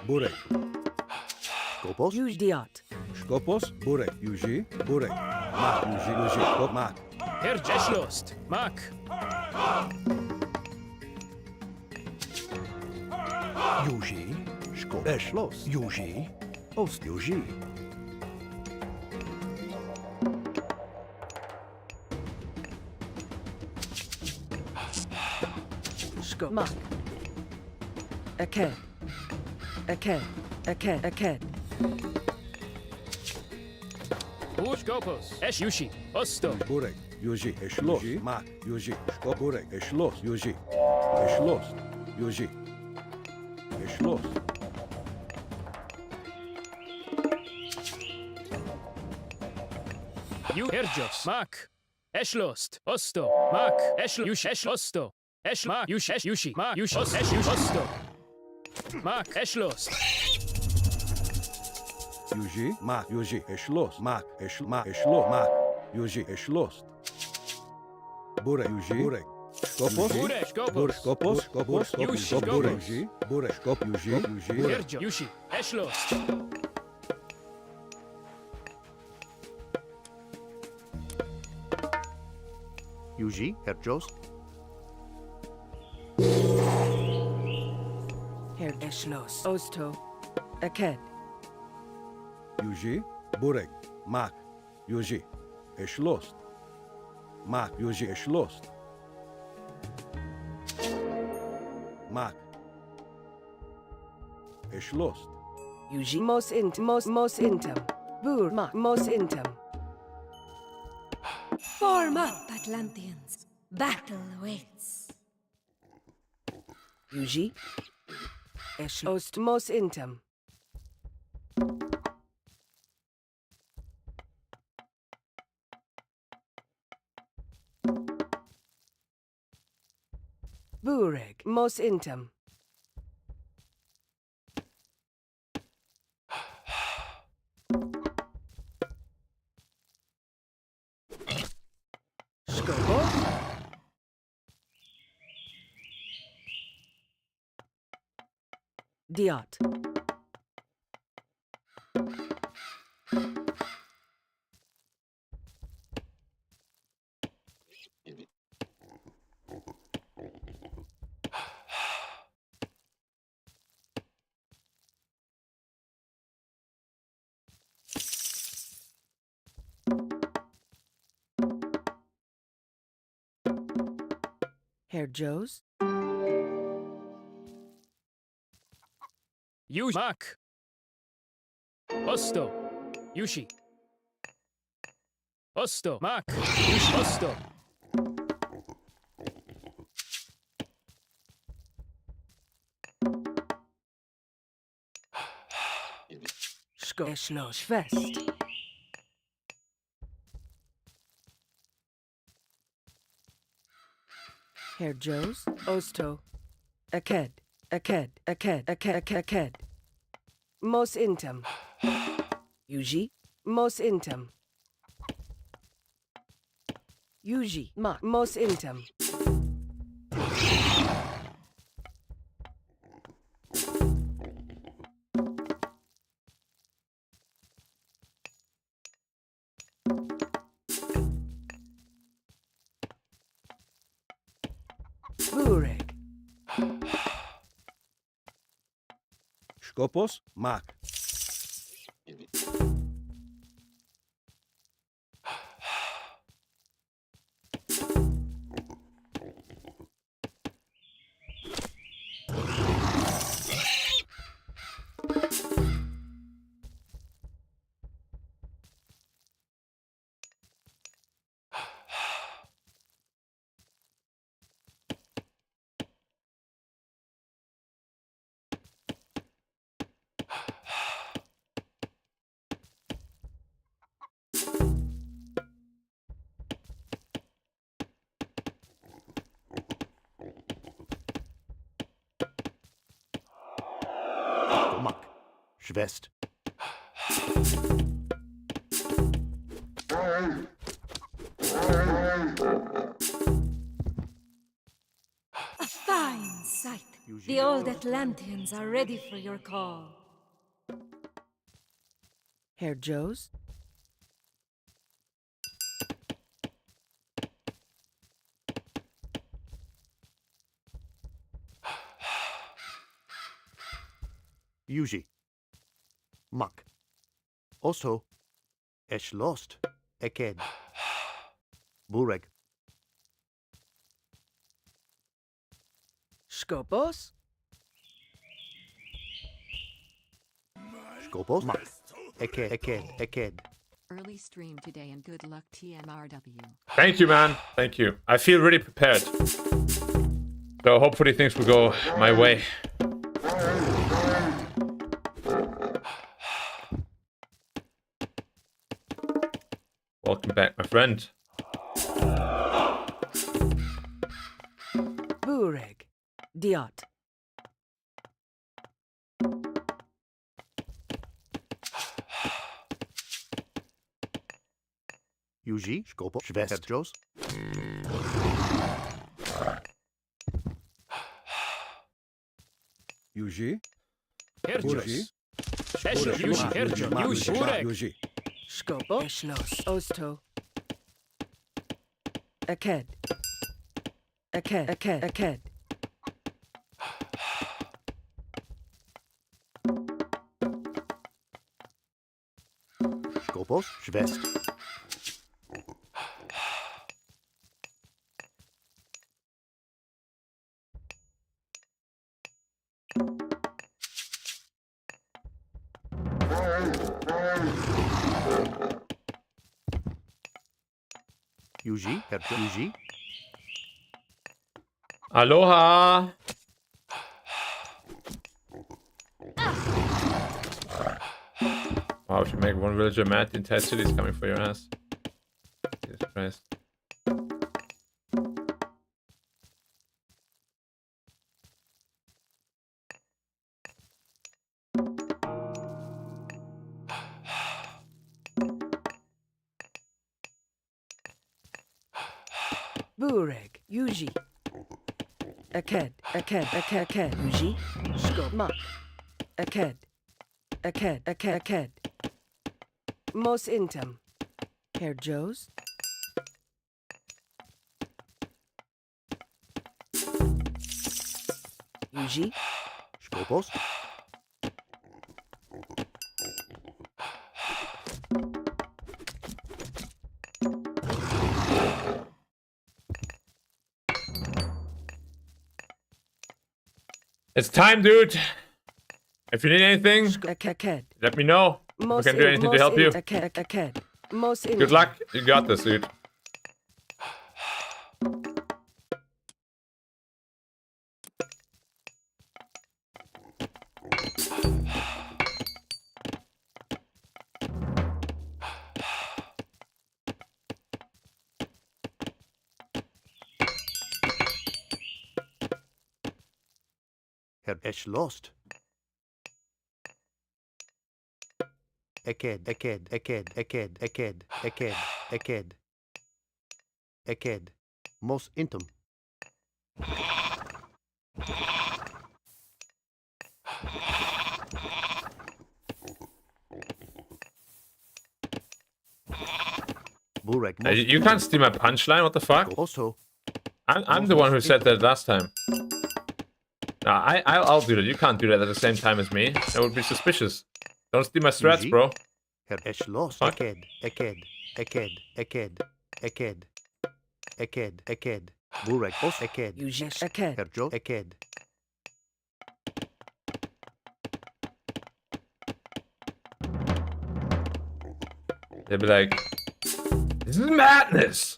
Burek. Skopos. Diot. Skopos. Burek. Yuji. Burek. Mak. Yuji. Skop. Mak. Herr Jeslost. Mak. Yuji. Skop. Eschloss. Yuji. Ost. Yuji. Skop. Mak. Aked. Aked. Aked. Aked. Ushkopos. Esh Yushi. Osto. Burek. Yuji. Eschloss. Mak. Yuji. Skop. Burek. Eschloss. Yuji. Eschloss. Yuji. Eschloss. You Herjos. Mak. Eshlost. Osto. Mak. Esh Yush. Esh Osto. Esh Mak. Yush. Esh Yushi. Mak. Yush. Os. Esh Yush. Osto. Mak. Eshlost. Yuji. Mak. Yuji. Eschloss. Mak. Mak. Eschloss. Mak. Yuji. Eschloss. Burek. Yuji. Burek. Skopos. Burek. Skopos. Burek. Skopos. Skopos. Yuji. Skop. Burek. Skopos. Yuji. Burek. Skop. Yuji. Yuji. Burek. Herjo. Yushi. Eshlost. Yuji. Herjos. Her Eshlos. Osto. Aked. Yuji. Burek. Mak. Yuji. Eschloss. Mak. Yuji. Eschloss. Mak. Eschloss. Yuji. Mos intum. Bur. Mak. Mos intum. Form up, Atlanteans. Battle awaits. Yuji. Ost. Mos intum. Bureg. Mos intum. Skobo. Diot. Herr Joes. Yush. Mak. Osto. Yushi. Osto. Mak. Yush. Osto. Eshlos. Fest. Herr Joes. Osto. Aked. Aked. Aked. Aked. Aked. Mos intum. Yuji. Mos intum. Yuji. Mak. Mos intum. Bureg. Skopos. Mak. Mak. Schwest. A fine sight. The old Atlanteans are ready for your call. Herr Joes? Yuji. Mak. Oso. Eschlost. Eked. Bureg. Skopos? Skopos. Mak. Eked. Early stream today and good luck TMRW. Thank you, man. Thank you. I feel really prepared. So hopefully things will go my way. Welcome back, my friend. Bureg. Diot. Yuji. Skopos. Schwest. Herr Joes. Yuji. Herjos. Eschlos. Yushi. Herjo. Yushi. Burek. Yuji. Skopo. Eschlos. Osto. Aked. Aked. Skopos. Schwest. Yuji. Herr Joes. Yuji. Aloha. Wow, if you make one villager mad, the entire city is coming for your ass. Jesus Christ. Bureg. Yuji. Aked. Yuji. Skop. Mak. Aked. Mos Intim. Herr Joes? Yuji. Skopos. It's time, dude. If you need anything, Aked. let me know. We can do anything to help you. Aked. Mos Intim. Good luck. You got this, dude. Herr Eschlost. Eked. Mos Intim. Bureg. You can't steal my punchline. What the fuck? Also. I'm the one who said that last time. No, I'll do that. You can't do that at the same time as me. That would be suspicious. Don't steal my strats, bro. Herr Eschlost. Fuck. Eked. Bureg. Os Eked. Yuji. Aked. Herr Joe. Eked. They'd be like, this is madness.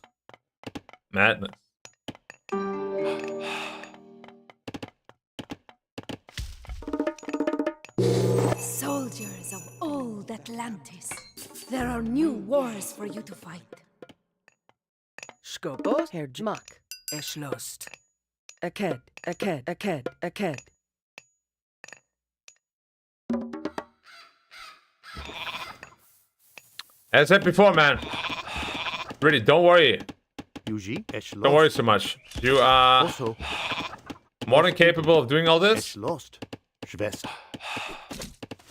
Madness. Soldiers of old Atlantis, there are new wars for you to fight. Skopos. Herr Mak. Eschlost. Aked. As I said before, man. Really, don't worry. Yuji. Eschlost. Don't worry so much. You are Also. More than capable of doing all this. Schloss. Schwester.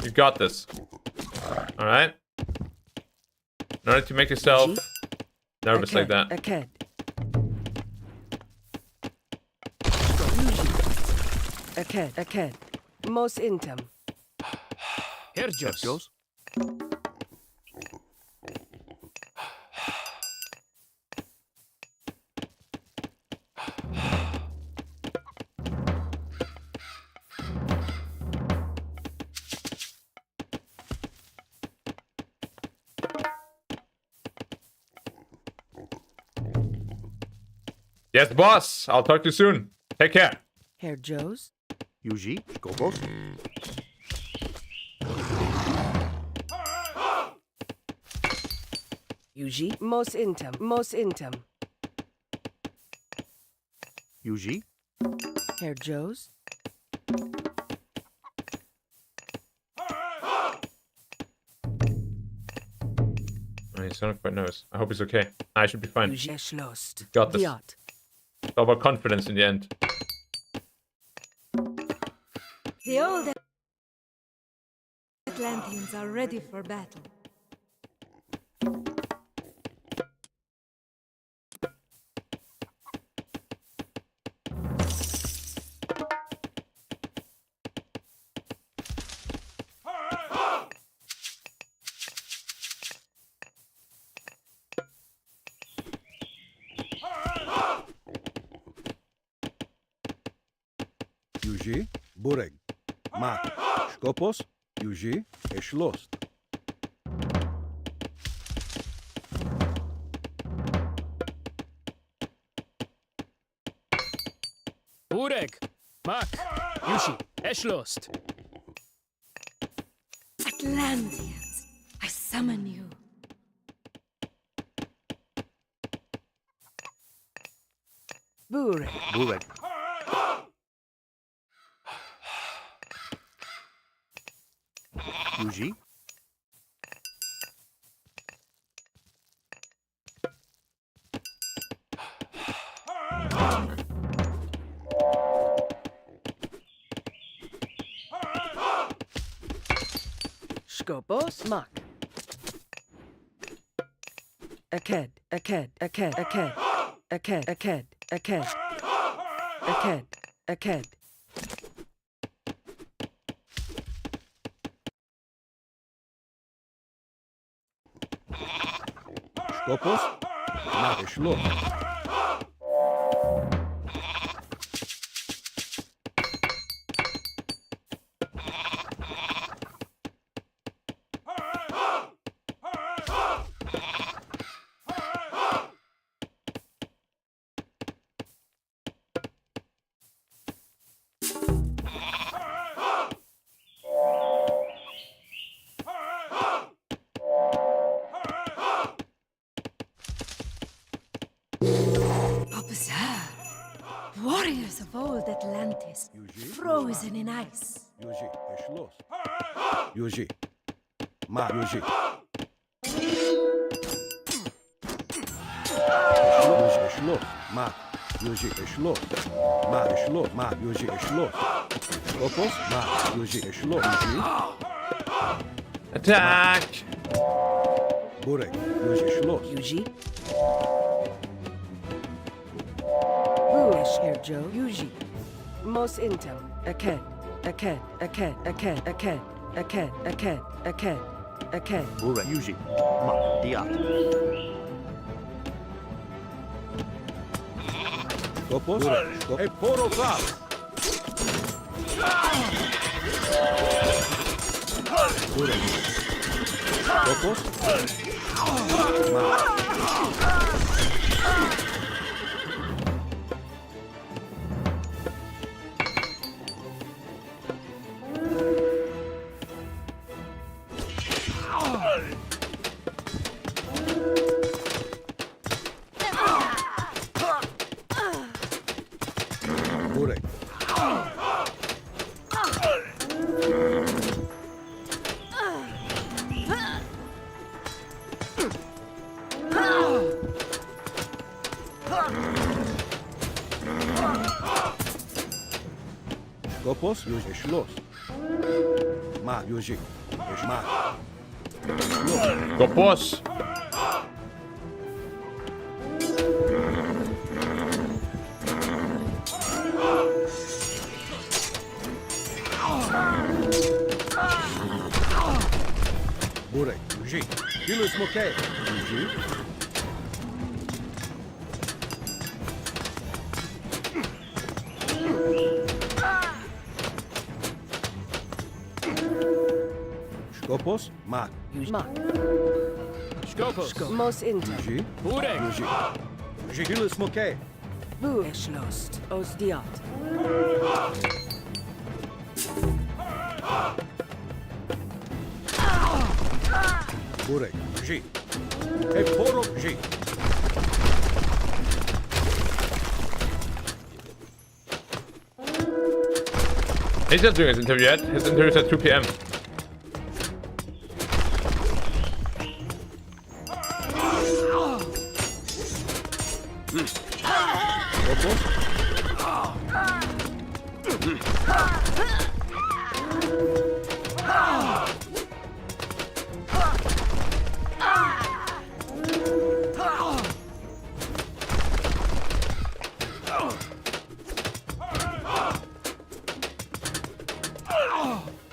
You got this. Alright? In order to make yourself nervous like that. Aked. Aked. Mos intem. Herjos. Jos. Yes, boss. I'll talk to you soon. Take care. Herr Joes. Yuji. Skopos. Yuji. Mos intem. Yuji. Herr Joes. Oh, he sounded quite nervous. I hope he's okay. I should be fine. Yuji. Schloss. Got this. Diat. It's all about confidence in the end. The old Atlanteans are ready for battle. Yuji, Bureg. Mak. Skopos. Yuji, Eschlost. Bureg. Mak. Yushi. Eschlost. Atlanteans, I summon you. Burek. Burek. Yuji. Skopos. Mak. Aked. Skopos. Mak. Eschlost. Observe. Warriors of old Atlantis, frozen in ice. Yuji, Eschlost. Yuji. Mak. Yuji. Eschlost. Mak. Yuji, Eschlost. Mak. Eschlost. Mak. Yuji, Eschlost. Skopos. Mak. Yuji, Eschlost. Yuji. Attack! Bureg. Yuji, Eschlost. Yuji. Buesh. Herr Joe. Yuji. Mos intem. Aked. Burek. Yuji. Mak. Diat. Skopos. Hey, poro clap. Bureg. Skopos. Mak. Bureg. Skopos, Yuji, Schloss. Mak, Yuji, Mak. Skopos. Burek, Yuji. Kilu Smoke, Yuji. Skopos, Mak. Mak. Skopos. Mos intem. Yuji. Burek. Yuji. Yuji, Kilu Smoke. Bur Eschlost. Os diat. Burek, Yuji. Eporo, Yuji. He's not doing his interview yet. His interview's at 2 p.m. Skopos.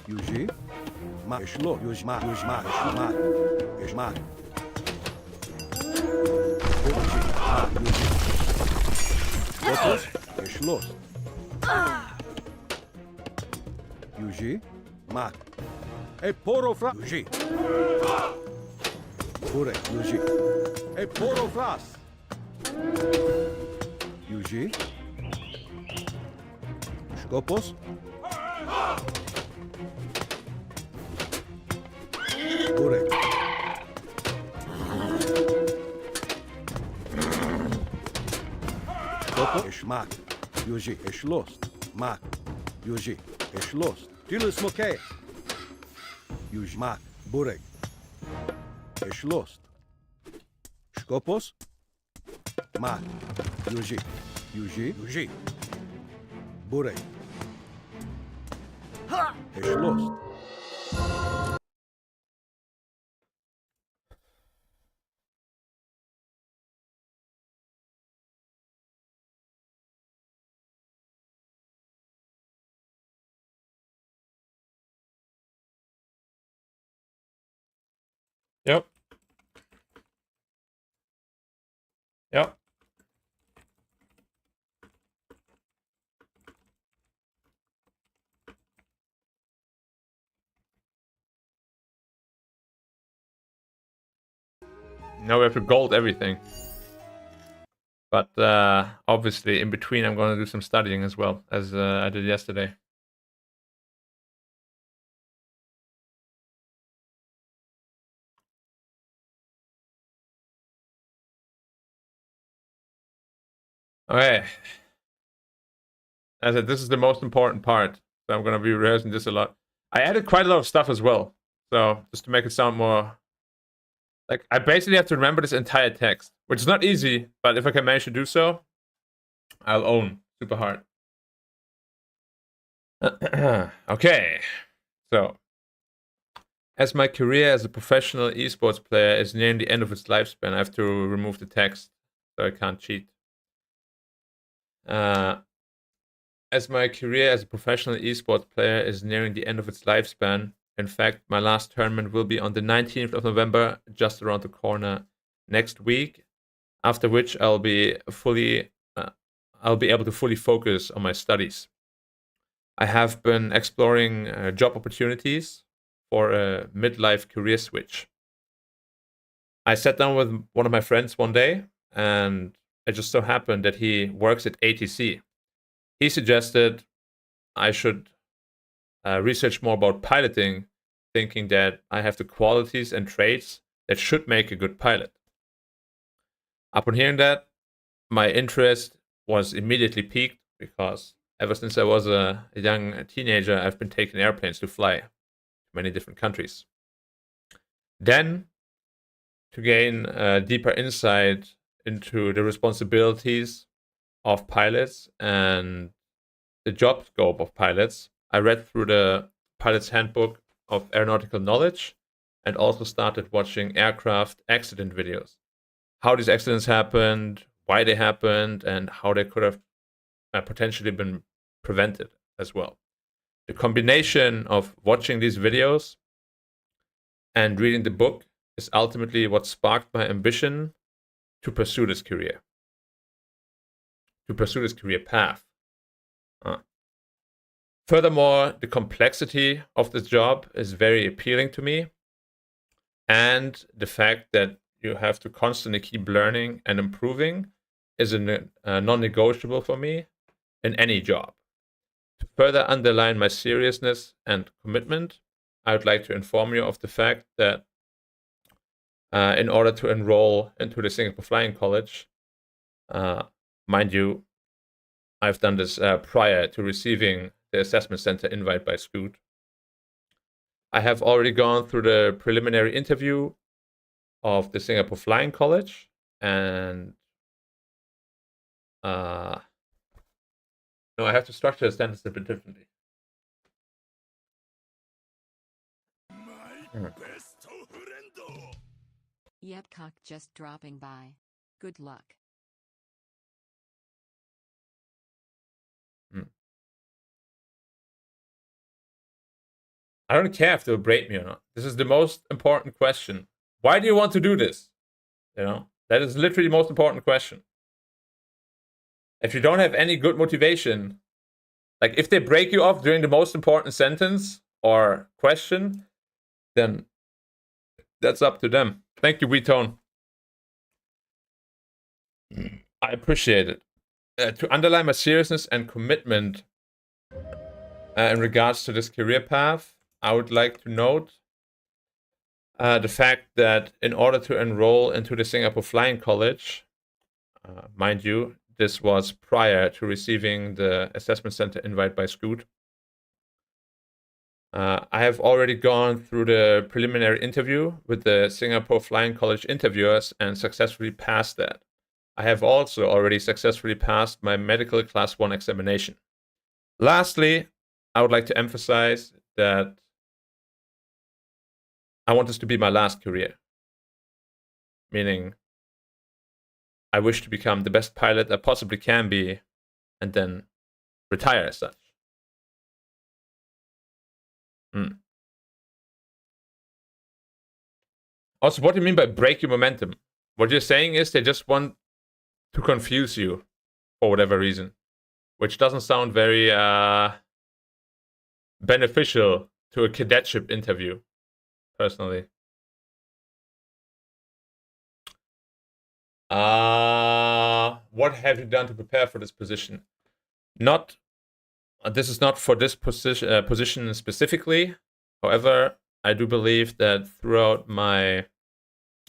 Yuji. Mak, Schloss. Yuji, Mak, Yuji, Mak, Mak. Yuji, Mak. Yuji, Mak, Yuji. Skopos, Schloss. Yuji, Mak. Eporo fra. Yuji. Burek, Yuji. Eporo fras. Yuji. Skopos. Burek. Skopos, Mak. Yuji, Schloss. Mak. Yuji, Schloss. Kilu Smoke. Yuji, Mak. Burek. Schloss. Skopos. Mak. Yuji. Yuji. Yuji. Burek. Schloss. Yep. Yep. Now we have to gold everything. But obviously in between I'm going to do some studying as well, as I did yesterday. Okay. As I said, this is the most important part. So I'm going to be rehearsing this a lot. I added quite a lot of stuff as well. So just to make it sound more... Like, I basically have to remember this entire text. Which is not easy, but if I can manage to do so, I'll own super hard. Okay. So, as my career as a professional esports player is nearing the end of its lifespan, I have to remove the text so I can't cheat. As my career as a professional esports player is nearing the end of its lifespan, in fact, my last tournament will be on the 19th of November, just around the corner next week, after which I'll be able to fully focus on my studies. I have been exploring job opportunities for a midlife career switch. I sat down with one of my friends one day, and it just so happened that he works at ATC. He suggested I should research more about piloting, thinking that I have the qualities and traits that should make a good pilot. Upon hearing that, my interest was immediately piqued because ever since I was a young teenager, I've been taking airplanes to fly to many different countries. Then, to gain a deeper insight into the responsibilities of pilots and the job scope of pilots, I read through the Pilot's Handbook of Aeronautical Knowledge and also started watching aircraft accident videos. How these accidents happened, why they happened, and how they could have potentially been prevented as well. The combination of watching these videos and reading the book is ultimately what sparked my ambition to pursue this career, path. Furthermore, the complexity of this job is very appealing to me, and the fact that you have to constantly keep learning and improving is a non-negotiable for me in any job. To further underline my seriousness and commitment, I would like to inform you of the fact that in order to enroll into the Singapore Flying College, mind you, I've done this prior to receiving the assessment center invite by Scoot. I have already gone through the preliminary interview of the Singapore Flying College, and no, I have to structure a sentence a bit differently. Yepcock just dropping by. Good luck. I don't care if they'll break me or not. This is the most important question. Why do you want to do this? That is literally the most important question. If you don't have any good motivation, like if they break you off during the most important sentence or question, then that's up to them. Thank you, WeTone. I appreciate it. To underline my seriousness and commitment in regards to this career path, I would like to note the fact that in order to enroll into the Singapore Flying College, mind you, this was prior to receiving the assessment center invite by Scoot. I have already gone through the preliminary interview with the Singapore Flying College interviewers and successfully passed that. I have also already successfully passed my medical class 1 examination. Lastly, I would like to emphasize that I want this to be my last career. Meaning, I wish to become the best pilot I possibly can be and then retire as such. Also, what do you mean by break your momentum? What you're saying is they just want to confuse you for whatever reason, which doesn't sound very beneficial to a cadetship interview, personally. What have you done to prepare for this position? This is not for this position specifically. However, I do believe that throughout my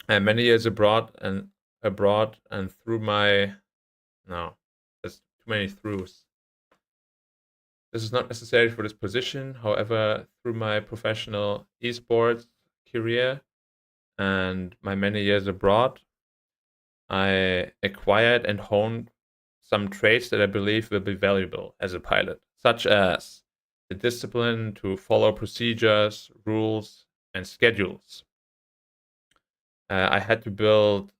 many years abroad and through my there's too many throughs. This is not necessary for this position. However, through my professional esports career and my many years abroad, I acquired and honed some traits that I believe will be valuable as a pilot, such as the discipline to follow procedures, rules, and schedules. I had to build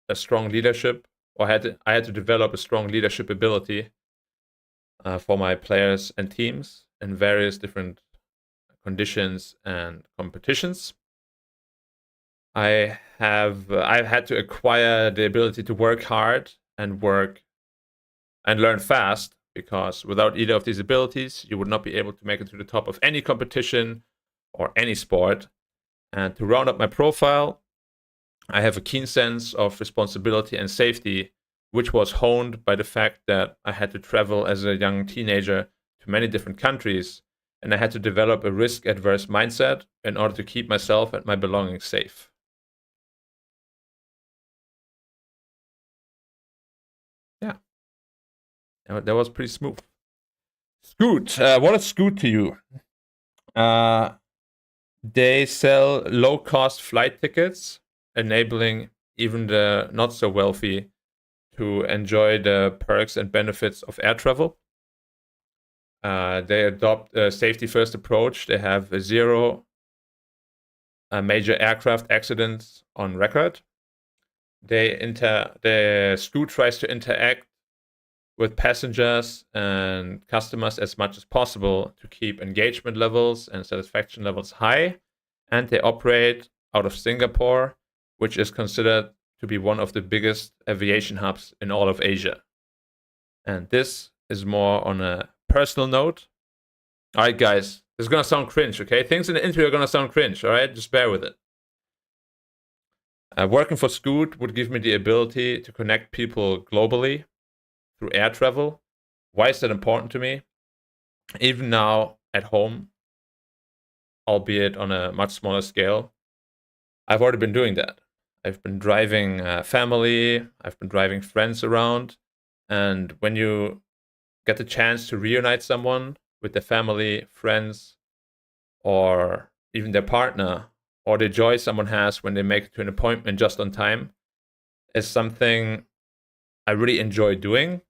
a strong leadership, or I had to develop a strong leadership ability for my players and teams in various different conditions and competitions. I've had to acquire the ability to work hard and learn fast, because without either of these abilities, you would not be able to make it to the top of any competition or any sport. And to round up my profile, I have a keen sense of responsibility and safety, which was honed by the fact that I had to travel as a young teenager to many different countries, and I had to develop a risk-averse mindset in order to keep myself and my belongings safe. Yeah, that was pretty smooth. Scoot, what is Scoot to you? They sell low-cost flight tickets, enabling even the not-so-wealthy to enjoy the perks and benefits of air travel. They adopt a safety-first approach. They have a 0 major aircraft accidents on record. The Scoot tries to interact with passengers and customers as much as possible to keep engagement levels and satisfaction levels high. And they operate out of Singapore, which is considered to be one of the biggest aviation hubs in all of Asia. And this is more on a personal note. All right, guys, this is going to sound cringe, okay? Things in the interview are going to sound cringe, all right? Just bear with it. Working for Scoot would give me the ability to connect people globally through air travel. Why is that important to me? Even now at home, albeit on a much smaller scale, I've already been doing that. I've been driving family, I've been driving friends around, and when you get the chance to reunite someone with their family, friends, or even their partner, or the joy someone has when they make it to an appointment just on time, is something I really enjoy doing.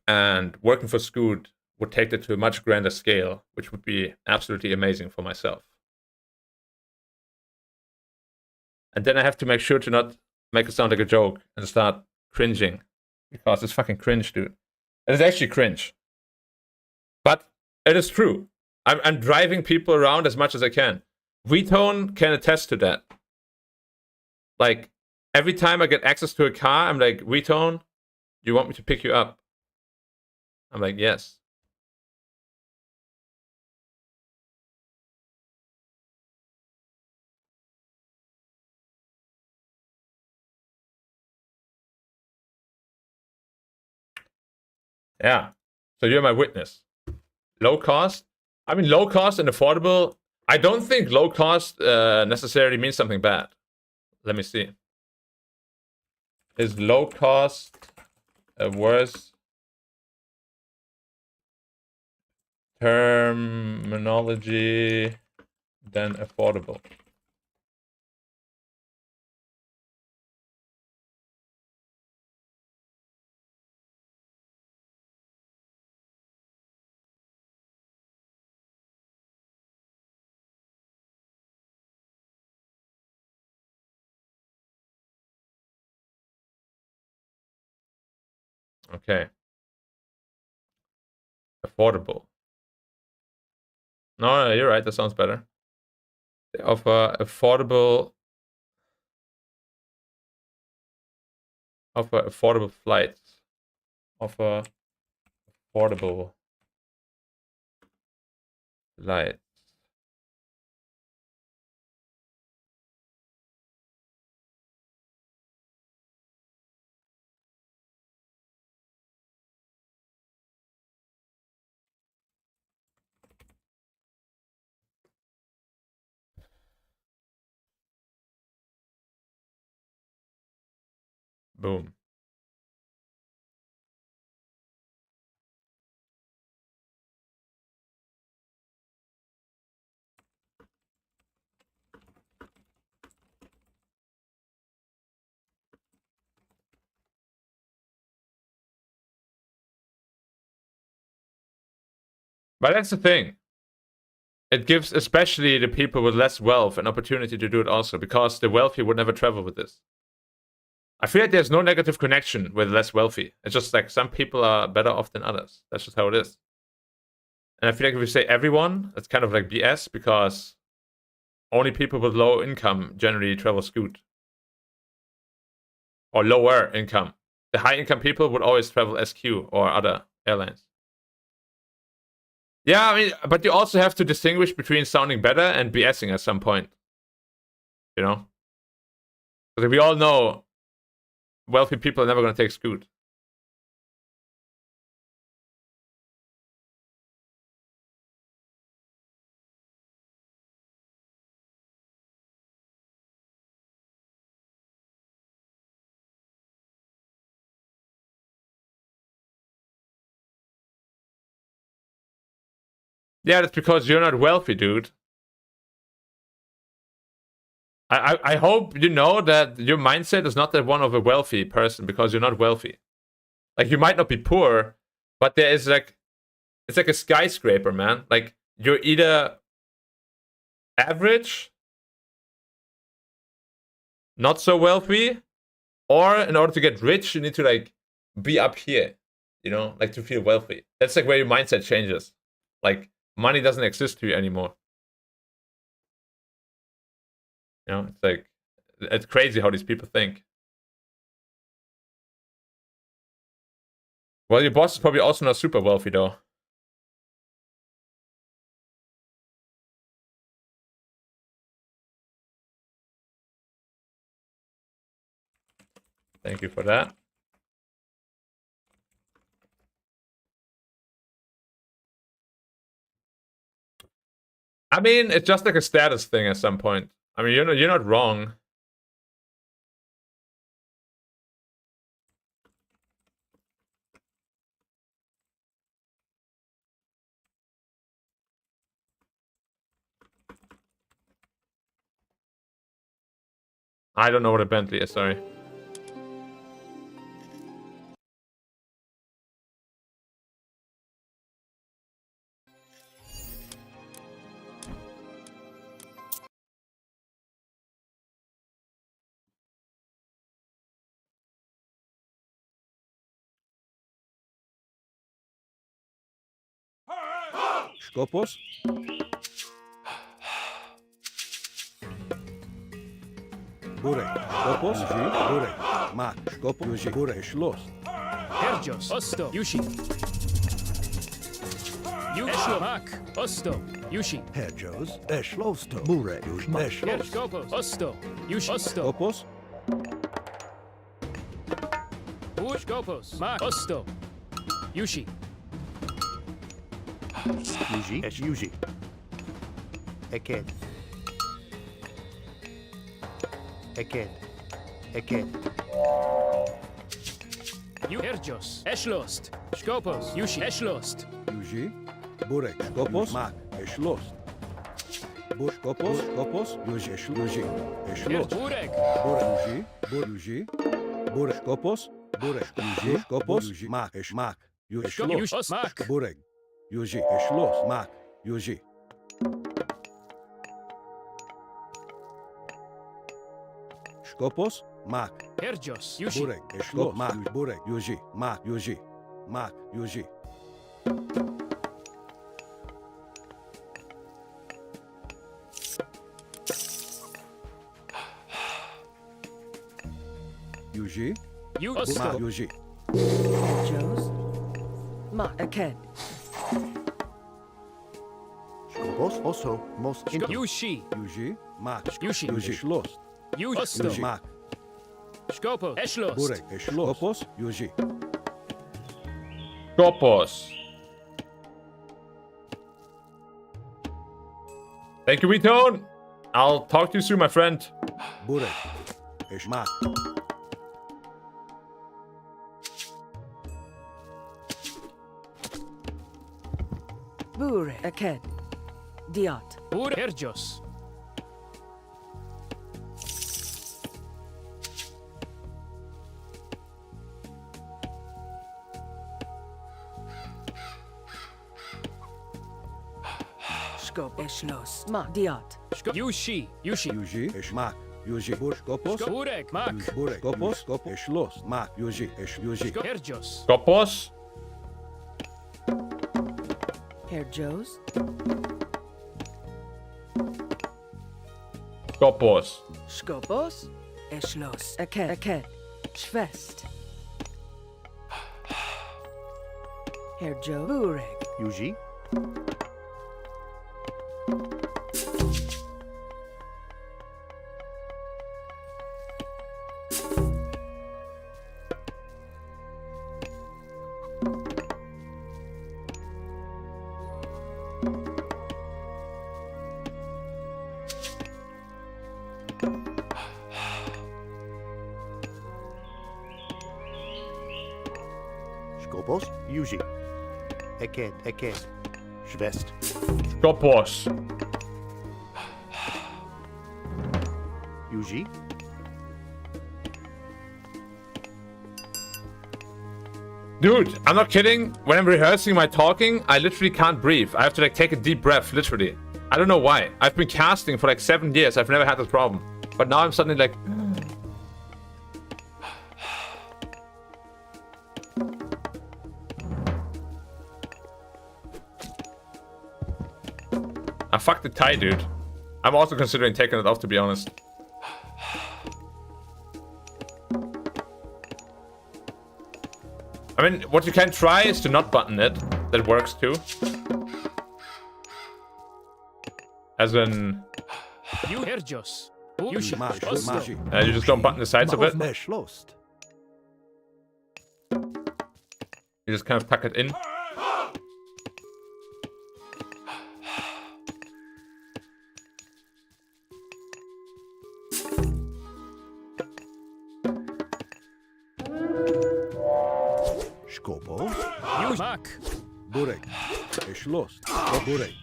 And working for Scoot would take that to a much grander scale, which would be absolutely amazing for myself. And then I have to make sure to not make it sound like a joke and start cringing, because it's fucking cringe, dude. It is actually cringe. But it is true. I'm driving people around as much as I can. Vtone can attest to that. Like, every time I get access to a car, I'm like, Vtone, you want me to pick you up? I'm like, yes. Yeah. So you're my witness. Low cost? I mean, low cost and affordable. I don't think low cost necessarily means something bad. Let me see. Is low cost a worse terminology than affordable? Okay. Affordable. No, you're right. That sounds better. They offer affordable flights. Offer affordable flights. Boom. But that's the thing. It gives especially the people with less wealth an opportunity to do it also, because the wealthy would never travel with this. I feel like there's no negative connection with less wealthy. It's just like some people are better off than others. That's just how it is. And I feel like if we say everyone, that's kind of like BS, because only people with low income generally travel Scoot. Or lower income. The high income people would always travel SQ or other airlines. Yeah, I mean, but you also have to distinguish between sounding better and BSing at some point. You know? Because we all know wealthy people are never going to take Scoot. Yeah, that's because you're not wealthy, dude. I hope you know that your mindset is not that one of a wealthy person, because you're not wealthy. Like, you might not be poor, but there is like It's like a skyscraper, man. Like, you're either average, not so wealthy, or in order to get rich, you need to like be up here, you know, like to feel wealthy. That's like where your mindset changes. Like, money doesn't exist to you anymore. You know, it's like, it's crazy how these people think. Well, your boss is probably also not super wealthy though. Thank you for that. I mean, it's just like a status thing at some point. I mean, you're not wrong. I don't know what a Bentley is, sorry. Skopos. Burek. Skopos. Yuji. Burek. Mak. Skopos. Yuji. Burek. Schloss. Herjos. Osto. Yushi. Eshlo. Mak. Osto. Yushi. Herjos. Eschlosto. Burek. Eschloss. Erskopos. Osto. Yushi. Osto. Skopos. Urskopos. Mak. Osto. Yushi. Yuji. Es Yuji. Eket. Eket. Eket. Erjos. Eshlost. Skopos. Yushi. Eshlost. Yuji. Burek. Skopos. Mak. Eschloss. Skopos. Skopos. Yuji. Yuji. Eschloss. Burek. Burek. Yuji. Burek. Yuji. Burek. Skopos. Burek. Yuji. Skopos. Yuji. Mak. Mak. Yuji. Eschloss. Mak. Burek. Yuji. Eschloss. Mak. Yuji. Skopos. Mak. Erjos. Yushi. Burek. Eschloss. Mak. Burek. Yuji. Mak. Yuji. Mak. Yuji. Yuji. You. Mak. Osto. Yuji. Herjos. Mak. Aked. Skopos also most intimate. Yushi. Yuji. Mak. Yushi. Yuji. Eschloss. You. Osto. Yuji. Mak. Skopos. Eshlost. Burek. Eschloss. Skopos. Yuji. Skopos. Thank you, Retone. I'll talk to you soon, my friend. Burek. Mak. Bure. Aked. Diot. Ur. Erjos. Skop. Eschloss. Mak. Diot. Yushi. Yushi. Yuji. Mak. Yuji. Burek. Skopos. Burek. Mak. Burek. Skopos. Skop. Eschloss. Mak. Yuji. Yuji. Erjos. Skopos. Herjos. Skopos. Skopos. Eschloss. Aked. Aked. Schwest. Herjo. Burek. Yuji. Skopos. Yuji. Eket. Eket. Schwest. Skopos. Dude, I'm not kidding. When I'm rehearsing my talking, I literally can't breathe. I have to like take a deep breath, literally. I don't know why. I've been casting for like 7 years. I've never had this problem. But now I'm suddenly like... I fucked the tie, dude. I'm also considering taking it off, to be honest. I mean, what you can try is to not button it. That works too. As in... You Herjos. You you just don't button the sides of it. Erschlossen. You just kind of tuck it in. Skopos. You Mark. Burek. Geschlossen. Burek.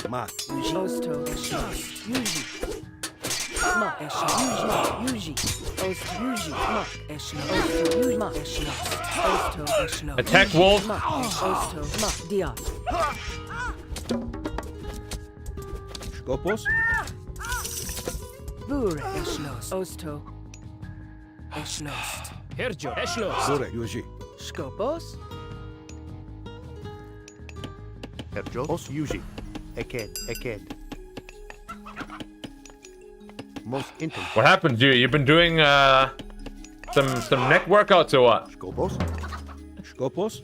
Mark. Osto, Eschlost, Yuji. Ma, Eschlost, Yuji. Osto, Yuji. Ma, Eschlost, Osto, Yuji. Ma, Eschlost. Osto, Eschlost. Attack wolf. Ma, Osto, Ma, Dion. Skopos. Bure, Eschlost. Osto. Eschlost. Herjo. Eschlost. Burek. Yuji. Skopos. Herjos. Yuji. Eked. Most intim. What happened, dude? You've been doing some neck workouts or what? Skopos. Skopos.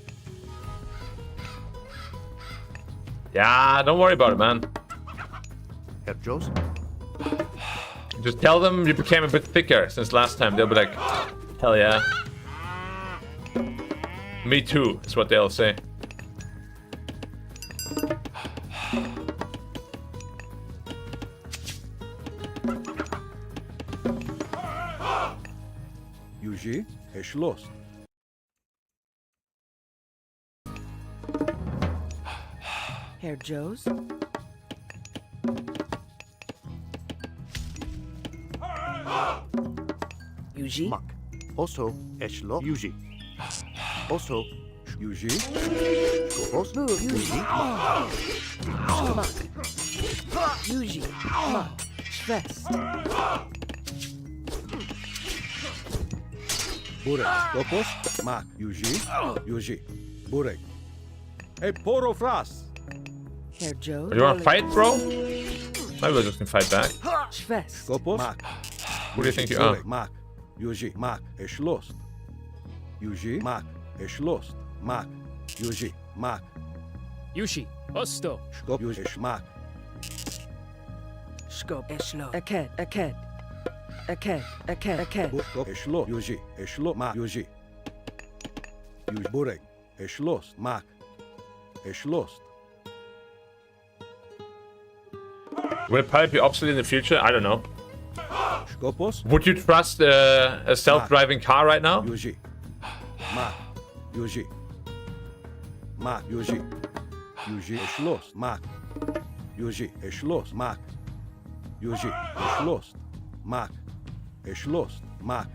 Yeah, don't worry about it, man. Herjos. Just tell them you became a bit thicker since last time. They'll be like, hell yeah. Me too, is what they'll say. Yuji. Geschlossen. Herr Joes. Yuji. Mak. Also, Eschlo. Yuji. Also, Yuji. Skopos. Boo, Yuji. Mak. Yuji. Mak. Schwest. Burek. Skopos. Mark. Yuji. Yuji. Burek. Hey, Poro Fras. Herr Joes. You wanna fight, bro? Maybe we'll just fight back. Schwest. Skopos. Mark. Who do you think you are? Burek. Mark. Yuji. Mark. Geschlossen. Yuji. Mark. Geschlossen. Mark. Yuji. Mark. Yushi. Osto. Skop. Yuji. Mark. Skop. Eschlo. Aked. Skop. Geschlossen. Yuji. Geschlossen. Mark. Yuji. Yuji. Burek. Geschlossen. Mark. Geschlossen. Will it probably be obsolete in the future? I don't know. Skopos. Would you trust a self-driving car right now? Yuji. Mark. Yuji. Mark. Yuji. Yuji. Geschlossen. Mark. Yuji. Geschlossen. Mark. Yuji. Geschlossen. Mark. Geschlossen. Mark.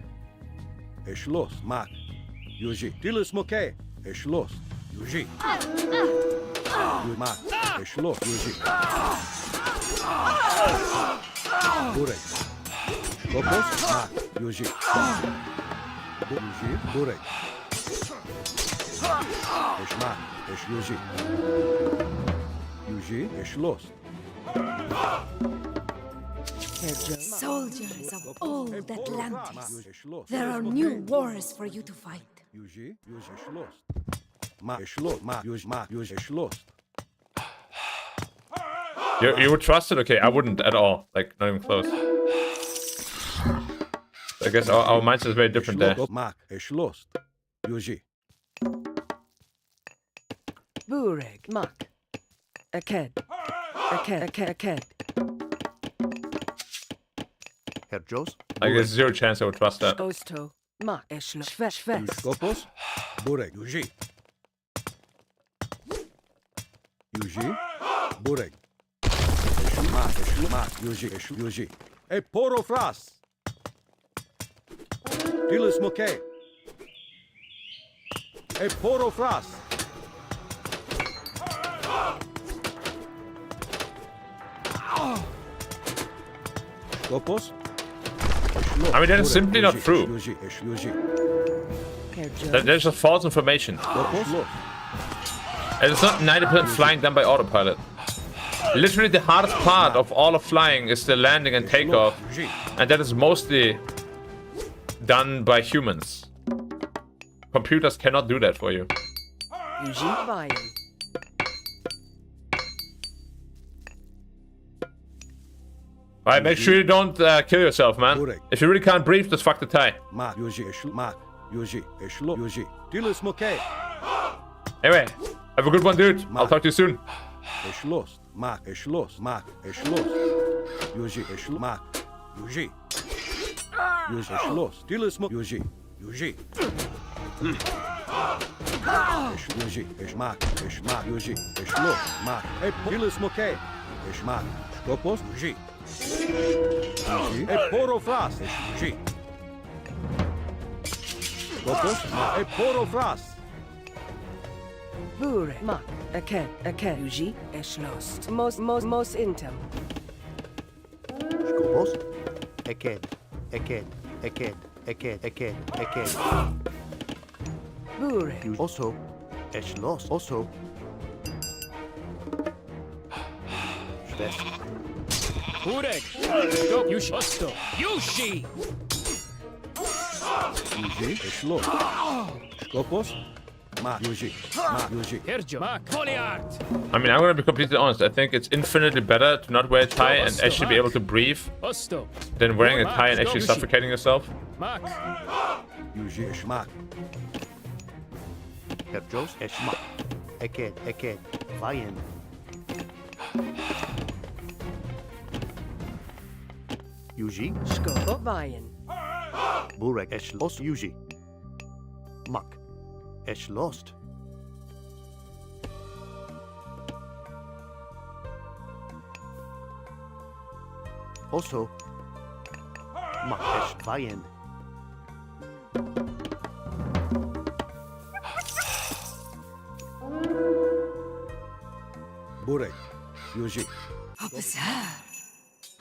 Geschlossen. Mark. Yuji. Tilus Moke. Geschlossen. Yuji. Mark. Geschlossen. Yuji. Burek. Skopos. Mark. Yuji. Yuji. Burek. Mark. Yuji. Yuji. Geschlossen. Herr Joes. Soldiers of old Atlantis, Geschlossen. there are new wars for you to fight. Yuji. Yuji. Geschlossen. Mark. Geschlossen. Mark. Yuji. Mark. Yuji. Geschlossen. You would trust it? Okay, I wouldn't at all. Like, not even close. I guess our mindset is very different there. Mark. Geschlossen. Yuji. Bureg. Mak. Aked. Herjos. Like, there's zero chance I would trust that. Osto. Mak. Eschlo. Schwest. Skopos. Burek. Yuji. Yuji. Burek. Mark. Yuji. Hey, Poro Fras. Tilus Moke. E porofras. Skopos. I mean, that is simply not true. Herr Jones. There's a false information. Skopos. And it's not 90% flying done by autopilot. Literally the hardest part of all of flying is the landing and takeoff. And that is mostly done by humans. Computers cannot do that for you. Eugene Ryan. Alright, make sure you don't kill yourself, man. If you really can't breathe, just fuck the tie. Mak, Yuji, Eshlo, Mak, Yuji, Eshlo, Yuji. Dilis Moke. Anyway, have a good one, dude. I'll talk to you soon. Eshlos, Mak, Eshlos, Mak, Eshlos. Yuji, Eshlo, Mak, Yuji. Yuji, Eshlos. Dilis Moke. Yuji, Yuji. Yuji, Eshmak, Eshmak, Yuji, Eshlo, Mak. Dilis Moke. Eshmak, Skopos, Yuji. Yuji, Porofras, Yuji. Skopos, Mak, Porofras. Bure. Mak. Aked. Eugene. Eschlost. Most intem. Skopos. Eked. Bure. Also. Eschloss. Also. Schwest. Burek. Stop. Yushi. Osto. Yushi. Yuji, Eshlo. Skopos, Mak, Yuji, Mak, Yuji. Herjo. Mak. Poliart. I mean, I'm gonna be completely honest. I think it's infinitely better to not wear a tie and actually be able to breathe Osto. than wearing a tie and actually suffocating yourself. Mak. Yuji, Eshmak. Herr Jones. Eschmak. Eked. Vayen. Yuji. Skopo. Ryan. Burek. Eschloss. Yuji. Mak. Eschlost. Also. Mak. Esch. Vayen. Burek, Yuji. Observe.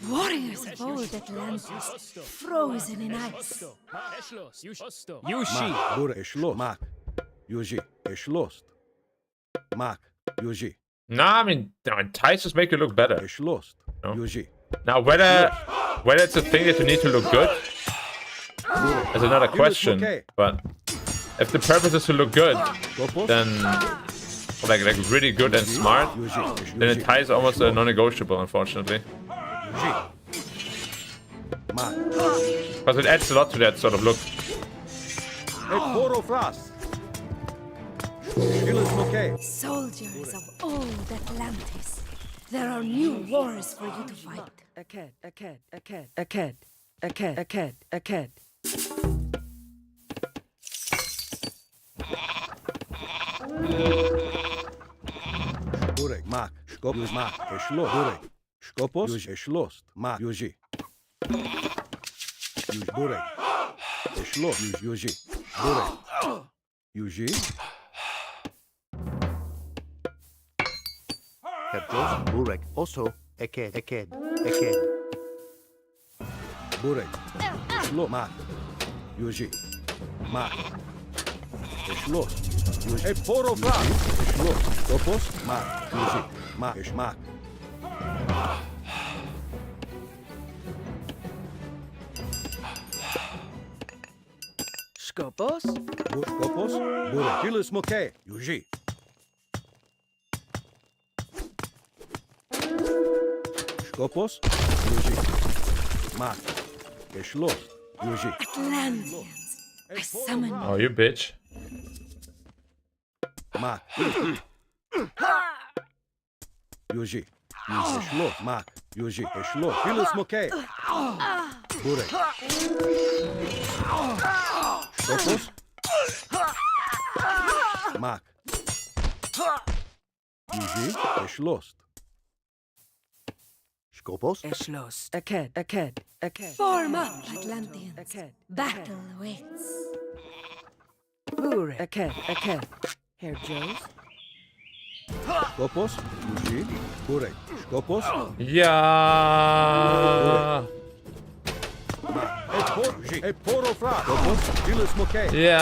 Warriors of old Atlantis, frozen in ice. Eschlos. Yushi. Osto. Yushi. Mak, Burek, Eshlo, Mak. Yuji, Eshlost. Mak, Yuji, Nah, I mean, ties just make you look better. Eshlost. No. Yuji. Now, whether it's a thing that you need to look good is another question. But if the purpose is to look good, Skopos, then like really good and smart, Yuji, then a tie is almost a non-negotiable, unfortunately, Yuji. Mak, because it adds a lot to that sort of look. Porofras. Dilis Moke. Soldiers of old Atlantis, there are new wars for you to fight. Aked. Burek, Mak, Skopos, Mak, Eshlo, Burek. Skopos, Yuji, Eshlost. Mak, Yuji. Yuji, Burek. Eshlo, Yuji. Burek. Yuji. Herr Jones. Burek. Also. Eked. Burek. Eshlo, Mak. Yuji. Mak. Eshlost. Yuji. Porofras. Eshlo. Skopos, Mak. Yuji. Mak, Eshmak. Skopos. Skopos, Burek. Dilis Moke. Yuji. Skopos, Yuji. Mak. Eshlost. Yuji. Atlanteans, I summon Oh, you bitch. Mak. Yuji. Eshlo, Mak. Yuji. Eshlo. Dilis Moke. Burek. Skopos. Mak. Yuji. Eshlost. Skopos. Eschlost. Aked. Form up, Atlanteans. Battle awaits. Bure. Eke. Herr Joes. Skopos, Yuji, Burek, Skopos, Ja. e poro fra, Skopos, Dilis Moke, Ja.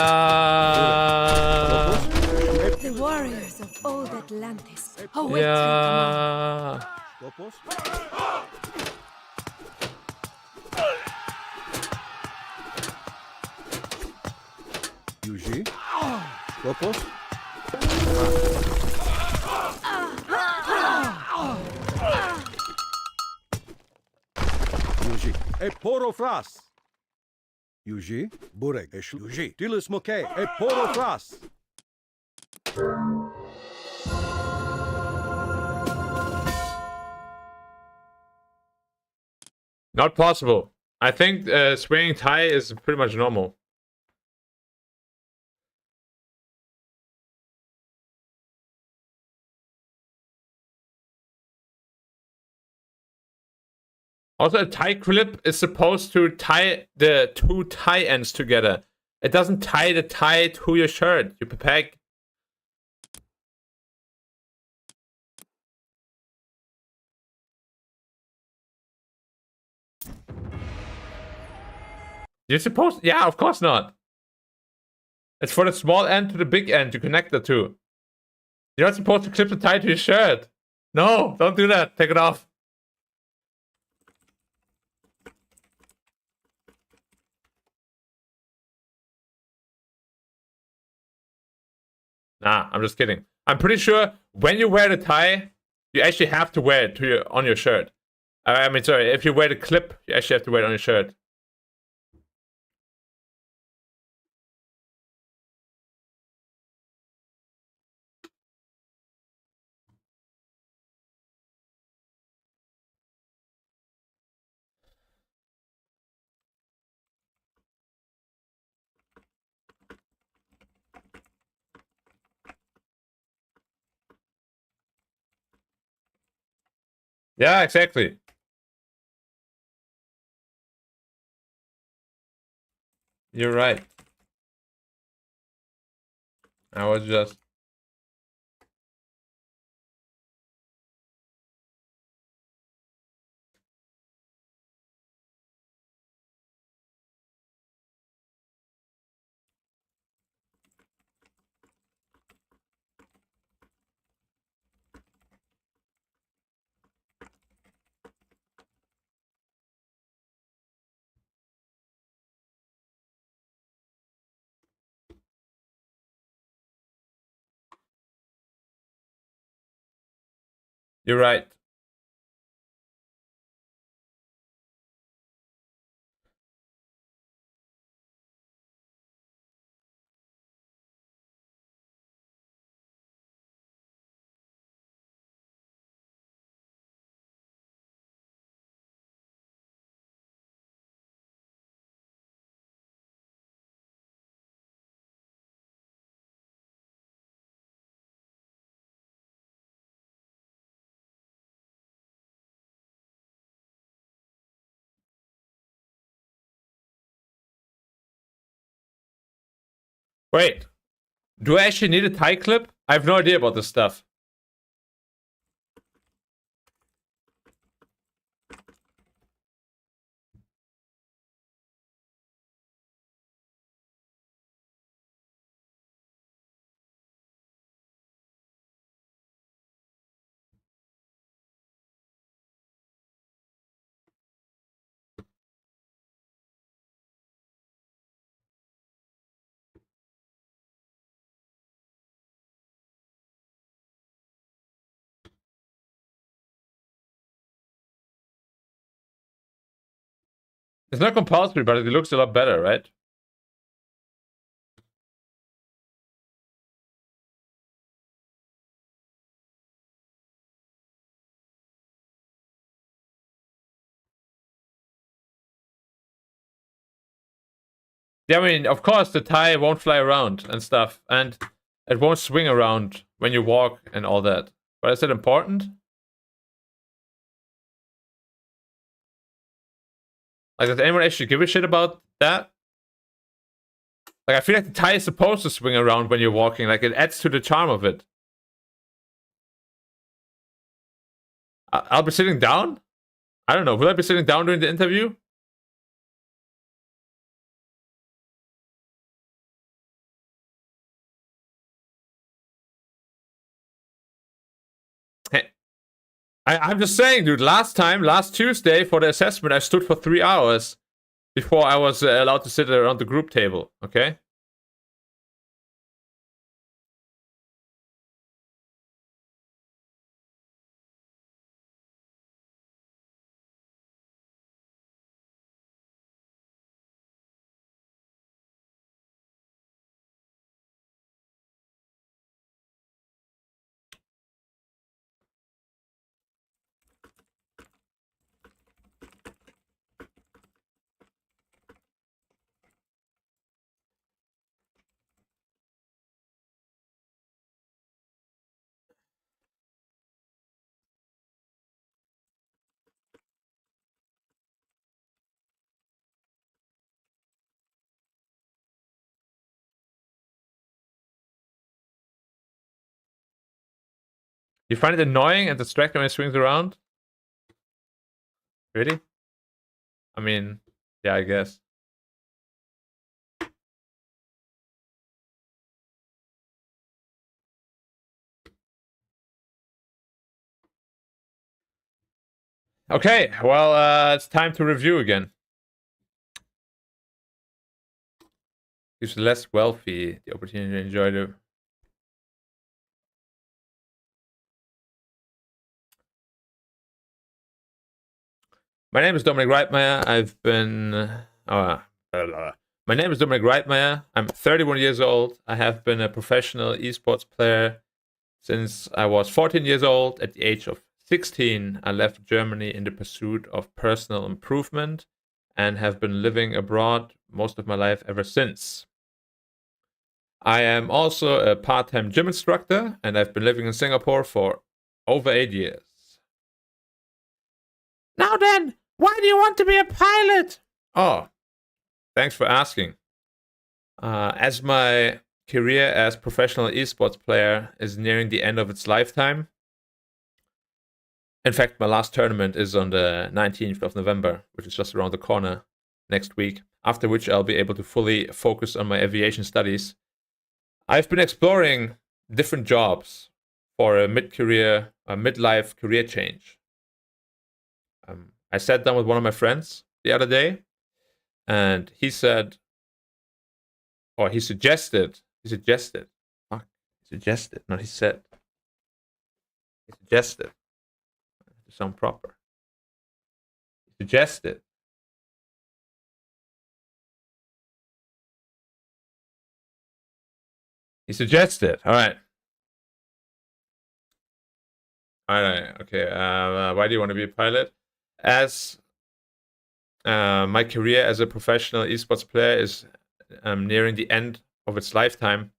The warriors of old Atlantis await your command. Ja. Skopos, Yuji, Skopos, Yuji, e poro fras. Yuji, Burek, Yuji, Dilis Moke, e poro fras. Not possible. I think swinging Thai is pretty much normal. Also, a tie clip is supposed to tie the two tie ends together. It doesn't tie the tie to your shirt, you peg. You're supposed... Yeah, of course not. It's for the small end to the big end to connect the two. You're not supposed to clip the tie to your shirt. No, don't do that. Take it off. Nah, I'm just kidding. I'm pretty sure when you wear the tie, you actually have to wear it to your, on your shirt. I mean, sorry, if you wear the clip, you actually have to wear it on your shirt. Yeah, exactly. You're right. I was just... You're right. Wait. Do I actually need a tie clip? I have no idea about this stuff. It's not compulsory, but it looks a lot better, right? Yeah, I mean, of course, the tie won't fly around and stuff, and it won't swing around when you walk and all that. But is it important? Like, does anyone actually give a shit about that? Like, I feel like the tie is supposed to swing around when you're walking. Like, it adds to the charm of it. I'll be sitting down? I don't know. Will I be sitting down during the interview? Hey, I'm just saying, dude. Last Tuesday, for the assessment, I stood for 3 hours before I was allowed to sit around the group table. Okay? You find it annoying and distracting when it swings around? Really? I mean, yeah, I guess. Okay, well, it's time to review again. Gives the less wealthy the opportunity to enjoy the... My name is Dominic Reitmeyer. My name is Dominic Reitmeyer. I'm 31 years old. I have been a professional esports player since I was 14 years old. At the age of 16, I left Germany in the pursuit of personal improvement and have been living abroad most of my life ever since. I am also a part-time gym instructor, and I've been living in Singapore for over 8 years. Now then, why do you want to be a pilot? Oh, thanks for asking. As my career as professional esports player is nearing the end of its lifetime. In fact, my last tournament is on the 19th of November, which is just around the corner next week, after which I'll be able to fully focus on my aviation studies. I've been exploring different jobs for a midlife career change. I sat down with one of my friends the other day, and he suggested to sound proper. He suggested, all right. Okay. Why do you want to be a pilot? As my career as a professional esports player is nearing the end of its lifetime.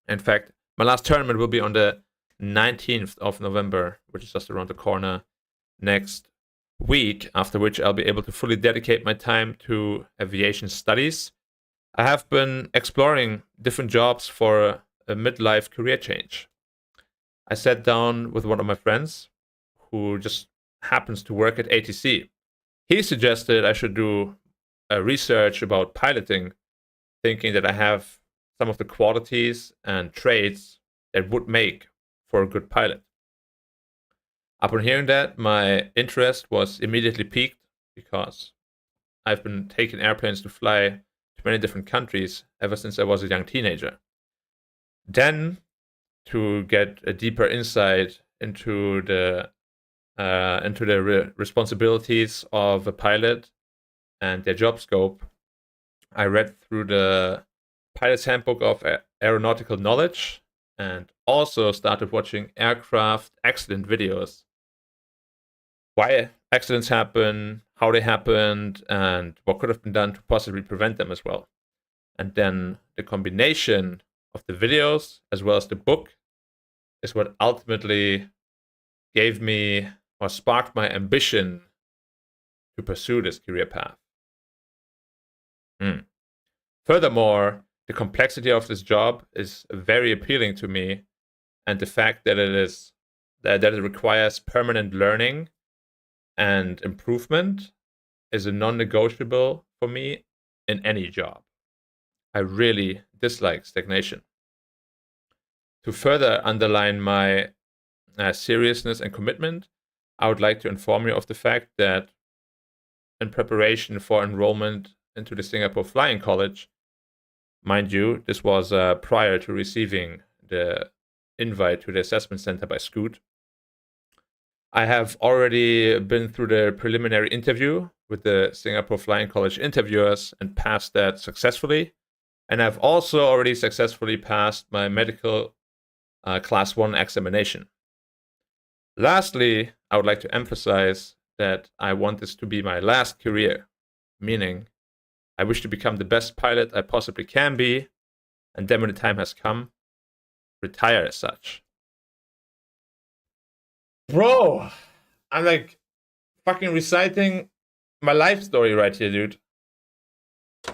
In fact, my last tournament will be on the 19th of November, which is just around the corner next week, after which I'll be able to fully dedicate my time to aviation studies. I have been exploring different jobs for a midlife career change. I sat down with one of my friends who just happens to work at ATC. He suggested I should do a research about piloting, thinking that I have some of the qualities and traits that would make for a good pilot. Upon hearing that, my interest was immediately piqued because I've been taking airplanes to fly to many different countries ever since I was a young teenager. Then, to get a deeper insight into the responsibilities of a pilot and their job scope, I read through the Pilot's Handbook of Aeronautical Knowledge and also started watching aircraft accident videos. Why accidents happen, how they happened, and what could have been done to possibly prevent them as well. And then the combination of the videos as well as the book is what ultimately gave me or sparked my ambition to pursue this career path. Furthermore, the complexity of this job is very appealing to me, and the fact that it requires permanent learning and improvement is a non-negotiable for me in any job. I really dislike stagnation. To further underline my seriousness and commitment, I would like to inform you of the fact that in preparation for enrollment into the Singapore Flying College, mind you, this was prior to receiving the invite to the assessment center by Scoot, I have already been through the preliminary interview with the Singapore Flying College interviewers and passed that successfully. And I've also already successfully passed my medical Class 1 examination. Lastly, I would like to emphasize that I want this to be my last career, meaning I wish to become the best pilot I possibly can be, and then when the time has come, retire as such. Bro, I'm like fucking reciting my life story right here, dude.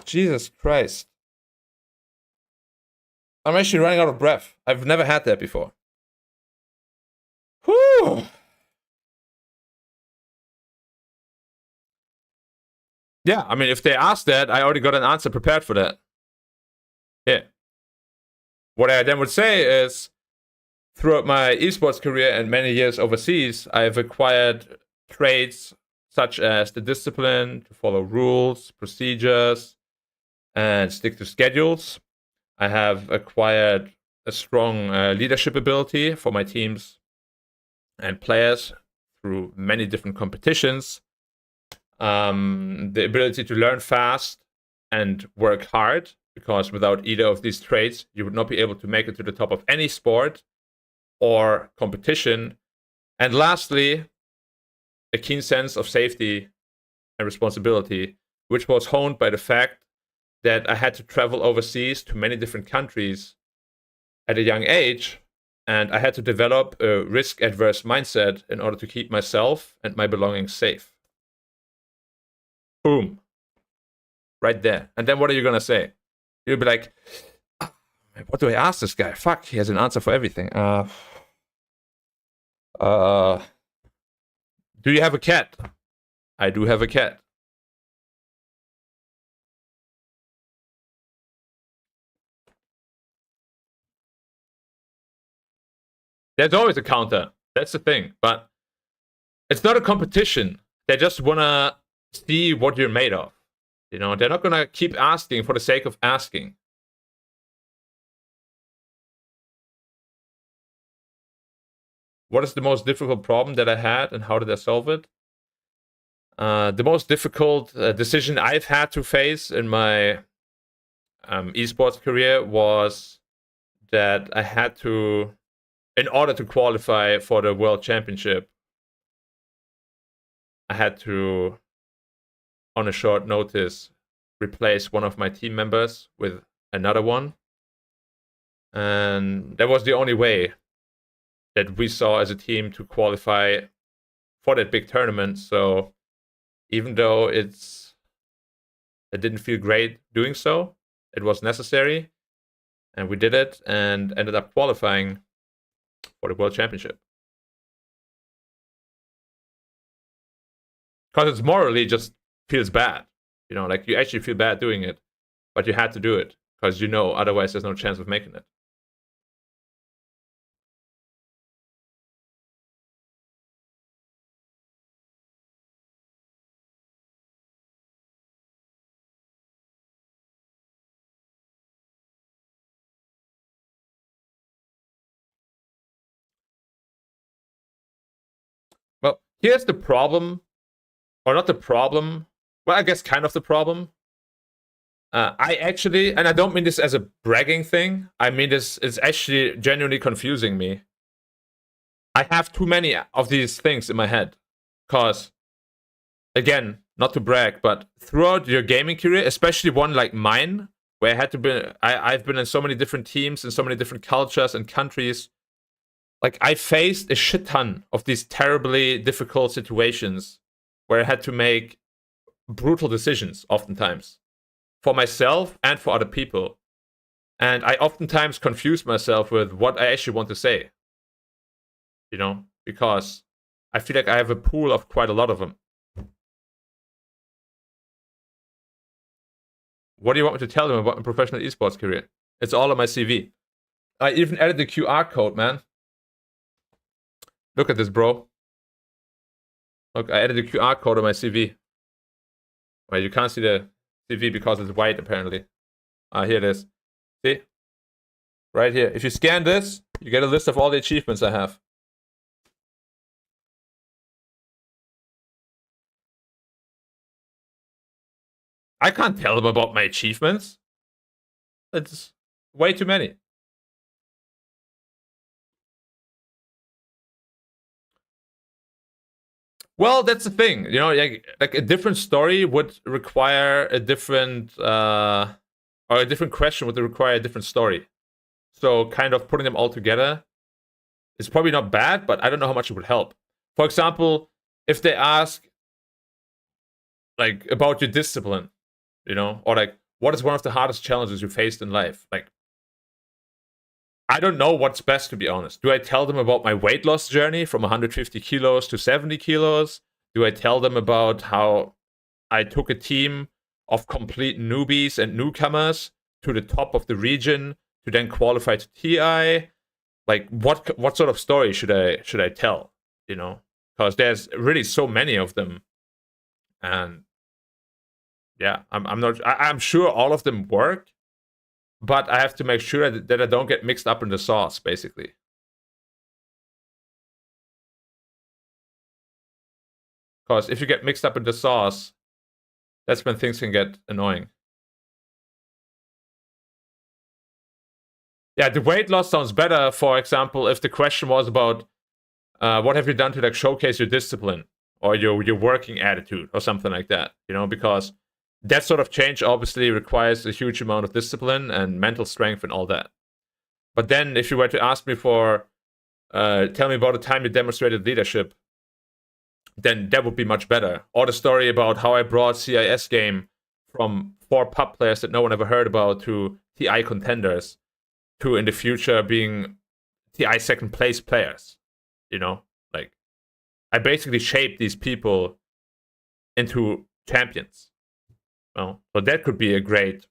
Jesus Christ. I'm actually running out of breath. I've never had that before. Whew. Yeah, I mean, if they asked that, I already got an answer prepared for that. Yeah. What I then would say is, throughout my esports career and many years overseas, I've acquired traits such as the discipline to follow rules, procedures, and stick to schedules. I have acquired a strong leadership ability for my teams and players through many different competitions. The ability to learn fast and work hard, because without either of these traits, you would not be able to make it to the top of any sport or competition. And lastly, a keen sense of safety and responsibility, which was honed by the fact that I had to travel overseas to many different countries at a young age, and I had to develop a risk-adverse mindset in order to keep myself and my belongings safe. Boom. Right there. And then what are you gonna say? You'll be like, what do I ask this guy? Fuck, he has an answer for everything. Do you have a cat? I do have a cat. There's always a counter. That's the thing. But it's not a competition. They just wanna see what you're made of. You know, they're not gonna keep asking for the sake of asking. What is the most difficult problem that I had and how did I solve it? The most difficult decision I've had to face in my esports career was that I had to, in order to qualify for the World Championship, I had to, on a short notice, replace one of my team members with another one. And that was the only way that we saw as a team to qualify for that big tournament. So even though it didn't feel great doing so, it was necessary, and we did it and ended up qualifying for the World Championship. Because it's morally just feels bad. You know, like you actually feel bad doing it, but you had to do it because you know otherwise there's no chance of making it. Well, here's the problem, or not the problem. Well, I guess kind of the problem. I actually, and I don't mean this as a bragging thing. I mean this is actually genuinely confusing me. I have too many of these things in my head. Because, again, not to brag, but throughout your gaming career, especially one like mine, where I had to be, I've been in so many different teams and so many different cultures and countries. Like, I faced a shit ton of these terribly difficult situations where I had to make brutal decisions, oftentimes, for myself and for other people. And I oftentimes confuse myself with what I actually want to say. You know, because I feel like I have a pool of quite a lot of them. What do you want me to tell them about my professional esports career? It's all on my CV. I even added the QR code, man. Look at this, bro. Look, I added the QR code on my CV. Well, you can't see the CV because it's white, apparently. Here it is. See? Right here. If you scan this, you get a list of all the achievements I have. I can't tell them about my achievements. It's way too many. Well, that's the thing, you know, like a different story would require a different, or a different question would require a different story. So kind of putting them all together is probably not bad, but I don't know how much it would help. For example, if they ask, like, about your discipline, you know, or like, what is one of the hardest challenges you faced in life? Like, I don't know what's best, to be honest. Do I tell them about my weight loss journey from 150 kilos to 70 kilos? Do I tell them about how I took a team of complete newbies and newcomers to the top of the region to then qualify to TI? Like, what sort of story should I tell? You know, because there's really so many of them, and yeah, I'm sure all of them work. But I have to make sure that I don't get mixed up in the sauce, basically. Because if you get mixed up in the sauce, that's when things can get annoying. Yeah, the weight loss sounds better, for example, if the question was about what have you done to like showcase your discipline or your working attitude or something like that, you know, because that sort of change obviously requires a huge amount of discipline and mental strength and all that. But then if you were to ask me for, tell me about a time you demonstrated leadership, then that would be much better. Or the story about how I brought CIS game from 4 pub players that no one ever heard about to TI contenders to in the future being TI second place players. You know, like I basically shaped these people into champions. So that could be a great,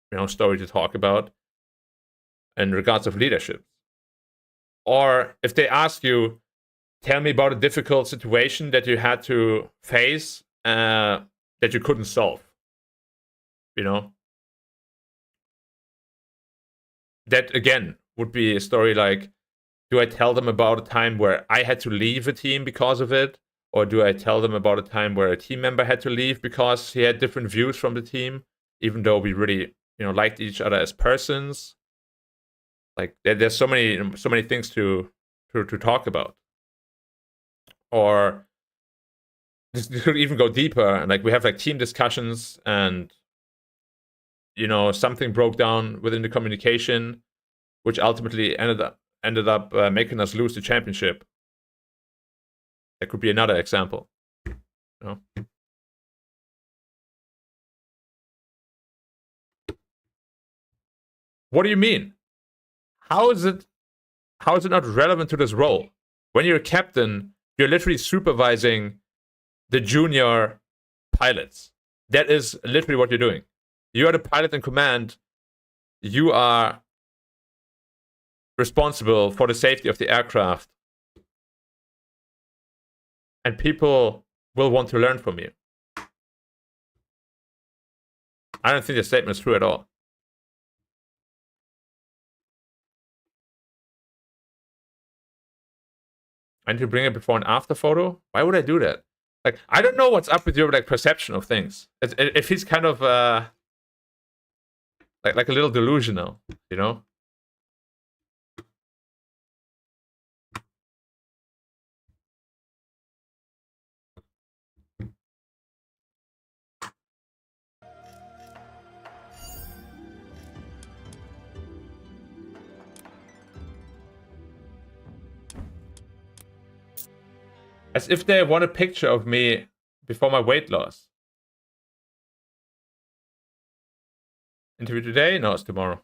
you know, story to talk about in regards of leadership. Or if they ask you, tell me about a difficult situation that you had to face that you couldn't solve. You know, that again would be a story like, do I tell them about a time where I had to leave a team because of it? Or do I tell them about a time where a team member had to leave because he had different views from the team, even though we really, you know, liked each other as persons? Like there's so many things to talk about. Or this could even go deeper, and like we have like team discussions, and you know something broke down within the communication, which ultimately ended up making us lose the championship. That could be another example. You know? What do you mean? How is it not relevant to this role? When you're a captain, you're literally supervising the junior pilots. That is literally what you're doing. You are the pilot in command. You are responsible for the safety of the aircraft. And people will want to learn from you. I don't think the statement is true at all. I need to bring a before and after photo? Why would I do that? Like, I don't know what's up with your like perception of things. If he's kind of like a little delusional, you know? As if they want a picture of me before my weight loss. Interview today? No, it's tomorrow.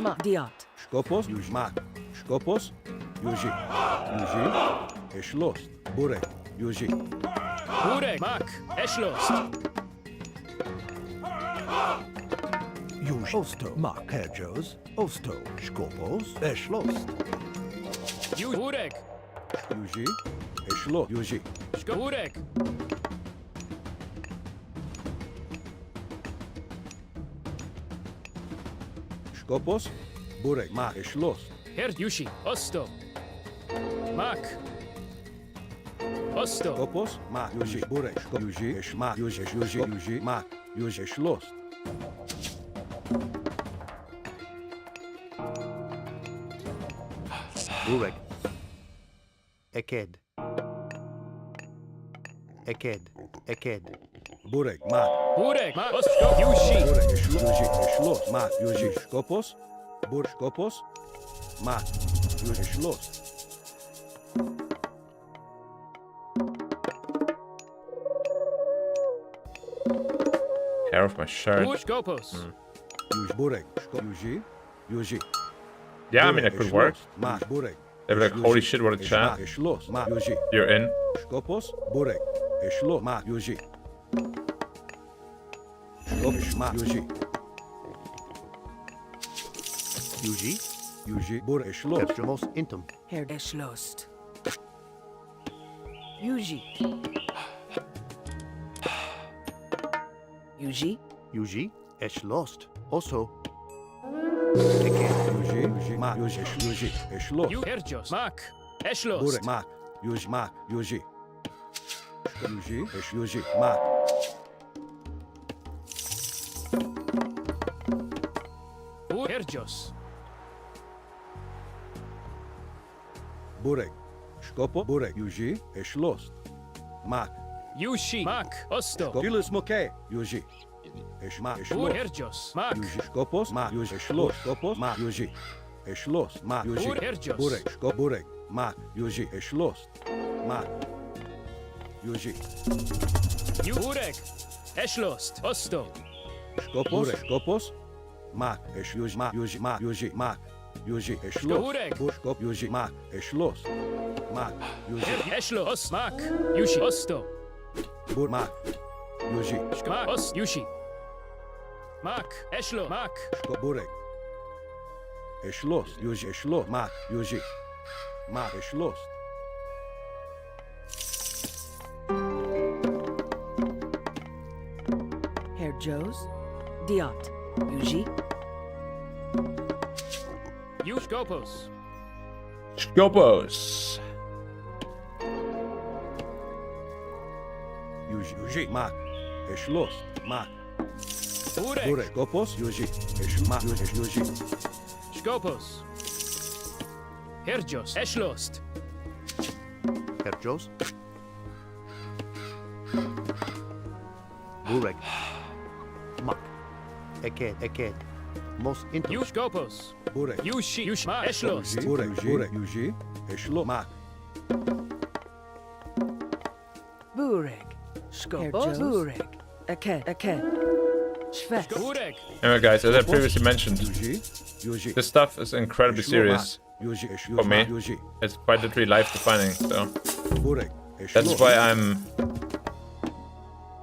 Ma. Diat. Skopos, Yuji, Mak, Skopos, Yuji, Yuji, Eschlost, Burek, Yuji, Burek. Mak. Eschlost. Już. Osto. Mak. Herjos. Osto. Skopos. Eschlost. Burek. Yuji, Eschlost, Yuji, Burek. Skopos, Burek, Mak, Eschlost, Yushi. Osto. Mak. Osto. Skopos, Mak, Yuji, Burek, Yuji, Eschmak, Yuji, Yuji, Yuji, Mak, Yuji, Eschlost, Burek. Eked. Eked. Eked. Burek, Mak, Burek. Mak. Osto. Yushi. Burek, Yuji, Eschlost, Mak, Yuji, Skopos, Burek, Skopos, Mak, Yuji, Eschlost, Hair of my shirt. Skopos. Yuji, Burek, Yuji, Yuji, Yeah, I mean, it could work. Mak, Burek, They'd be like, holy shit, what a chat. Eschlost, Mak, Yuji, You're in. Skopos, Burek, Eschlost, Mak, Yuji, Skopos, Mak, Yuji, Yuji. Yuji, Burek, Eschlost, Herjomos intum. Her. Eschlost. Yuji. Yuji. Yuji. Eschlost. Oso. Yuji, Yuji, Mak, Yuji, Yuji, Eschlost, Herjos. Mak. Eschlost. Burek, Mak, Yuji, Mak, Yuji, Yuji, Yuji, Mak, Herjos. Burek, Skopo, Burek, Yuji, Eschlost, Mak, Yushi. Mak. Osto. Dilis Moke, Yuji, Eschmak, Eschlost, Herjos. Mak. Yuji, Skopos, Mak, Yuji, Eschlost, Skopos, Mak, Yuji, Eschlost, Mak, Yuji, Herjos. Burek, Skop, Burek, Mak, Yuji, Eschlost, Mak, Yuji, Burek. Eschlost. Osto. Skopos, Burek, Skopos, Mak, Esch, Yuji, Mak, Yuji, Mak, Yuji, Mak, Yuji, Eschlost, Burek. Skop, Yuji, Mak, Eschlost, Mak, Yuji, Eschlost. Mak. Yushi. Osto. Bur, Mak, Yuji, Mak. Ost. Yushi. Mak. Eschlo. Mak. Skop, Burek, Eschlost, Yuji, Eschlost, Mak, Yuji, Mak, Eschlost, Her. Jos. Diat. Yuji. Skopos. Skopos. Yuji, Mak, Eschlost, Mak, Burek. Burek, Skopos, Yuji, Eschmak, Yuji, Skopos. Herjos. Eschlost. Herjos. Burek. Mak. Eked. Eked. Mos intum. Skopos. Burek, Yushi. Yush. Mak. Eschlost. Yuji, Burek, Yuji, Eschlost, Mak, Burek. Skopos. Burek. Eked. Eked. Shvet. Burek. Anyway, guys, as I previously mentioned, Yuji, this stuff is incredibly serious Yuji, for me. Yuji, It's quite literally life-defining, so Burek, that's why I'm,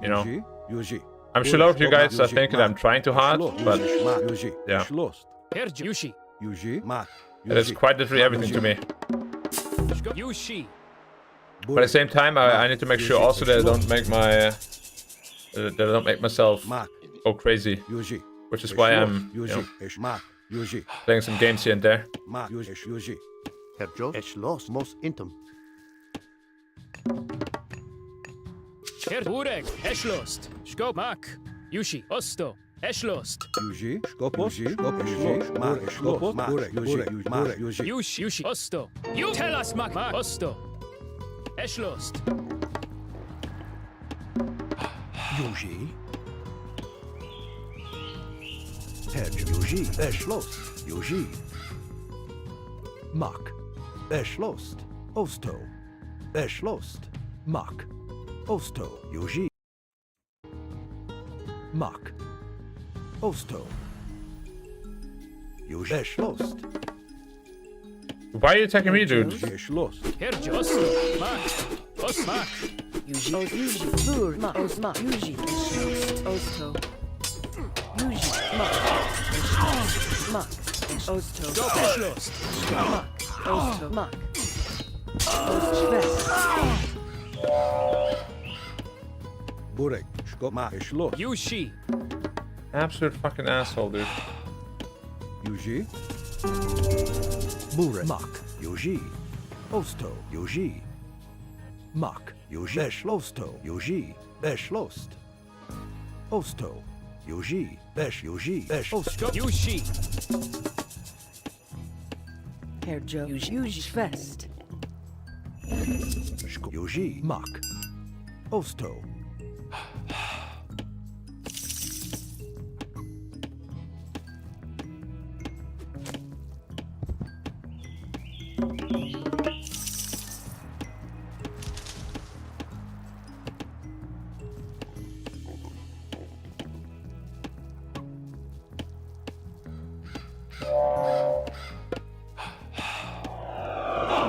you know, Yuji, I'm sure a lot of you guys are thinking I'm trying too hard, but Yuji, yeah. Eschlost, Herjos. Yushi. Yuji, Mak, it is quite literally everything to me. Yushi. But at the same time, I need to make sure also that I don't make my that I don't make myself Mak, go crazy, Yuji, which is why I'm, you know, Yuji, Eschmak, Yuji, playing some games here and there. Mak, Yuji, Herjos. Eschlost. Mos intum. Burek. Eschlost. Skop. Mak. Yushi. Osto. Eschlost. Yuji, Skopos, Yuji, Mak, Eschlost, Burek, Yuji, Mak, Yuji, Yushi. Yushi. Osto. You tell us, Mak. Mak. Osto. Eschlost. Yuji. Herj. Yuji. Eschlost. Yuji. Mak. Eschlost. Osto. Eschlost. Mak. Osto. Yuji. Mak. Osto. Już schlost. Why are you attacking me, dude? Geschlossen. Herjo, Osto, Mak, Os, Mak. Yuji, Yuji, Bur, Ma, Os, Ma, Yuji, Eschlost, Osto. Yuji, Ma, Eschlost, Mak, Osto, Go, Eschlost. Mak, Osto, Mak. Ost-West, Burek. Schko. Mak. Geschlossen. Yushi. Absolute fucking asshole, dude. Yuji. Burek. Mak. Yuji. Osto. Yuji. Mak. Yuji. Beschlosto. Yuji. Beschlost. Osto. Yuji. Besch. Yuji. Besch. Osto. Yushi. Herjo, Yuji, Fest, Schko. Yuji. Mak. Osto.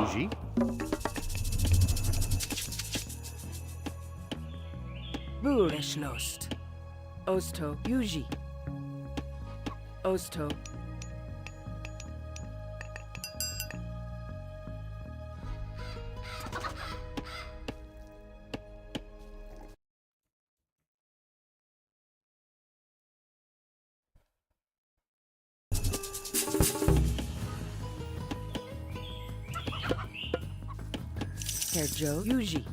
Yuji. Bur, Eschlost, Osto, Yuji, Osto, Herjo, Yuji,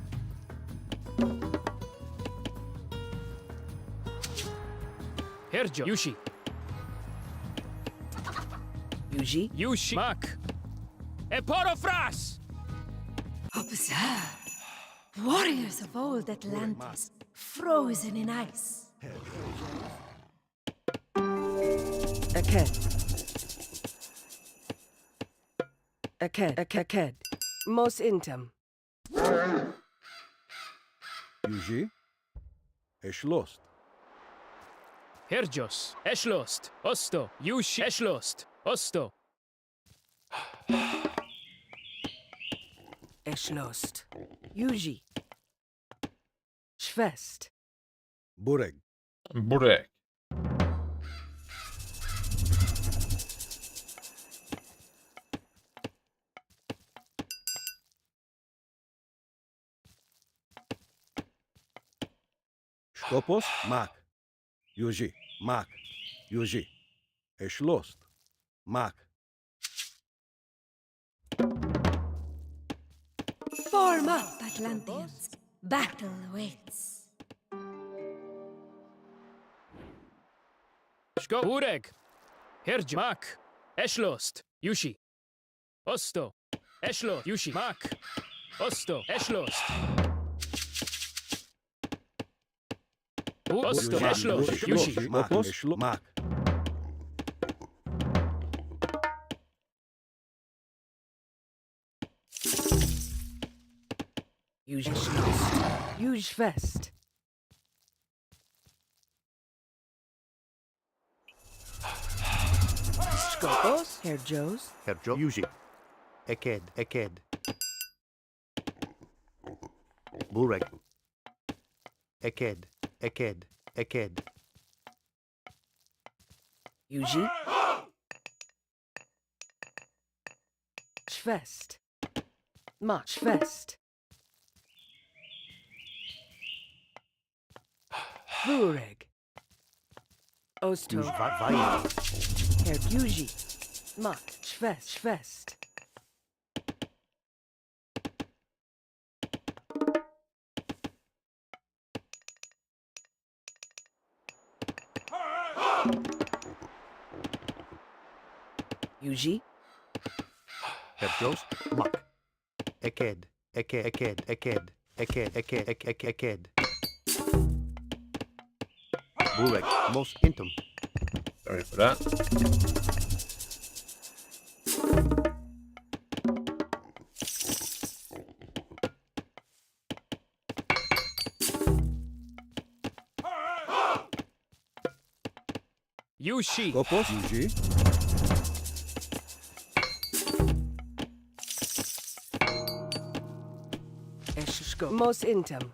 Herjo, Yushi. Yuji, Yushi. Mak. Eporofras. Observe. Warriors of old Atlantis, frozen in ice. Aked, Aked, Mos Intim, Yuji. Geschlossen. Herjos. Eschlost. Osto. Yushi. Eschlost. Osto. Eschlost, Yuji, Schwest, Burek. Burek. Schkopos. Mak. Yuji. Mak. Yuji. Geschlossen. Mak. Form up, Atlanteans. Battle awaits. Shko. Ureg. Herjo. Mak. Eschlost. Yushi. Osto. Eschlo. Yushi. Mak. Osto. Eschlost. Osto. Mak. Eschlost. Yushi. Mak. Mak. Yuji, Schlost, Yuji, Schwest, Skopos, Herjos, Herjo. Yuji. Eked. Burek. Eked. Yuji, Schwest, Ma, Schwest, Bureg, Osto, Vaya. Herjuji, Mak, Schwest, Yuji, Herjos. Mak. Eked. Burek. Mos Intim. Sorry for that. Yushi. Skopos. Yuji. Eshko. Mos intem.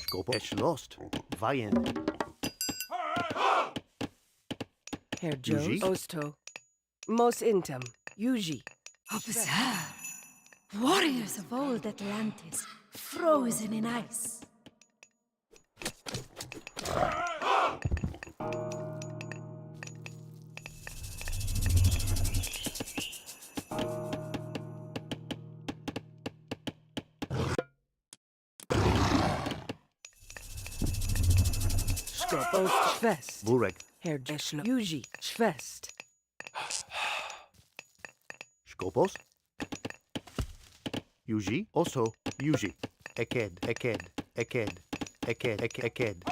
Skopos. Eschlost. Vayen. Herjos. Yuji. Osto. Mos intem. Yuji. Observe. Warriors of old Atlantis, frozen in ice. Skopos. Schwest. Burek. Herjeshlo. Yuji. Schwest. Skopos. Yuji. Also. Yuji. Eked. Eked. Eked. Eked. Eked.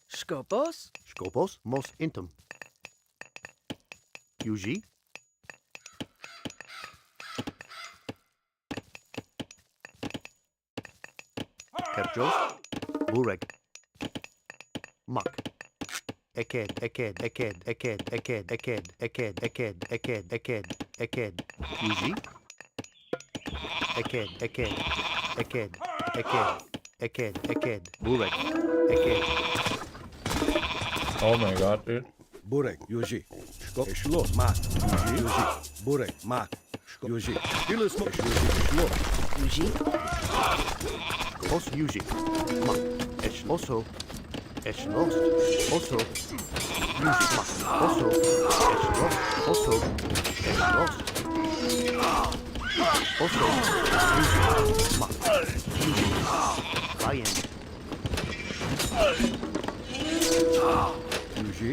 Skopos. Skopos. Mos intem. Yuji. Herjos. Burek. Mak. Eked. Eked. Eked. Eked. Eked. Eked. Eked. Eked. Eked. Eked. Eked. Yuji. Eked. Eked. Eked. Eked. Eked. Eked. Burek. Eked. Oh my god, dude. Burek. Yuji. Skop. Eshlos. Mak. Yuji. Yuji. Burek. Mak. Skop. Yuji. Stilismo. Yuji. Eshlos. Yuji. Os Yuji. Mak. Esh. Also. Eschlost. Also. Yuji. Mak. Also. Eschlost. Also. Eschlost. Also. Yuji. Mak. Yuji. Vayen. Yuji.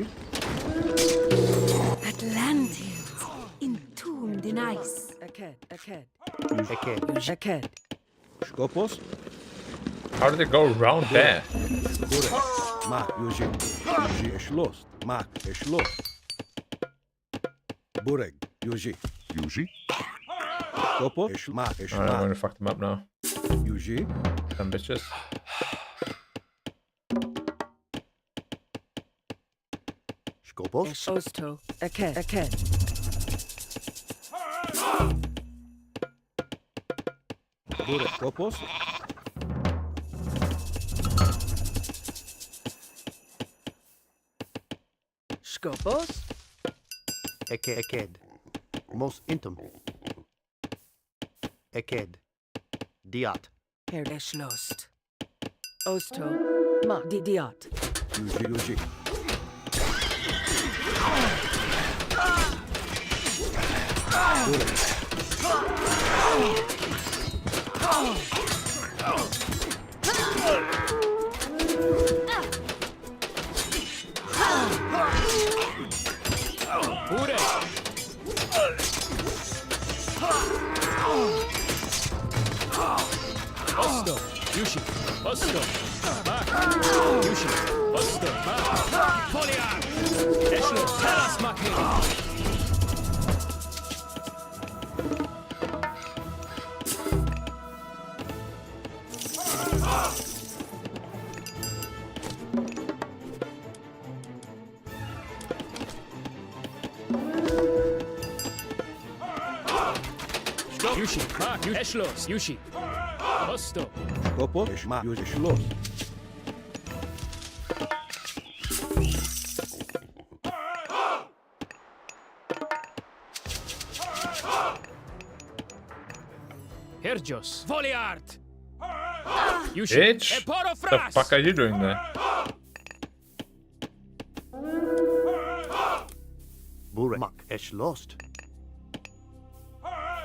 Atlanteans, entombed in ice. Aked. Aked. Eked. Yuji. Aked. Skopos. How did it go around there? Burek. Mak. Yuji. Yuji. Eshlos. Mak. Eshlos. Burek. Yuji. Yuji. Skopos. Mak. Alright, I'm Eshmak. gonna fuck them up now. Yuji. Some bitches. Skopos. Osto. Aked. Aked. Burek. Skopos. Skopos. Eked. Eked. Mos intem. Eked. Diat. Herjeshlost. Osto. Ma. Didiot. Yuji. Yuji. Burek. Burek. Osto. Yushi. Osto. Mak. Yushi. Osto. Mak. Foliar. Eshlo. Telas Maki. Yushi. Mak. Eshlos. Yushi. Osto. Skopos. Eshmak. Yuji. Eshlos. Herjos. Voliart. Yushi. Bitch! Eporo What the Fras. fuck are you doing there? Burek. Mak. Eschlost.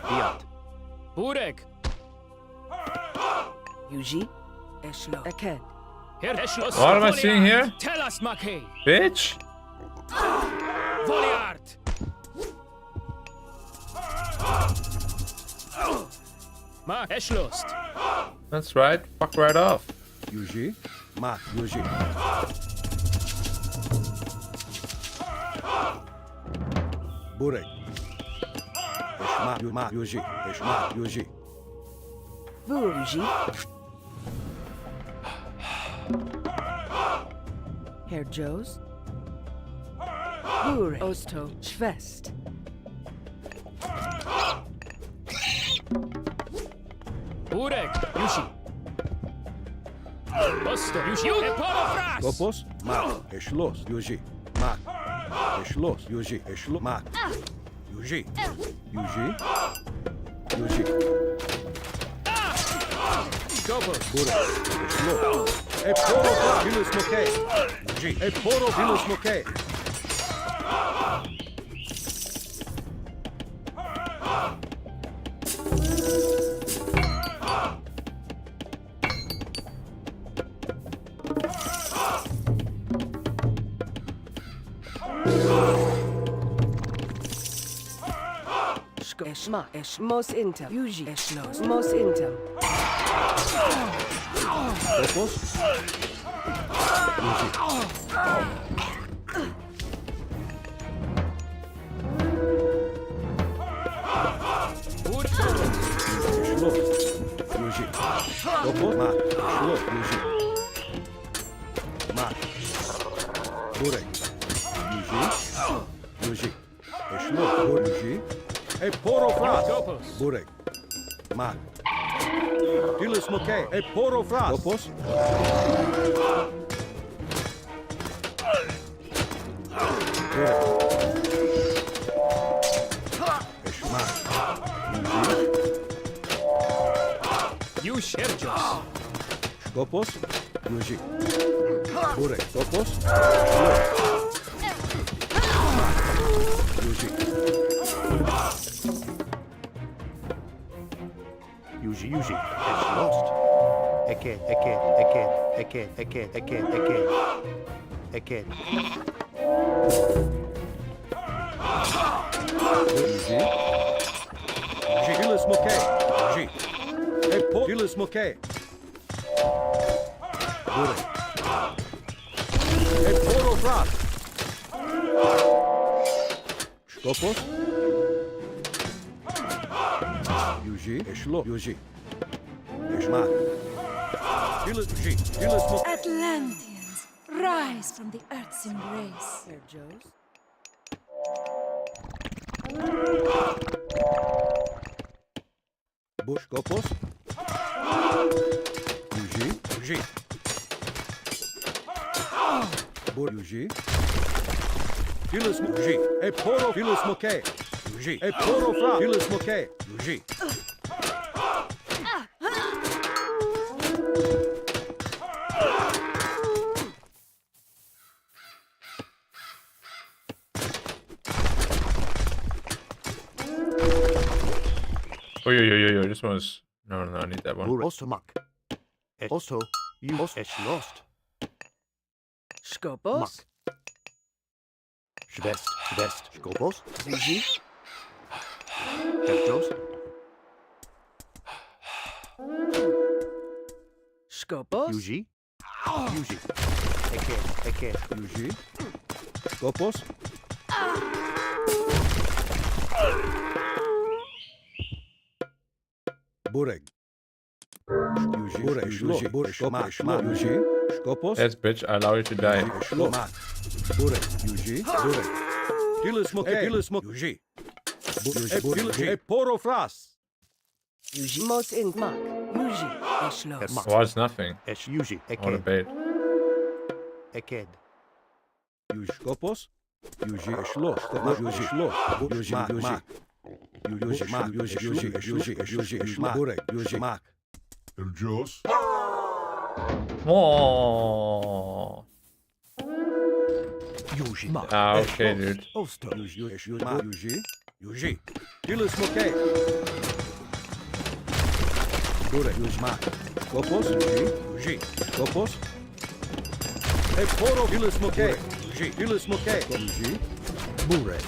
Diat. Burek. Yuji. Eshlo. Aked. Her Eshlos. What am I seeing here? Telas Maki. Bitch! Voliart. Mark. Eschlost. That's right. Fuck right off. Yuji. Mak. Yuji. Burek. Eşma. Mak. Yuji. Eşma. Yuji. Vuruji. Herr Joes. Bure. Osto. Schwest. Burek. Yushi. Osto. Yushi. Eporofras. Kopos. Mak. Eşlos. Yuji. Mak. Eşlos. Yuji. Eşlo. Mak. Yuji. Yuji. Yuji. Gopos. Burek. Eşlo. Eporo Vilus Moke. Yuji. Eporo Vilus Moke. Eschma. Esch. Mos intem. Yuji. Eschlos. Mos intem. Kopos. Yuji. Burek. Eşlos. Yuji. Kopos. Mak. Eşlos. Yuji. Mak. Burek. Yuji. Yuji. Eşlos. Burek. Yuji. Eporofras. Gopos. Burek. Mak. Dilis Moke. Eporofras. Kopos. Burek. Eşma. Yuji. Yush. Herjos. Kopos. Yuji. Burek. Kopos. Yuji. Yuji, Yuji. It's lost. Eked, Eked, Eked, Eked, Eked, Eked, Eked. Eked. Yuji. Yuji. Dilis Moke. Yuji. Epo. Dilis Moke. Burek. Eporofras. Kopos. Yuji. Eşlo. Yuji. Eşma. Dilis Yuji. Dilis Moke. Atlanteans, rise from the earth's embrace. Herr Joes. Bush. Kopos. Yuji. Yuji. Bur. Yuji. Dilis Yuji. Eporo. Dilis Moke. Yuji. Eporofras. Dilis Moke. Yuji. Oh, this one's... No, I need that one. Bure. Also Mak. Also, you. It's lost. Skopos. Mak. Schwest, Schwest. Skopos. Yuji. Herr Joes. Skopos. Yuji. Yuji. Eked, Eked. Yuji. Kopos. Burek. Yuji. Burek. Yuji. Burek. Şma. Şma. Yuji. Kopos. Yes, bitch, I allow you to die. Şlo. Mak. Burek. Yuji. Burek. Dilis Moke. Dilis Moke. Yuji. Yuji. Eporofras. Yuji. Mos in. Mak. Yuji. Eschlos. Mak. Oh, it's nothing. Esh Yuji. What a Eked. bait. Eked. Yuji. Kopos. Yuji. Eşlo. Kopos. Yuji. Şlo. Yuji. Mak. Mak. Yuji. Mak. Yuji. Yuji. Yuji. Yuji. Eşma. Burek. Yuji. Mak. Elcos. Oh. Yuji. Mak. Ah, okay, dude. Osto. Yuji. Yuji. Mak. Yuji. Yuji. Dilis Moke. Burek. Yuji. Mak. Kopos. Yuji. Yuji. Kopos. Eporo. Dilis Moke. Yuji. Dilis Moke. Yuji. Bure.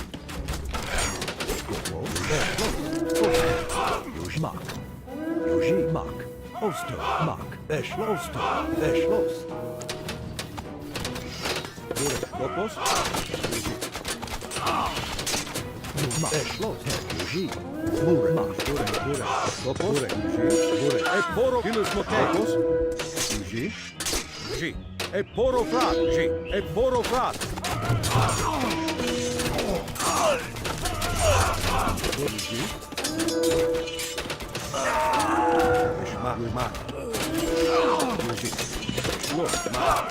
Skopos. Yuji. Mak. Yuji, Mak, Osto, Mak, Eschlosto, Eschlost. Burek, Skopos. Yuji. Mak, Eschlost, Yuji. Burek, Mak, Burek, Skopos. Yuji. Burek. E poro Tilis Mokei. Skopos. Yuji. Yuji. E poro Frat. Yuji. E poro Frat. Yuji. Eshma, Yuji. Yuji. Eshlo, Mak.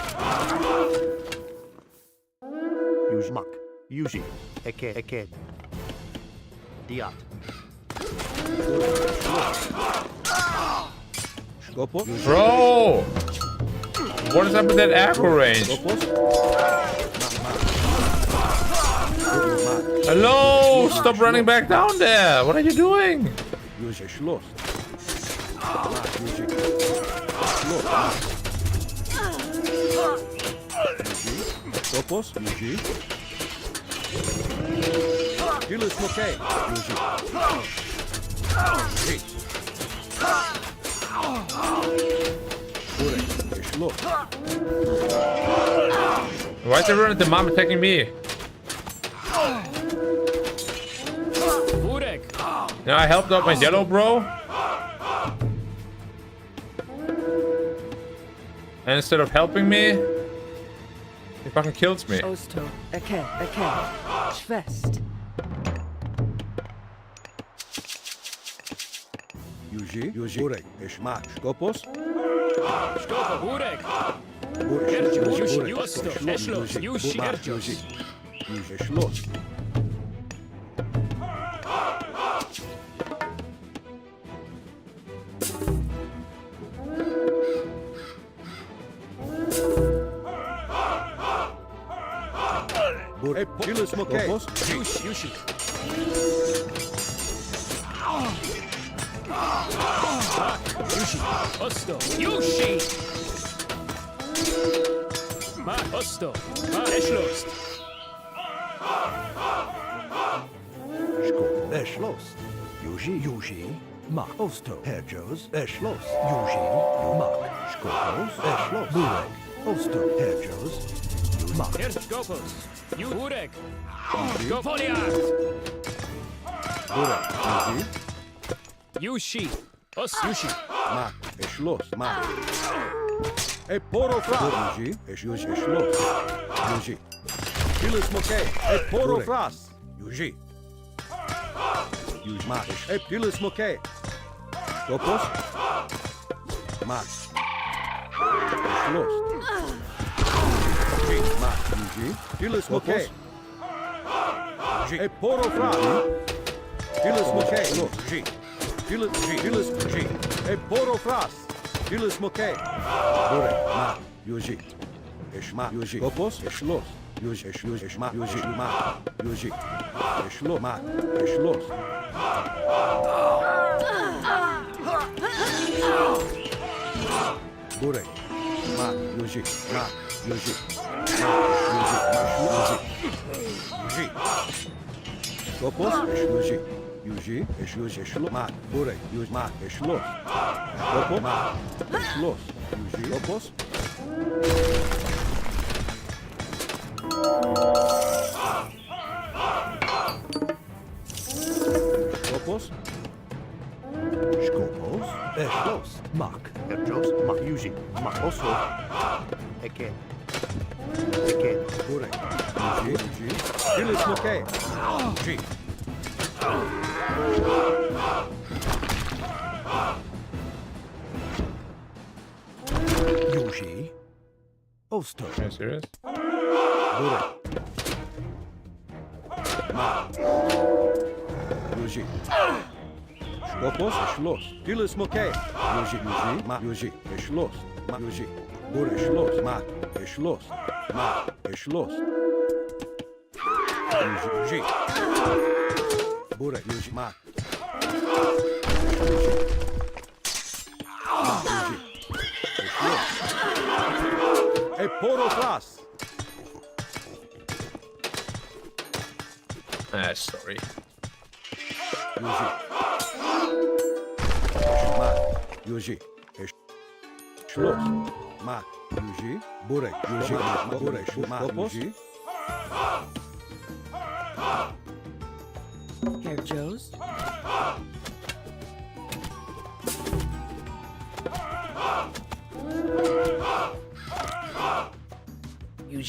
Yuji, Mak, Yuji, Eke, Diat. Skopos. Yuji. Bro! What is up with that aggro range? Skopos. Hello! Stop running back down there! What are you doing? Yuji. Schloss. Yuji. Schloss. Skopos. Yuji. Tilis Mokei. Yuji. Yuji. Burek. Schloss. Why is everyone at the mom attacking me? Burek. You know, I helped out my yellow bro. And instead of helping me, he fucking kills me. Osto, Eke, Schwest. Yuji. Yuji. Burek. Eshma. Skopos. Stopa, Burek. Burek. Yuji. Burek. Osto. Eschlos. Yuji. Erjos. Yuji. Schloss. Burek. Tilis Mokei. Yushi. Yushi. Osto. Yushi. Ma Osto. Ma Eschlost. Skopos, Eschlost. Yuji, Mak, Osto, Herjos, Eschlost. Yuji, Mak, Skopos, Eschlost. Burek, Osto, Herjos, Mak. Erskopos. Burek. Gofoliart. Burek. Yuji. Yushi. Os Yushi. Mak. Eschloss. Mak. E poro Fras. Yuji. Yuji. Eschloss. Yuji. Tilis Mokei. E poro Fras. Yuji. Yuji. Mak. E Tilis Mokei. Skopos. Mak. Eschloss. Yuji. Mak. Yuji. Tilis Mokei. Yuji. E poro Fras. Tilis Mokei. Yuji. Tilis Yuji. E poro Fras. Tilis Mokei. Burek. Mak. Yuji. Eshma. Yuji. Skopos. Eschloss. Yuji. Eshma. Yuji. Mak. Yuji. Eschlo. Mak. Eschloss. Burek. Mak. Yuji. Mak. Yuji. Yuji. Skopos. Yuji. Yuji. Eschlo. Mak. Burek. Yuji. Mak. Eschloss. Skopos. Mak. Eschloss. Yuji. Skopos. Skopos. Skopos, Eschlost. Mak, Herjos, Mak, Yuji, Mak, Osto. Eke. Burek. Yuji. Tilis Mokei. Yuji. Yuji. Osto. Are you serious? Burek. Mak. Yuji. Skopos. Eschloss. Tilis Mokei. Yuji. Mak. Yuji. Eschloss. Mak. Yuji. Burek. Eschloss. Mak. Eschloss. Mak. Eschloss. Yuji. Burek. Yuji. Mak. Yuji. Mak. Yuji. Eschloss. E poro Fras. Sorry. Yuji. Mak. Yuji. Schloss. Mak. Yuji. Burek. Yuji. Burek. Mak. Yuji. Herr Joe's.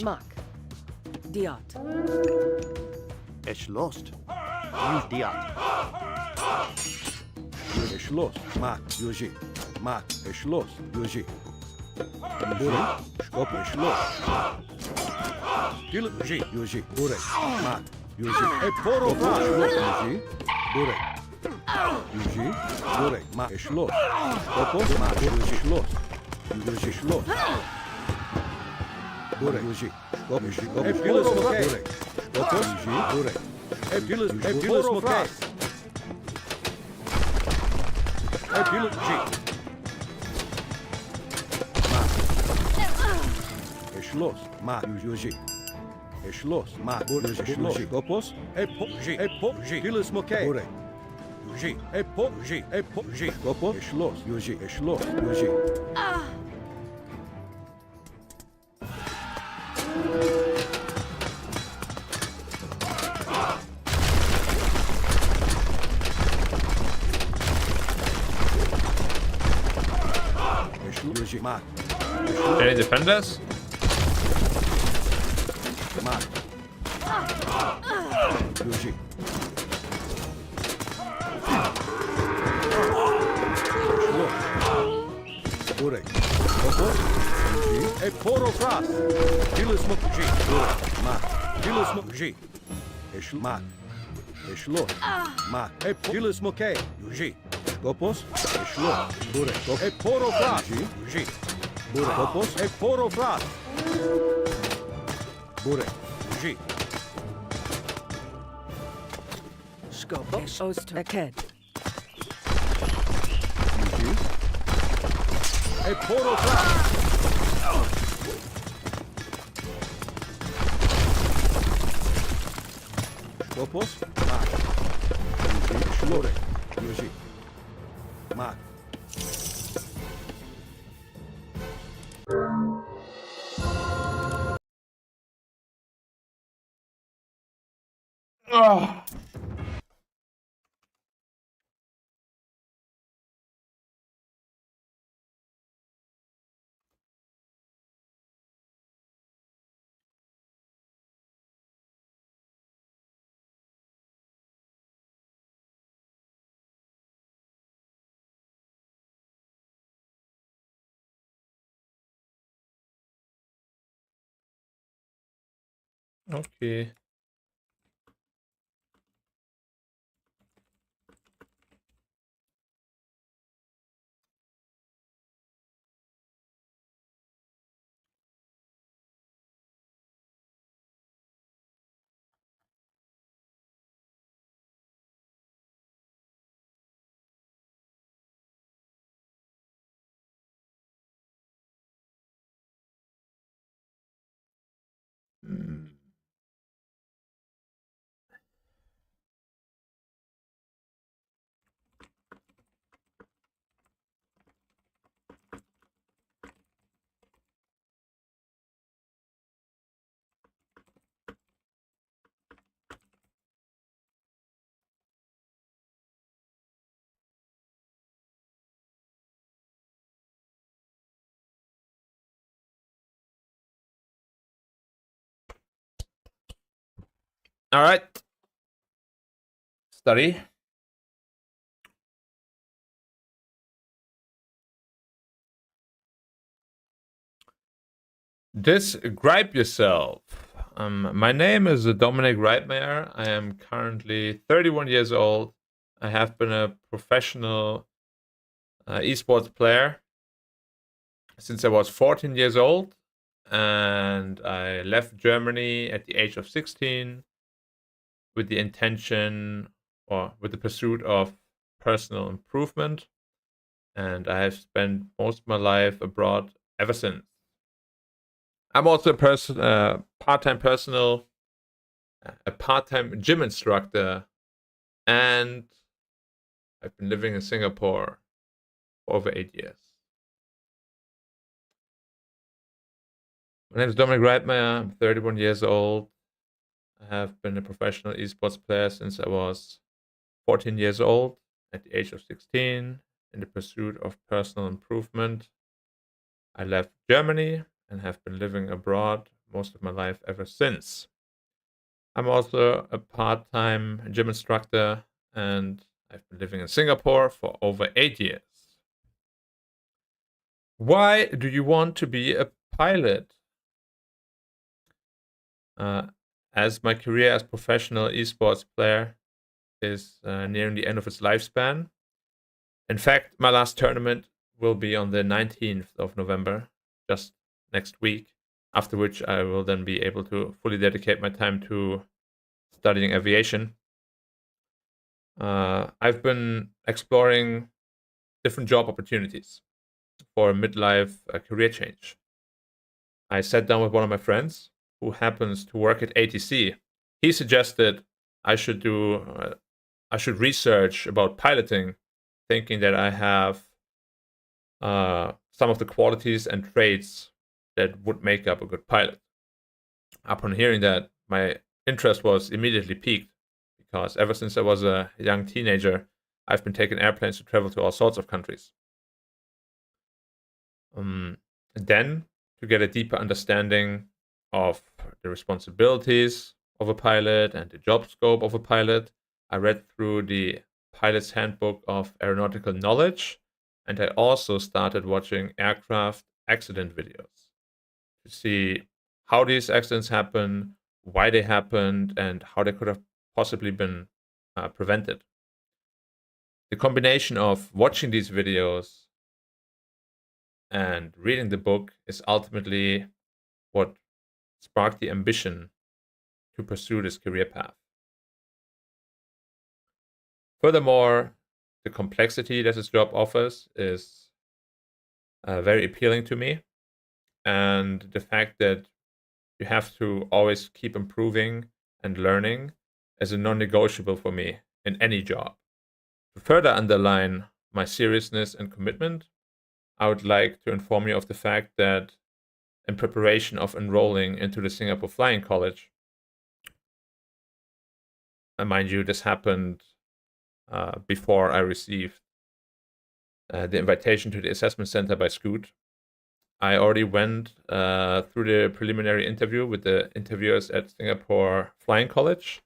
Mak. Diot. Es lost. Use diat. Schloss. Mak. Yuji. Mak. Schloss. Yuji. Burek. Skop. Schloss. Yuji. Yuji. Burek. Mak. Yuji. Poro Fras. Yuji. Burek. Yuji. Burek. Mak. Schloss. Kopos. Mak. Yuji. Schloss. Yuji. Schloss. Burek. Yuji. Skop. Yuji. Poro Fras. Burek. Kopos. Yuji. Burek. Poro Fras. Yuji. Schloss, ma Yuji. Schloss, ma Yuji. Schloss, Kopos. Epoji. Dilis Moke. Burek. Yuji. Epoji. Kopos. Schloss, Yuji. Schloss, Yuji. Yuji, ma. Any defenders? Ma. Yuji. Schloss. Burek. Kopos. Yuji. Poro Fras. Dilis Moke. Burek. Ma. Dilis Moke. Ma. Schloss. Ma. Dilis Moke. Yuji. Kopos. Schloss. Burek. Poro Fras. Yuji. Burek. Kopos. Poro Fras. Burek. Yuji. Skopo. Oster. Aked. Yuji. Poro Fras. Kopos. Ma. Yuji. Schloss. Yuji. Ma. Oh. Okay. All right. Study. Describe yourself. My name is Dominic Reitmeyer. I am currently 31 years old. I have been a professional esports player since I was 14 years old, and I left Germany at the age of 16 with the intention or with the pursuit of personal improvement, and I have spent most of my life abroad ever since. I'm also a part-time gym instructor, and I've been living in Singapore for over 8 years. My name is Dominic Reitmeyer. I'm 31 years old. I have been a professional esports player since I was 14 years old. At the age of 16, in the pursuit of personal improvement, I left Germany and have been living abroad most of my life ever since. I'm also a part-time gym instructor, and I've been living in Singapore for over 8 years. Why do you want to be a pilot? As my career as professional esports player is nearing the end of its lifespan. In fact, my last tournament will be on the 19th of November, just next week, after which I will then be able to fully dedicate my time to studying aviation. I've been exploring different job opportunities for a midlife career change. I sat down with one of my friends who happens to work at ATC. He suggested I should research about piloting, thinking that I have some of the qualities and traits that would make up a good pilot. Upon hearing that, my interest was immediately piqued, because ever since I was a young teenager, I've been taking airplanes to travel to all sorts of countries. Then, to get a deeper understanding of the responsibilities of a pilot and the job scope of a pilot, I read through the Pilot's Handbook of Aeronautical Knowledge, and I also started watching aircraft accident videos to see how these accidents happen, why they happened, and how they could have possibly been prevented. The combination of watching these videos and reading the book is ultimately what sparked the ambition to pursue this career path. Furthermore, the complexity that this job offers is very appealing to me, and the fact that you have to always keep improving and learning is a non-negotiable for me in any job. To further underline my seriousness and commitment, I would like to inform you of the fact that in preparation of enrolling into the Singapore Flying College, and mind you, this happened before I received the invitation to the assessment center by Scoot. I already went through the preliminary interview with the interviewers at Singapore Flying College,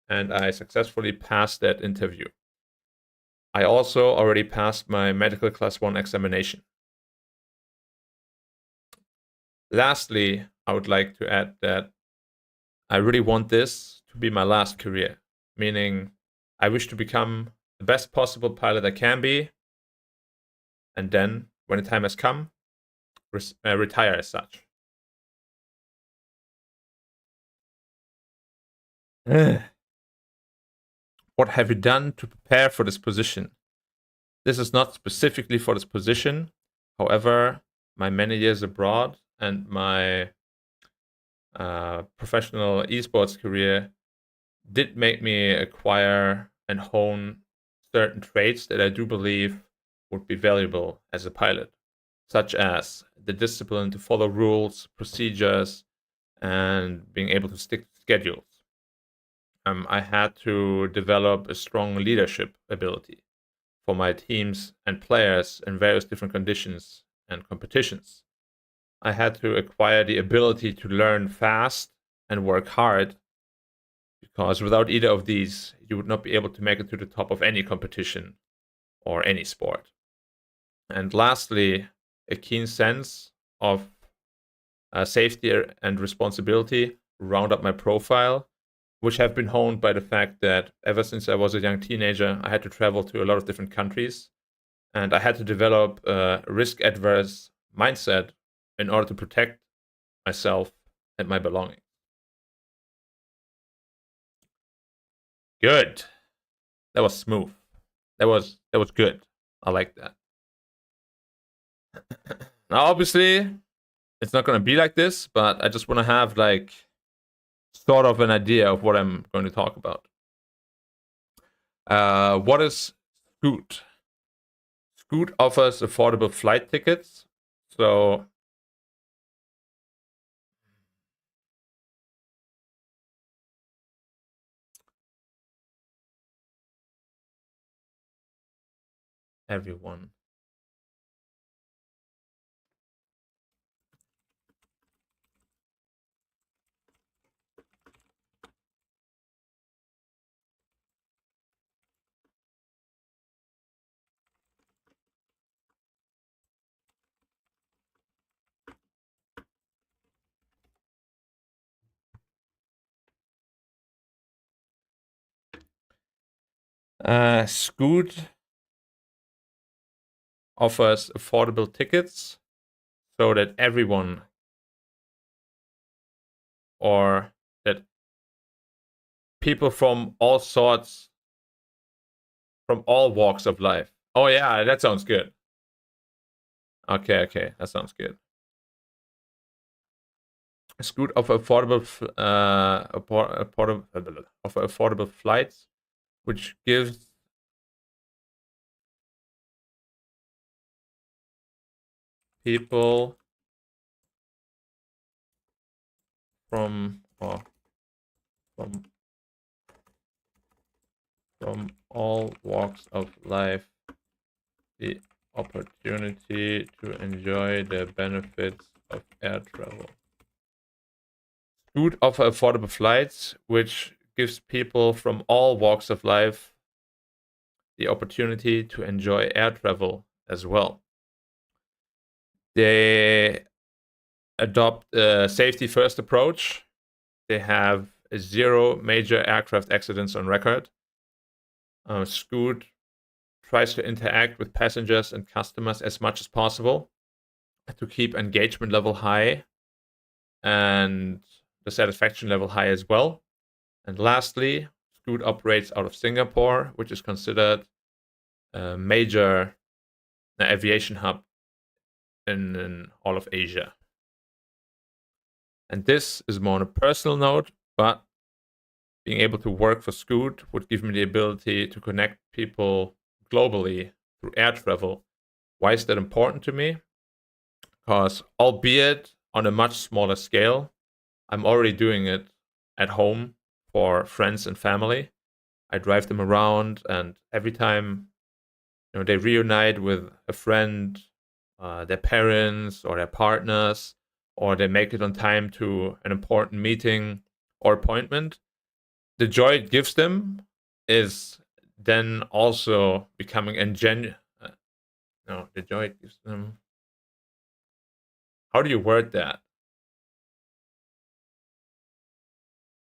and I successfully passed that interview. I also already passed my medical class 1 examination. Lastly, I would like to add that I really want this to be my last career, meaning I wish to become the best possible pilot I can be, and then, when the time has come, retire as such. What have you done to prepare for this position? This is not specifically for this position. However, my many years abroad and my professional esports career did make me acquire and hone certain traits that I do believe would be valuable as a pilot, such as the discipline to follow rules, procedures, and being able to stick to schedules. I had to develop a strong leadership ability for my teams and players in various different conditions and competitions. I had to acquire the ability to learn fast and work hard, because without either of these, you would not be able to make it to the top of any competition or any sport. And lastly, a keen sense of safety and responsibility round up my profile, which have been honed by the fact that ever since I was a young teenager, I had to travel to a lot of different countries, and I had to develop a risk-adverse mindset in order to protect myself and my belongings. Good. That was smooth. That was good. I like that. Now, obviously, it's not going to be like this, but I just want to have like sort of an idea of what I'm going to talk about. What is Scoot? Scoot offers affordable flight tickets. So everyone. Scoot offers affordable tickets so that everyone, or that people from all sorts, from all walks of life. Oh yeah, that sounds good. Okay, that sounds good. Scoot offer affordable flights, which gives people from all walks of life the opportunity to enjoy the benefits of air travel. Scoot offer affordable flights, which gives people from all walks of life the opportunity to enjoy air travel as well. They adopt a safety first approach. They have 0 major aircraft accidents on record. Scoot tries to interact with passengers and customers as much as possible to keep engagement level high and the satisfaction level high as well. And lastly, Scoot operates out of Singapore, which is considered a major aviation hub in all of Asia. And this is more on a personal note, but being able to work for Scoot would give me the ability to connect people globally through air travel. Why is that important to me? Because albeit on a much smaller scale, I'm already doing it at home for friends and family. I drive them around, and every time they reunite with a friend, their parents or their partners, or they make it on time to an important meeting or appointment, the joy it gives them is then also becoming no, the joy it gives them. How do you word that?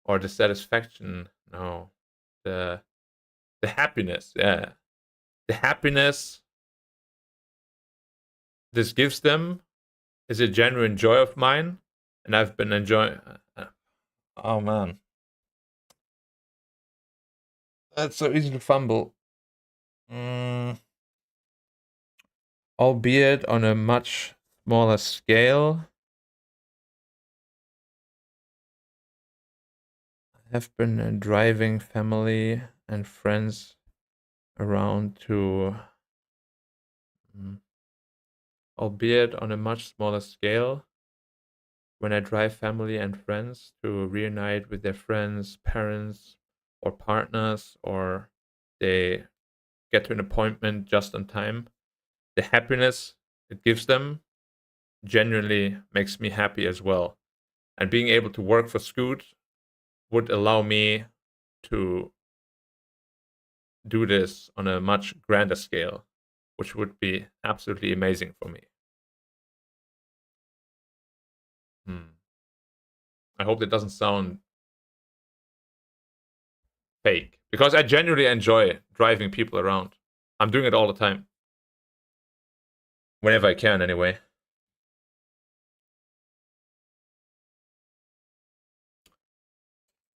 Or the satisfaction? No, the happiness. Yeah, the happiness this gives them is a genuine joy of mine, and I've been enjoying. Oh man, that's so easy to fumble. Albeit on a much smaller scale. I have been driving family and friends around to, albeit on a much smaller scale, when I drive family and friends to reunite with their friends, parents, or partners, or they get to an appointment just on time, the happiness it gives them genuinely makes me happy as well. And being able to work for Scoot would allow me to do this on a much grander scale, which would be absolutely amazing for me. I hope that doesn't sound fake, because I genuinely enjoy driving people around. I'm doing it all the time. Whenever I can, anyway.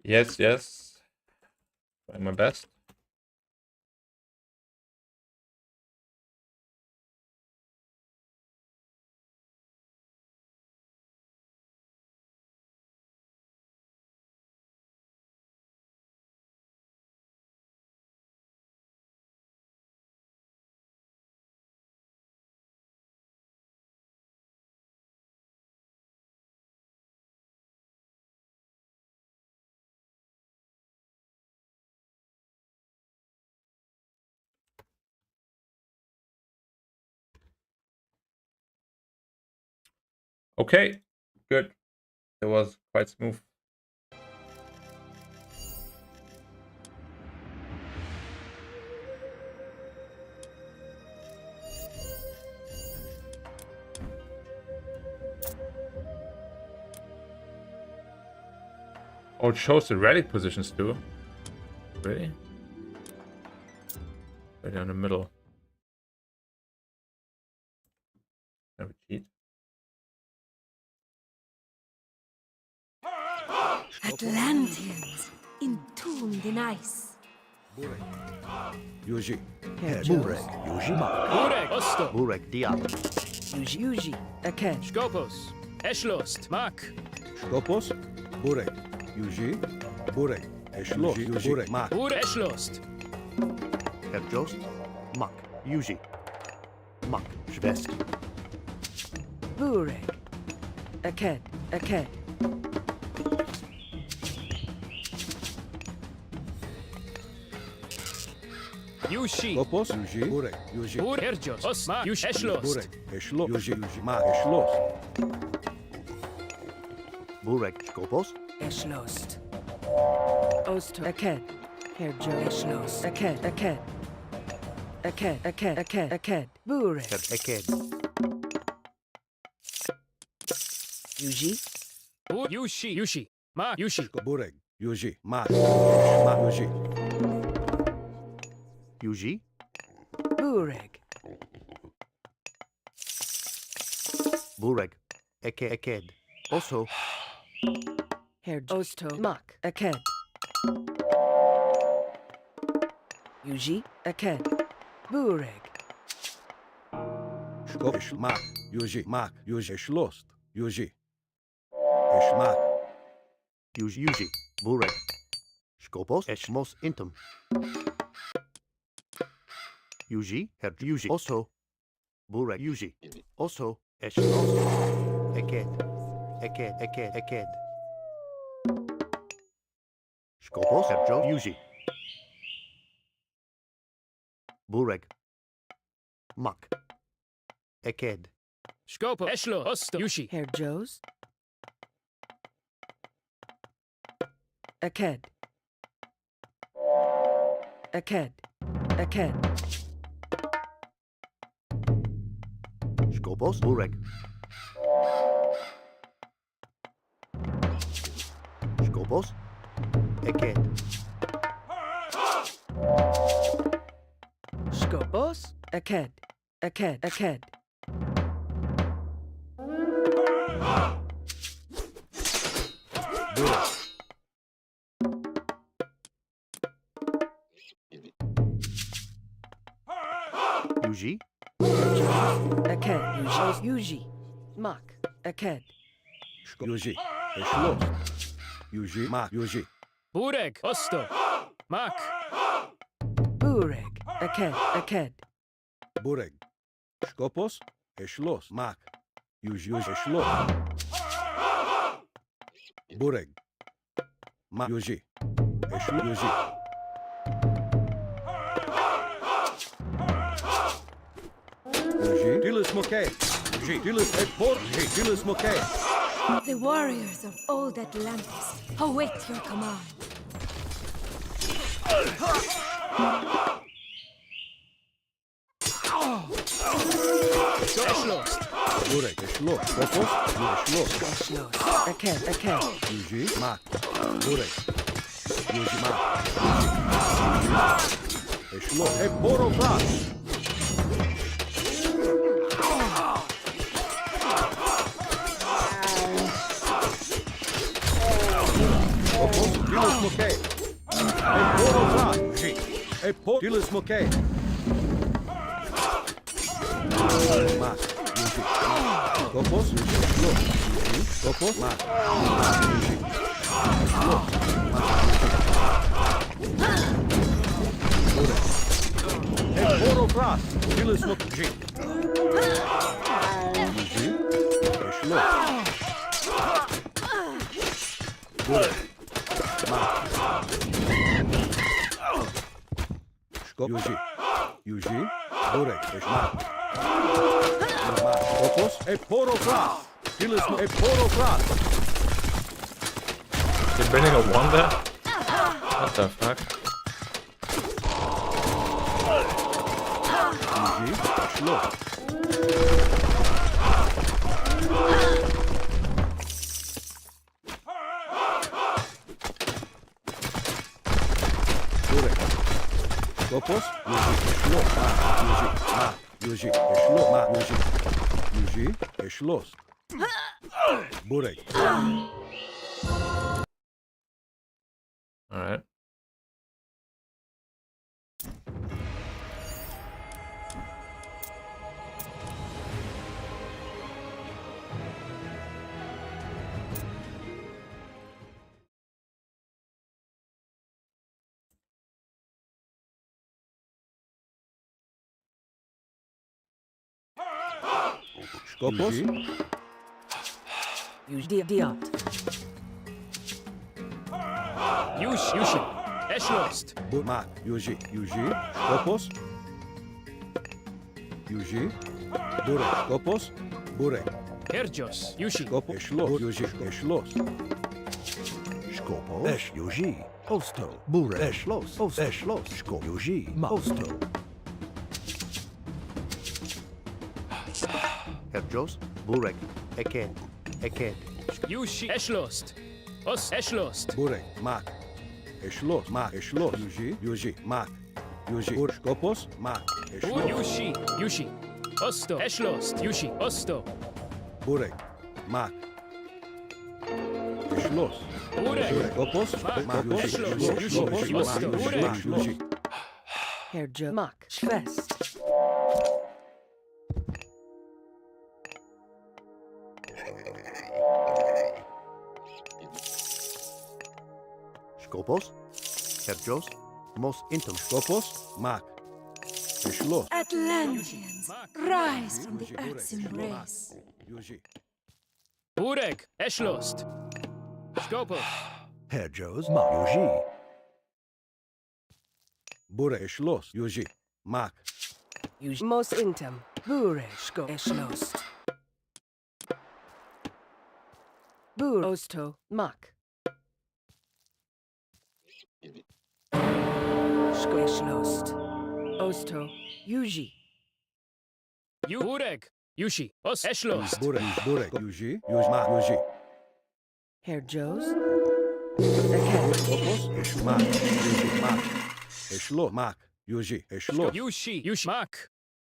Yes. Try my best. Okay, good. It was quite smooth. Oh, it shows the relic positions too. Really? Right down the middle. Never cheat. Atlanteans, entombed in ice. Yuji. Herr Burek, Jost. Yuji, Mak. Burek, Osto, Burek, Diab. Yuji. Aked. Skopos, Eschlost, Mak, Skopos. Burek. Yuji. Burek. Eshlos. Yuji. Burek. Mak. Bur Eschlost, Herr Jost, Mak. Yuji. Mak. Schwest. Burek. Aked. Yushi, Skopos. Yuji. Burek. Yuji. Bur Erjos, Os, Mak, Yush Eschlost, Burek. Eshlos. Yuji. Yuji. Mak. Eshlos. Burek, Skopos. Eschlost. Osto. Aked. Herr Jost. Eschlost. Aked. Burek. Herr Eked. Yuji. Bur Yushi, Mak, Yushi, Burek. Yuji. Mak. Mak. Yuji. Yuji. Burek. Burek. Eked. Also. Herr Osto. Mak. Aked. Yuji. Aked. Burek. Skopos. Mak. Yuji. Mak. Yuji. Eshlos. Yuji. Eshmak. Yuji. Burek. Skopos. Eshmos intum. Yuji. Herr Yuji. Also. Burek. Yuji. Also. Eshmos. Eked. Skopos. Herr Joe. Yuji. Burek. Mak. Eked. Skopo, Eschlo, Osto, Yushi, Herr Jost. Aked. Skopos. Burek. Skopos. Eked. Skopos. Aked. Burek. Yuji. Aked. Yuji. Mak. Aked. Yuji. Eshlos. Yuji. Mak. Yuji. Burek, Osto, Mak, Burek. Aked. Burek. Skopos. Eshlos. Mak. Yuji. Eshlos. Burek. Mak. Yuji. Eshlos. Yuji. Yuji. Dilis Mokay. Yuji. Dilis Epor. Yuji. Dilis Mokay. The warriors of old Atlantis await your command. Eschlost, Burek. Eshlos. Skopos. Eshlos. Eschlos. Aked. Yuji. Mak. Burek. Yuji. Mak. Yuji. Eshlos. Eporo Fras. Skopos. Dilis Mokay. Eporo Fras. Yuji. Epor. Dilis Mokay. Mak. Yuji. Skopos. Eshlos. Yuji. Skopos. Mak. Yuji. Eshlos. Burek. Eporo Fras. Dilis Mokay. Yuji. Eshlos. Burek. Mak. Yuji. Burek. Eshmak. Skopos. Eporo Fras. Tillus e porofras. You're bringing a wonder? What the fuck? Yuji, Schloss. Burek. Skopos, Yuji, Schloss. Ma, Yuji, Schloss. Burek. Alright. Skopos, Diot. Yushi. Eschlost. Ma, Yuji, Skopos. Yuji, Burek, Skopos, Burek. Herjos. Yushi. Skopos, Schloss, Yuji, Schloss. Skopos. Yuji. Osto. Burek. Schloss. Osto. Schloss. Skop. Yuji. Osto. Herjos. Burek. Eket. Yushi. Eschlost. Os Eschlost. Burek, Mak. Schloss, Yuji, Mak. Yuji, Skopos, Mak. Schloss. Yushi. Osto. Eschlost. Yushi. Osto. Burek, Mak. Schloss. Burek. Skopos, Mak. Yuji, Herjo. Mak. Schwest. Skopos. Herjos. Mos intum. Skopos, Mak. Schloss. Atlanteans, rise from the earth's embrace. Yuji, Burek. Eschlost. Skopos. Herjos. Yuji. Burek, Schloss, Yuji, Mak. Mos intem. Bureshko. Eschlost. Bur. Osto. Mak. Eschlost. Osto. Yuji. Burek. Yushi. Os Eschlost. Burek, Yuji, Mak, Yuji. Herjos. Eket. Skopos, Mak, Yuji, Mak. Schloss, Mak, Yuji, Schloss. Yushi. Mak.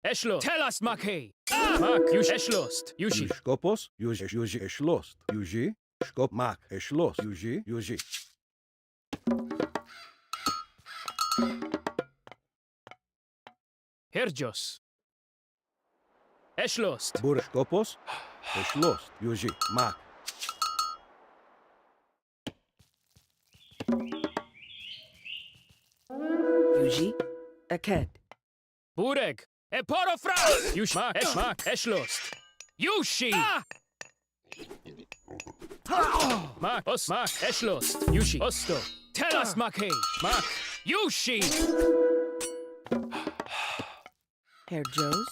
Eschlost. Tell us, Maki. Mak. Yushi. Eschlost. Yushi. Skopos, Yuji, Schloss. Yuji, Skop, Mak, Schloss. Yuji. Herjos. Eschlost. Burek, Skopos, Schloss, Yuji, Mak. Yuji. Eket. Burek. Eporofras. Yushi. Mak. Eschlost. Yushi. Mak. Os. Mak. Eschlost. Yushi. Osto. Tell us, Maki. Mak. Yushi. Herjos.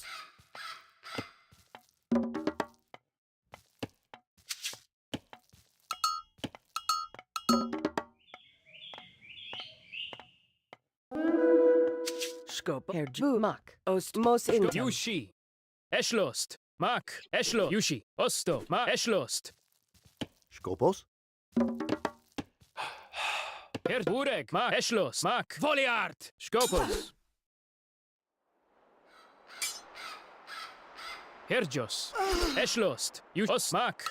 Skop. Herju. Mak. Ost. Mos intem. Yushi. Eschlost. Mak. Eschlost. Yushi. Osto. Mak. Eschlost. Skopos. Burek. Mak. Eschlost. Mak. Voliart. Skopos. Herjos. Eschlost. Yushi. Mak.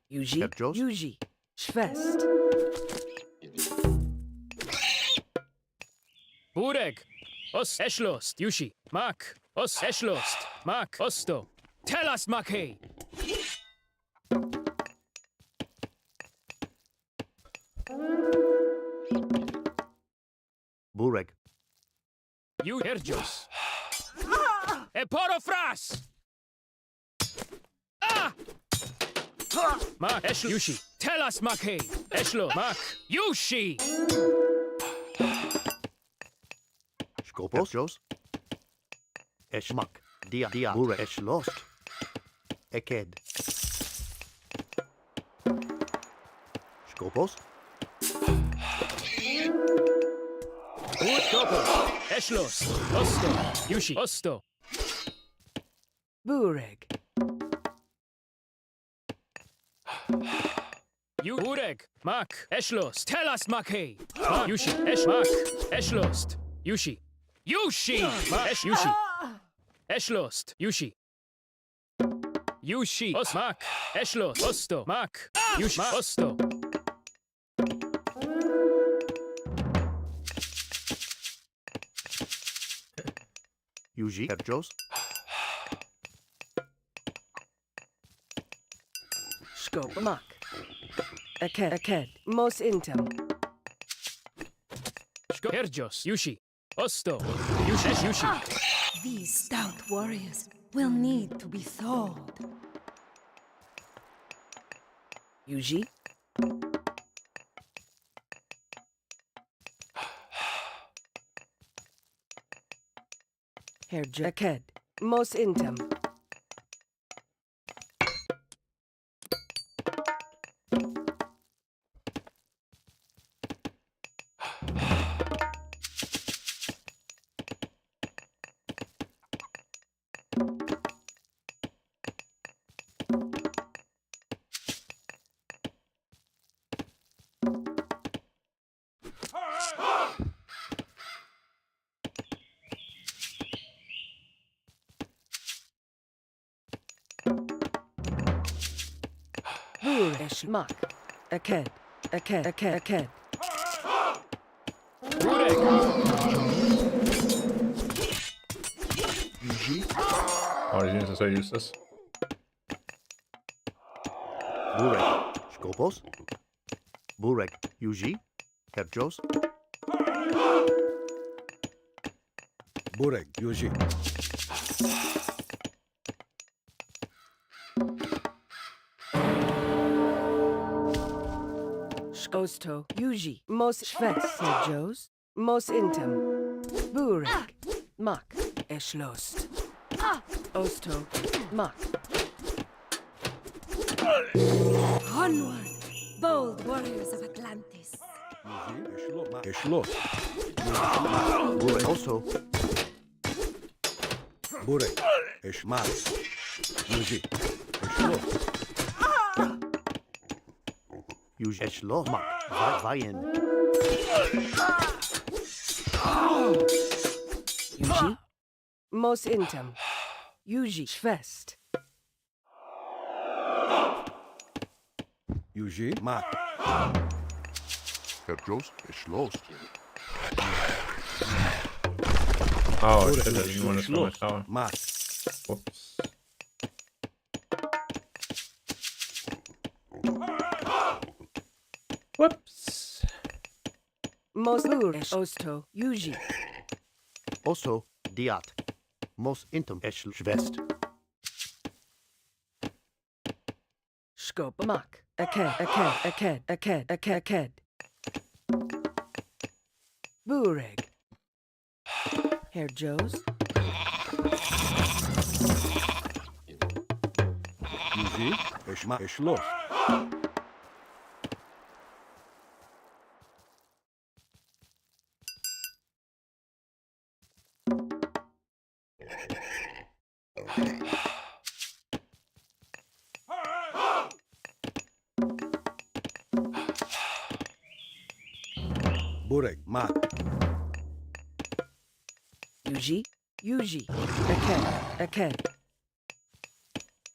Yuji. Herjos. Yuji. Schwest. Burek. Os Eschlost. Yushi. Mak. Os Eschlost. Mak. Osto. Tell us, Maki. Burek. You Herjos. Eporofras. Mak. Eschlo. Yushi. Tell us, Maki. Eschlo. Mak. Yushi. Skopos. Herjos. Eschmak. dia Burek es lost. Eked. Skopos. Skopos. Eshlost. Osto. Yushi. Osto. Bureg. Bureg. Mak. Eshlost. Tell us, Maki. Mak. Yushi. Esh. Mak. Eshlost. Yushi. Yushi. Mak. Esh. Yushi. Eshlost. Yushi. Yushi. Os. Mak. Eshlost. Osto. Mak. Yushi. Mak. Osto. Yuji. Herjos. Scope. Mak. Aked. Mos intim. Herjos. Yushi. Osto. Yushi. Esh. Yushi. These stout warriors will need to be thawed. Yuji. Herjo. Aked. Mos intim. Buresh. Mak. Aked. Aked. Bureg. Oh, these units are so useless. Burek. Skopos. Burek. Yuji. Herjos. Bureg, Yuji. Osto. Yuji. Mos Shves. Herjos. Mos intim. Bureg. Mak. Eshlost. Osto. Mak. Onward, bold warriors of Atlantis. Yuji, Eshlo. Burek. Also. Bureg, Eshmal. Yuji, Eshlo. Yuji. Eshlo. Mak. Vayen. Yuji. Mos intim. Yuji. Shvest. Yuji, Mak. Herjos is lost. Oh, Bureg, shit, I didn't want to throw my Eshlo. tower. Mak. Whoops. Whoops. Mos Buresh. Osto. Yuji. Also. Diat. Mos intum. Esh Shvest. Scope. Mak. Aked. Bureg. Herjos. Yuji, Eshlo. Bureg, Mak. Yuji.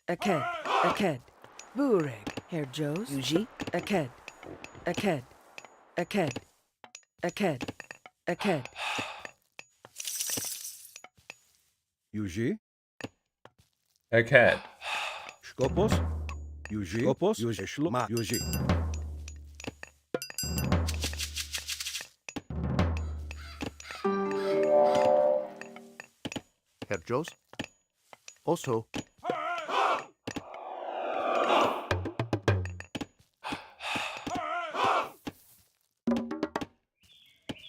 Aked. Bureg. Herjos. Yuji. Aked. Yuji, A cat. Skopos. Yuji, Skopos. Yuji, Eshlo. Mak. Yuji. Herjos. Also.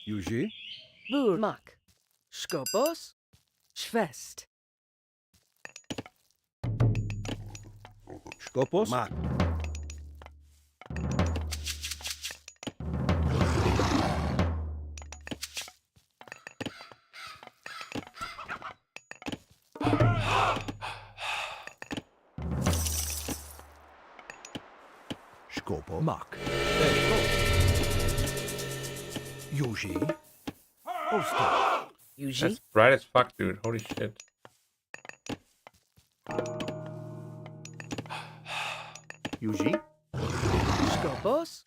Yuji, Mak. Skopos. Shvest. Skopos. Mak. Skopo. Mak. Yuji. Oster. Yuji. That's bright as fuck, dude. Holy shit. Yuji. Skopos.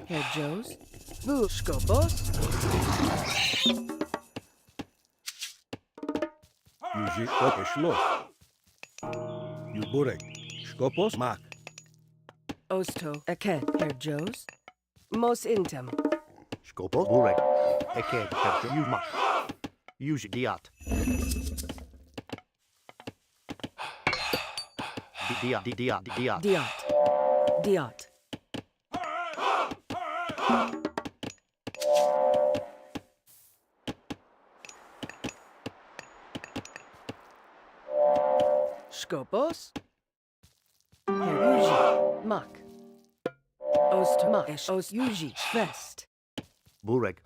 Herr Joes. Boo. Skopos. Yuji. Skopos. Yuburek. Skopos. Mak. Osto. Aked. Herr Joes. Mos Intam. Skopo. Burek. Eked. Herjo. Yumak. Yuji. Diat. Diat. Diat. Diat. Diot. Diot. Skopos. Herr Yuji. Mak. Ost Mak. Ost Yuji. Schwest. Burek.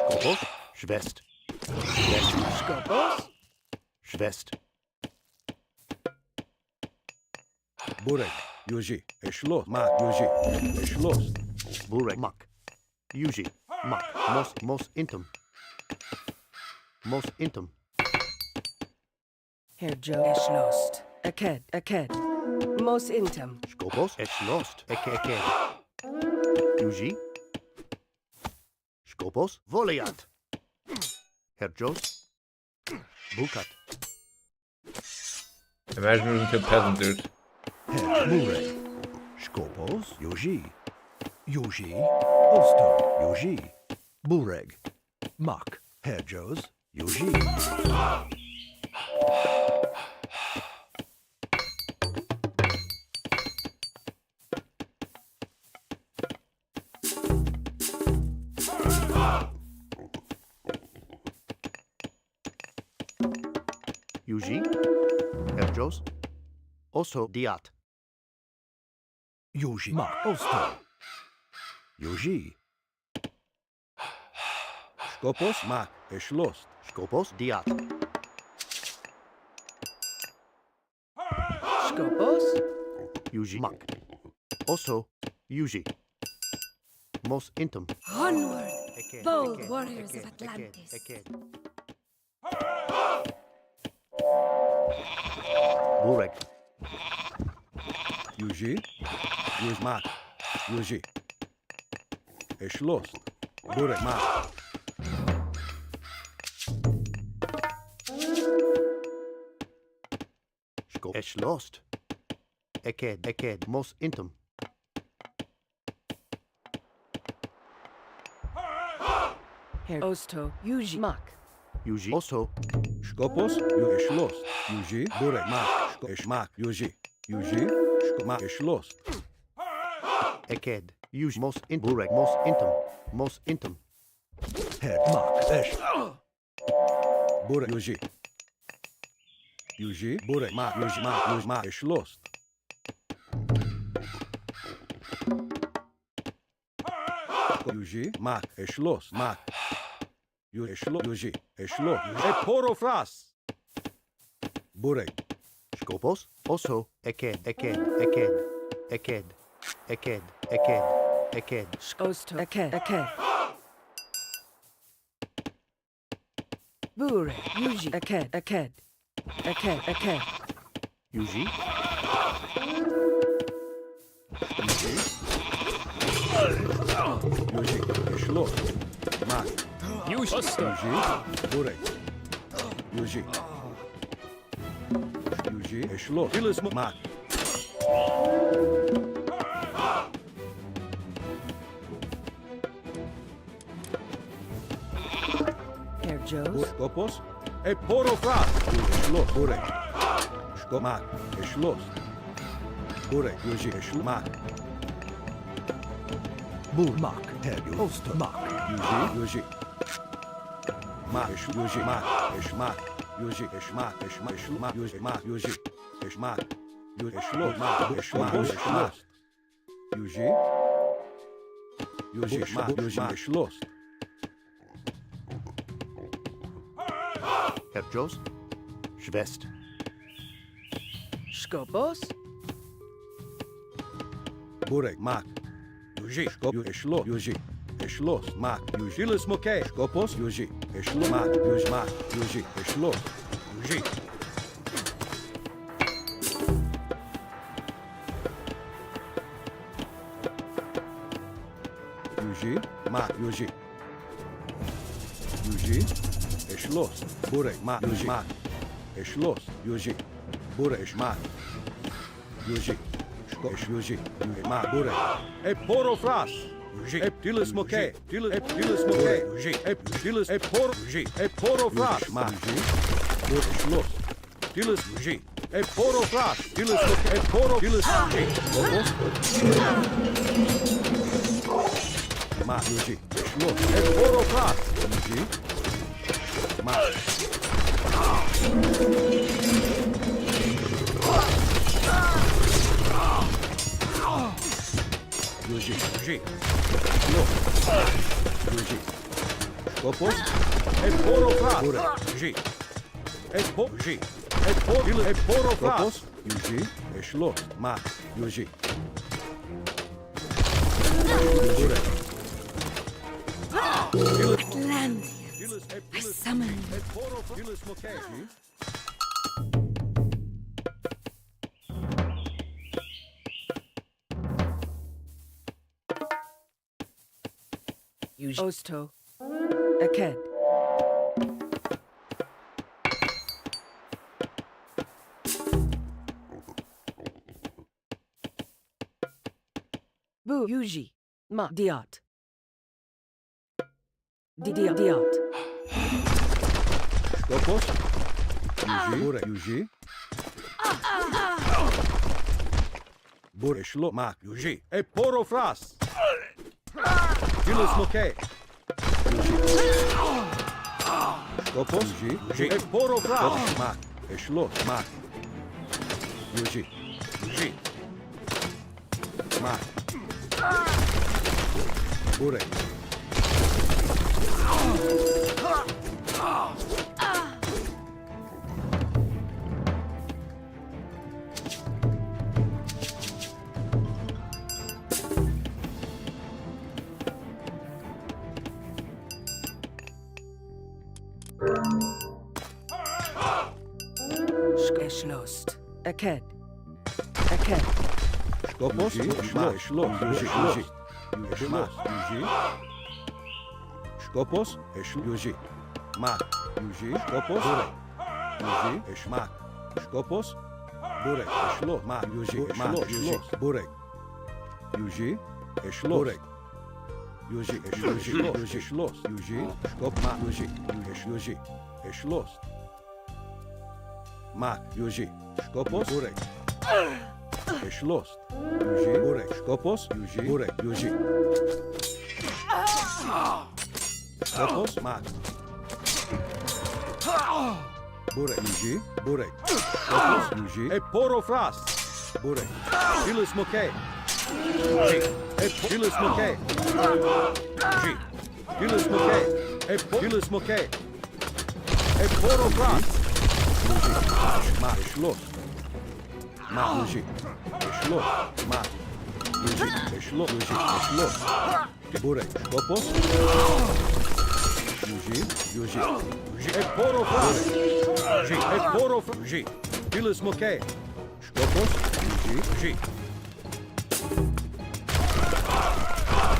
Skopos. Schwest. Schwest. Skopos. Schwest. Burek. Yuji. Eschloss. Mak. Yuji. Eschloss. Burek. Mak. Yuji. Mak. Mos intum. Mos intum. Herr Joe. Eschlost. Aked. Aked. Mos Intam. Skopos. Eschlost. Eked. Yuji. Skopos. Voliant. Herjos. Bukat. Imagine moving to a peasant, dude. Burek. Skopos. Yuji. Yuji. Oster. Yuji. Bureg. Mak. Herjos. Yuji. Yuji. Herjos. Also Diat. Yuji. Mak. Oster. Yuji. Skopos. Mak. Eschloss. Skopos. Diat. Skopos. Yuji. Mak. Also Yuji. Mos intum. Onward, Eked, bold eked, warriors of eked, Atlantis. eked, eked. Burek. Yuji. Yuji. Mak. Yuji. Eschloss. Bureg. Mak. Eschlost. Eked, eked, mos intum. Herr Osto. Yuji. Mak. Yuji. Also Skopos. Yu Eschloss. Yuji. Bureg. Mak. Eschmak. Yuji. Yuji. Mak. Eschloss. eked. Yuji. Mos in burek. Mos intum. Mos intum. Head. Mak. Esch. Bureg. Yuji. Yuji. Bureg. Mak. Yuji. Mak. Yuji. Mak. Eschloss. Yuji. Mak. Eschloss. Mak. Yuji. Eschloss. Yuji. Eschloss. Eporofras. Bureg. Skopos. Also eked, eked, eked, eked, eked, eked, eked. Osto. Aked. Aked. Bure. Yuji. Aked. Aked. Aked. Aked. Yuji. Yuji. Eschloss. Mak. Yuji. Oster. Yuji. Bureg. Yuji. Yuji. Eschloss. Ilis. Mak. Herr Joes. Skopos. Eporofras. Eschloss. Bureg. Mak. Eschloss. Bureg. Yuji. Eschloss. Mak. Bur. Mak. Herr. Oster. Mak. Yuji. Yuji. Ma, Yuji, Ma, Eshma, Yuji, Eshma, Eshma, Eshma, Yuji, Ma, Yuji, Eshma, Yuji, Eshlo, Ma, Eshma, Eshma, Yuji, Yuji, Ma, Yuji, Eshlos. Herr Jost, Schwest, Skopos. Burek, Mak, Yuji, Shkop, Eshlo, Yuji, Eshlos, Mak, Yuji, Lis Moke, Shkopos, Yuji, Eshlo, Mak, Yuji, Mak, Yuji, Eshlos, Yuji. Yuji, Mak, Yuji. Yuji, Eshlos, Burek, Mak, Yuji, Mak, Eshlos, Yuji, Burek, Eshmak, Yuji. Yuji, ma bure. E poro fras. Yuji, e tilis moke. Tilis moke. Yuji, e tilis e por. Yuji, e poro fras. Ma yuji. Bure schlos. Tilis yuji. E poro fras. Tilis moke. E poro. Tilis yuji. Ma yuji. Schlos. E poro fras. Yuji. Ma. Yuji, Yuji, no, Yuji, Skopos, e poro fras, Yuji, e po, Yuji, e poro fras, Yuji, e schlos, ma, Yuji, Atlanteans, I summon you. Yuji. Osto. Aked. Bu Yuji. Ma Diot. Diot. Skopos, Yuji, Bure, Yuji, Bure, schlo, ma, Yuji, e poro fras. Tilis moke. Skopos, Yuji, e poro fras. Ma, e schlo, ma, Yuji, Yuji, ma, Bure. Schlost. Aked. Aked. Skopos, ma, e schlo, Yuji, Yuji, Yuji, ma, Yuji. Skopos, e schlo, Yuji, ma, Yuji, Skopos, Bure, Yuji, e schmak. Skopos, Bure, e schlo, ma, Yuji, ma, Yuji, Bure, Yuji, e schlo, Bure, Yuji, e schlo, Yuji, schlos, Yuji, Skop, ma, Yuji, Yuji, e schlos. Ma, Yuji, Skopos, Bure, e schlos, Yuji, Bure, Skopos, Yuji, Bure, Yuji. Skopos, ma. Bure, Yuji, Bure. Skopos, Yuji, e poro fras. Bure, Tilis moke. Yuji, e Tilis moke. Yuji, Tilis moke. E Tilis moke. E poro fras. Yuji, ma, e schlos. Ma, Yuji, e schlos, ma. Yuji, e schlos, Yuji, e schlos. Bure, Skopos. Yuji, Yuji, Yuji, e poro fras. Yuji, e poro fras. Yuji, Tilis moke. Skopos, Yuji, Yuji.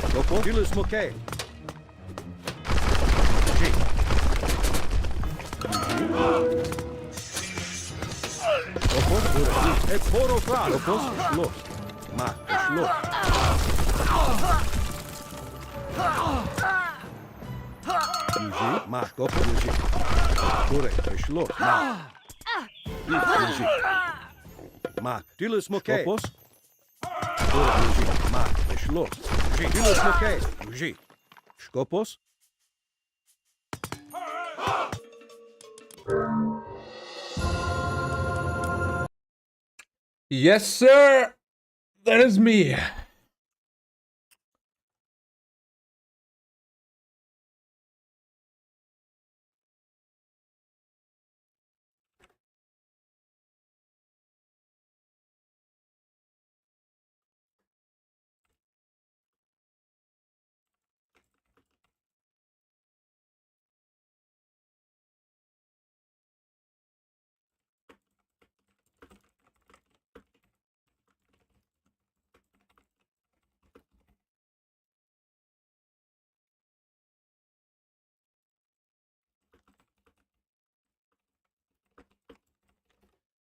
Skopos, Tilis moke. Yuji. Skopos, Bure, e poro fras. Skopos, e schlos. Ma, e schlos. Yuji, ma, Skopos, Yuji. Bure, e schlos. Ma. Yuji. Ma, Tilis moke. Skopos. Bure, Yuji, ma, e schlos. Yuji, Tilis moke. Yuji. Skopos. Yes, sir. That is me.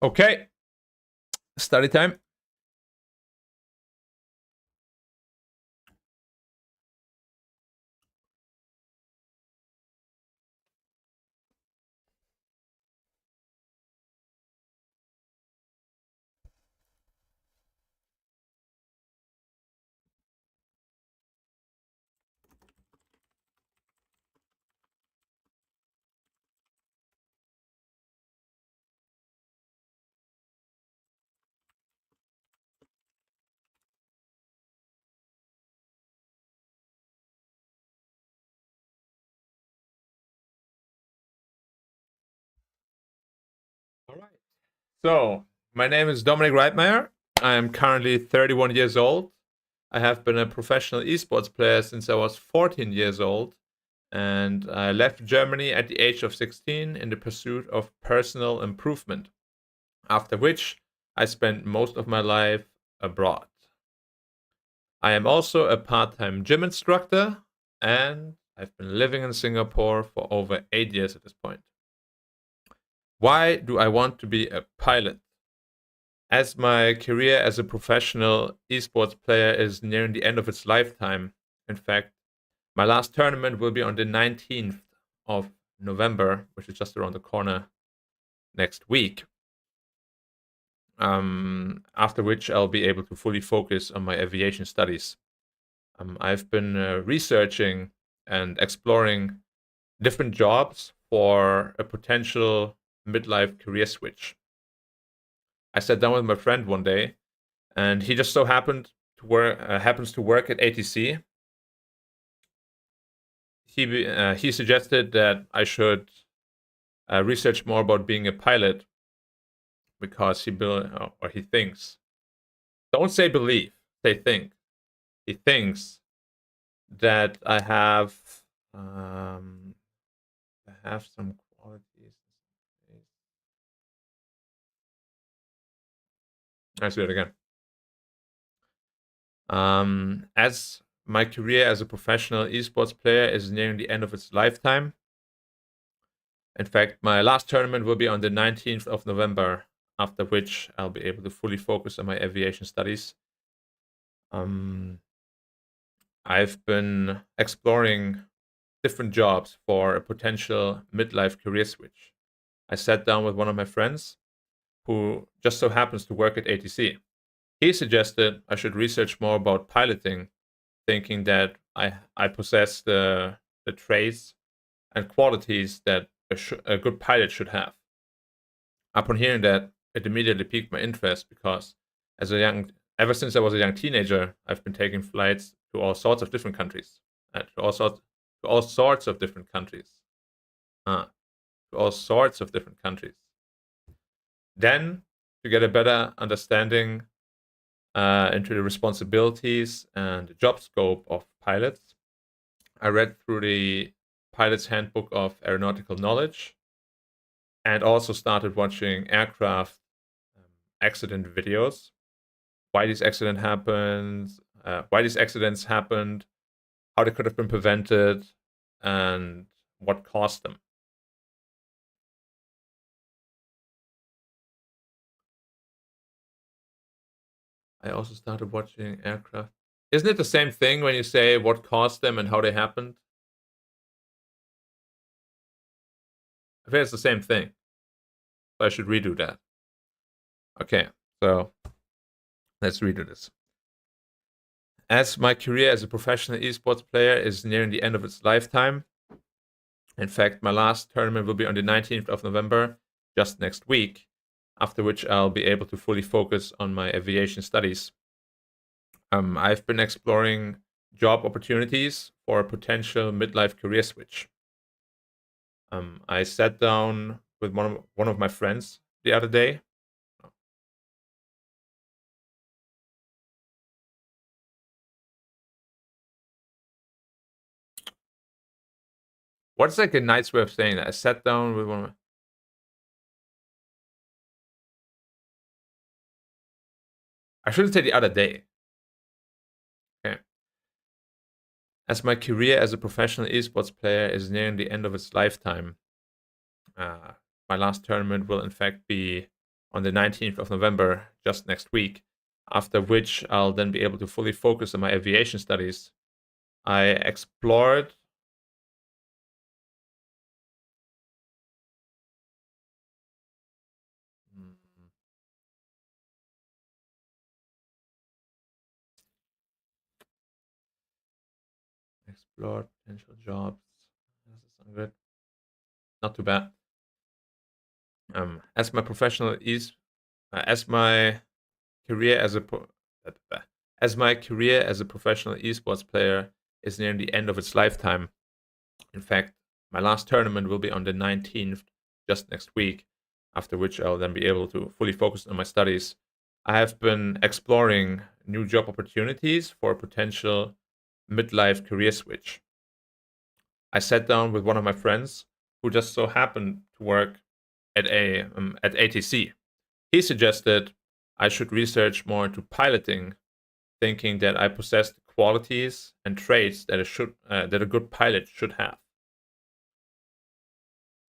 Okay. Study time. All right. So, my name is Dominic Reitmeyer. I am currently 31 years old. I have been a professional esports player since I was 14 years old, and I left Germany at the age of 16 in the pursuit of personal improvement, after which I spent most of my life abroad. I am also a part time gym instructor, and I've been living in Singapore for over 8 years at this point. Why do I want to be a pilot? As my career as a professional esports player is nearing the end of its lifetime, in fact, my last tournament will be on the 19th of November, which is just around the corner next week. After which I'll be able to fully focus on my aviation studies. I've been researching and exploring different jobs for a potential midlife career switch. I sat down with my friend one day, and he just so happens to work at ATC. He suggested that I should research more about being a pilot because he thinks. Don't say believe. Say think. He thinks that I have some qualities. Let's do it again. As my career as a professional esports player is nearing the end of its lifetime. In fact, my last tournament will be on the 19th of November, after which I'll be able to fully focus on my aviation studies. I've been exploring different jobs for a potential midlife career switch. I sat down with one of my friends who just so happens to work at ATC. He suggested I should research more about piloting, thinking that I possess the traits and qualities that a good pilot should have. Upon hearing that, it immediately piqued my interest because ever since I was a young teenager, I've been taking flights to all sorts of different countries, to all sorts of different countries, to all sorts of different countries. Then, to get a better understanding into the responsibilities and the job scope of pilots, I read through the Pilot's Handbook of Aeronautical Knowledge and also started watching aircraft accident videos. Why these accidents happened, how they could have been prevented, and what caused them. I also started watching aircraft. Isn't it the same thing when you say what caused them and how they happened? I think it's the same thing. So I should redo that. Okay, so let's redo this. As my career as a professional esports player is nearing the end of its lifetime, in fact, my last tournament will be on the 19th of November, just next week, after which I'll be able to fully focus on my aviation studies. I've been exploring job opportunities for a potential midlife career switch. I sat down with one of my friends the other day. What's like a nice way of saying that? I sat down with one of my... I shouldn't say the other day. Okay. As my career as a professional esports player is nearing the end of its lifetime, my last tournament will in fact be on the 19th of November, just next week, after which I'll then be able to fully focus on my aviation studies. I explored potential jobs. Does this sound good? Not too bad. As my professional as my career as a as my career as a professional esports player is nearing the end of its lifetime. In fact, my last tournament will be on the 19th, just next week, after which I'll then be able to fully focus on my studies. I have been exploring new job opportunities for a potential midlife career switch. I sat down with one of my friends who just so happened to work at ATC. He suggested I should research more into piloting, thinking that I possessed the qualities and traits that a good pilot should have,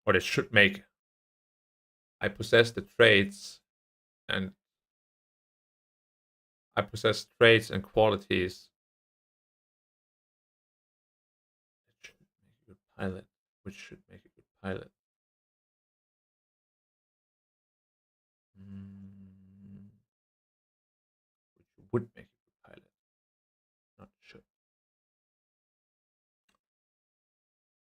or that should make. I possess the traits and qualities that should make a good pilot, which should make a good pilot. Which would make a good pilot, not should.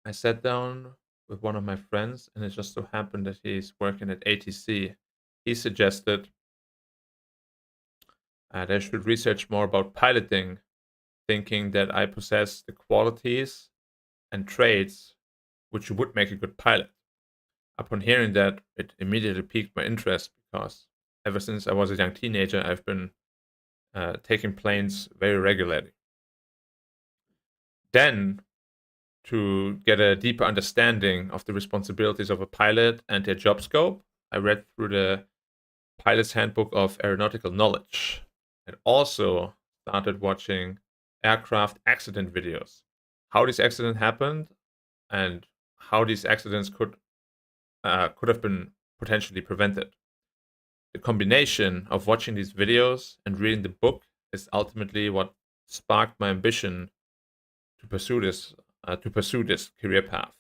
I sat down with one of my friends, and it just so happened that he's working at ATC. He suggested that I should research more about piloting, thinking that I possess the qualities and traits which would make a good pilot. Upon hearing that, it immediately piqued my interest because ever since I was a young teenager, I've been taking planes very regularly. Then, to get a deeper understanding of the responsibilities of a pilot and their job scope, I read through the Pilot's Handbook of Aeronautical Knowledge and also started watching aircraft accident videos. How this accident happened and how these accidents could have been potentially prevented. The combination of watching these videos and reading the book is ultimately what sparked my ambition to pursue this career path.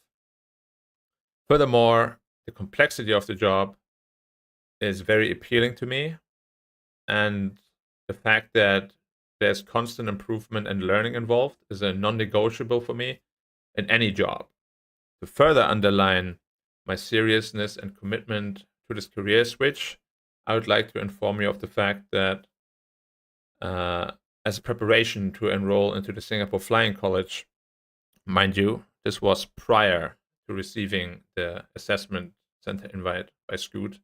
Furthermore, the complexity of the job is very appealing to me, and the fact that there's constant improvement and learning involved is a non-negotiable for me in any job. To further underline my seriousness and commitment to this career switch, I would like to inform you of the fact that as a preparation to enroll into the Singapore Flying College, mind you, this was prior to receiving the assessment center invite by Scoot.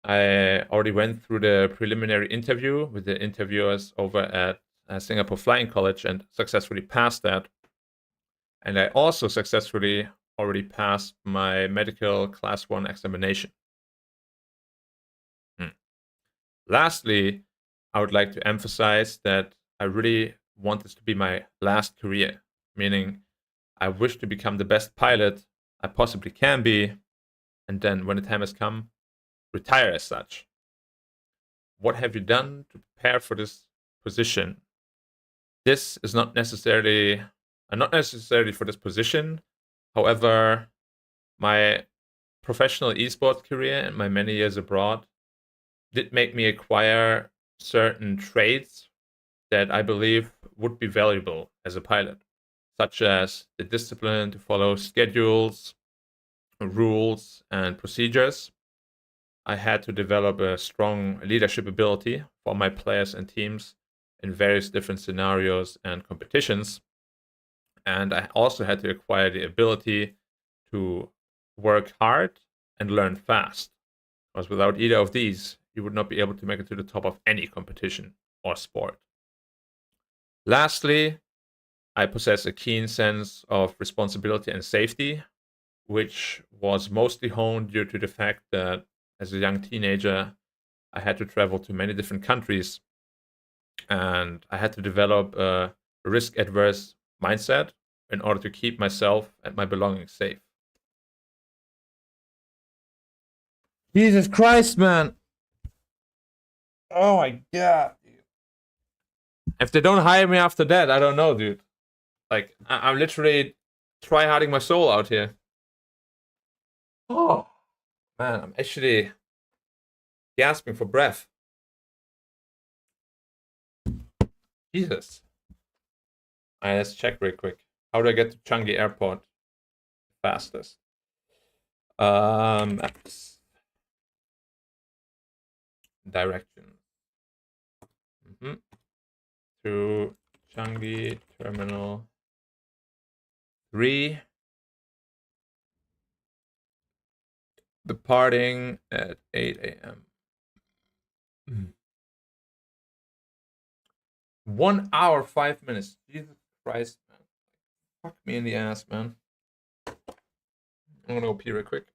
I already went through the preliminary interview with the interviewers over at Singapore Flying College and successfully passed that. And I also successfully already passed my medical class 1 examination. Lastly, I would like to emphasize that I really want this to be my last career, meaning I wish to become the best pilot I possibly can be, and then when the time has come, retire as such. What have you done to prepare for this position? This is not necessarily for this position. However, my professional esports career and my many years abroad did make me acquire certain traits that I believe would be valuable as a pilot, such as the discipline to follow schedules, rules, and procedures. I had to develop a strong leadership ability for my players and teams in various different scenarios and competitions. And I also had to acquire the ability to work hard and learn fast. Because without either of these, you would not be able to make it to the top of any competition or sport. Lastly, I possess a keen sense of responsibility and safety, which was mostly honed due to the fact that as a young teenager, I had to travel to many different countries and I had to develop a risk adverse mindset in order to keep myself and my belongings safe. Jesus Christ, man. Oh my god. If they don't hire me after that, I don't know, dude. Like, I'm literally try-harding my soul out here. Oh, man, I'm actually gasping for breath. Jesus. Alright, let's check real quick. How do I get to Changi Airport fastest? Maps. Directions. To Changi Terminal 3. Departing at 8 a.m. 1 hour, 5 minutes. Jesus Christ, man. Fuck me in the ass, man. I'm gonna go pee real quick.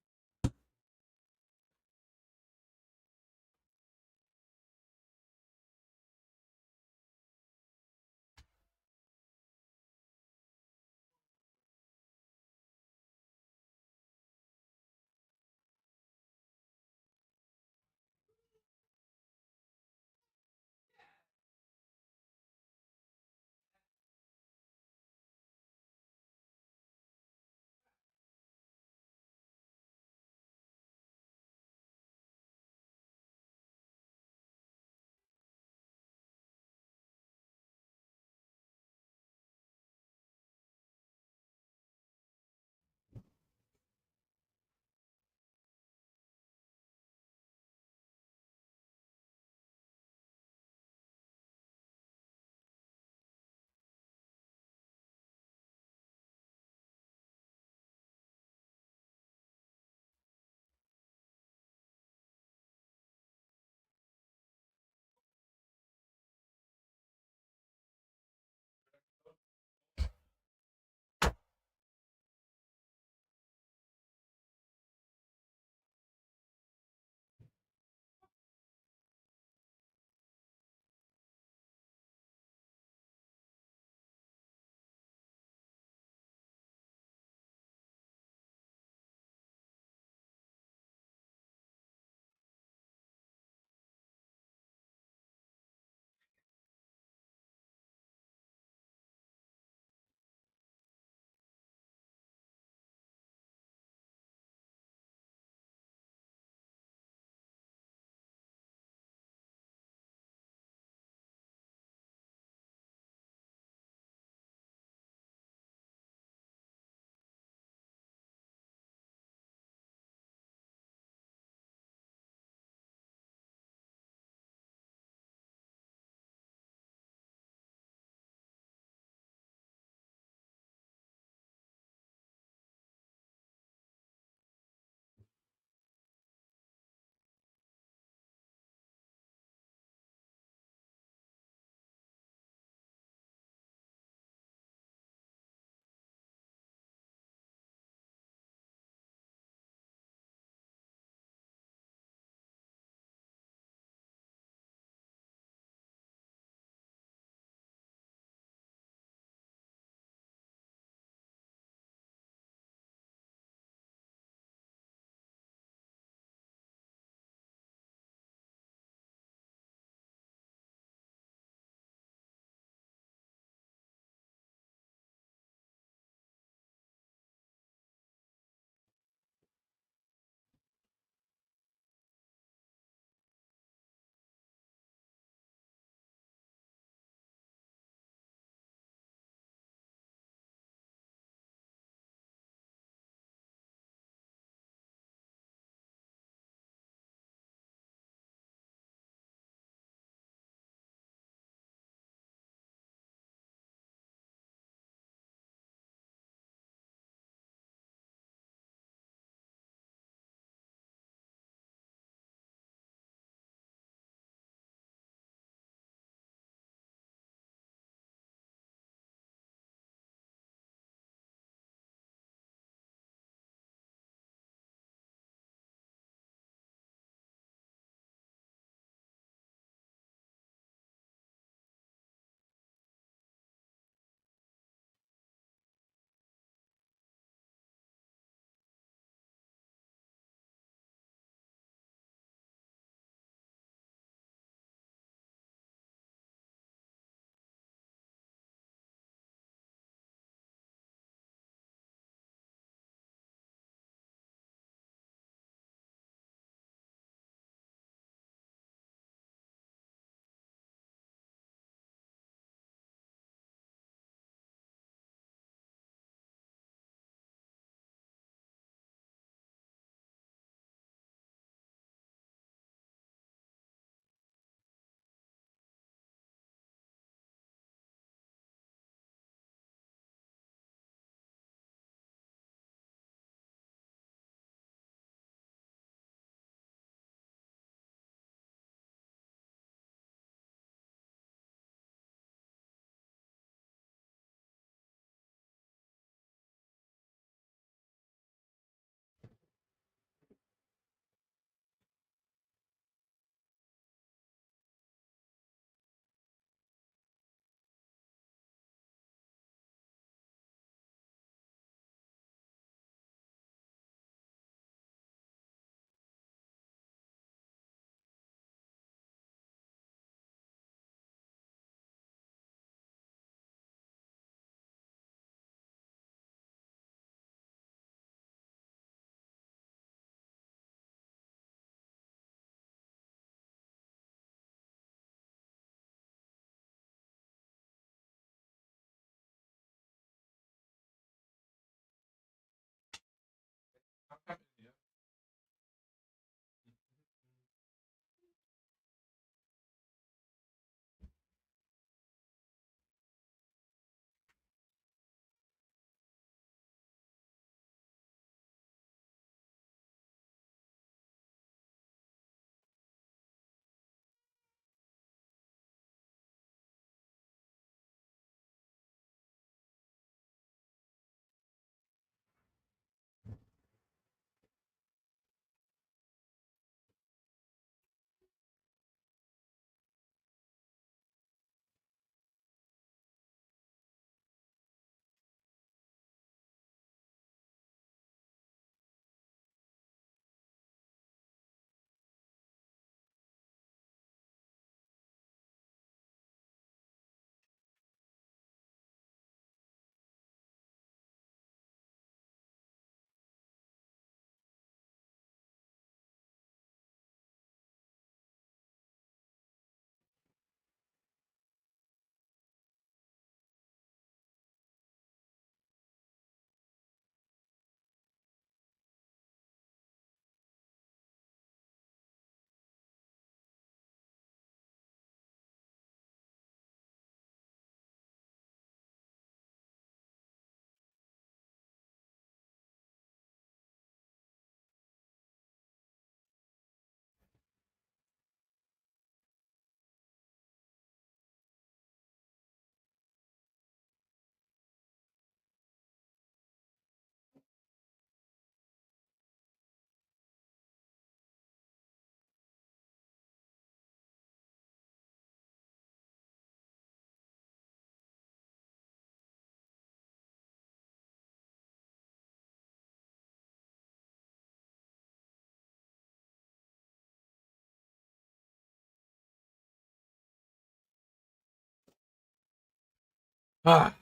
All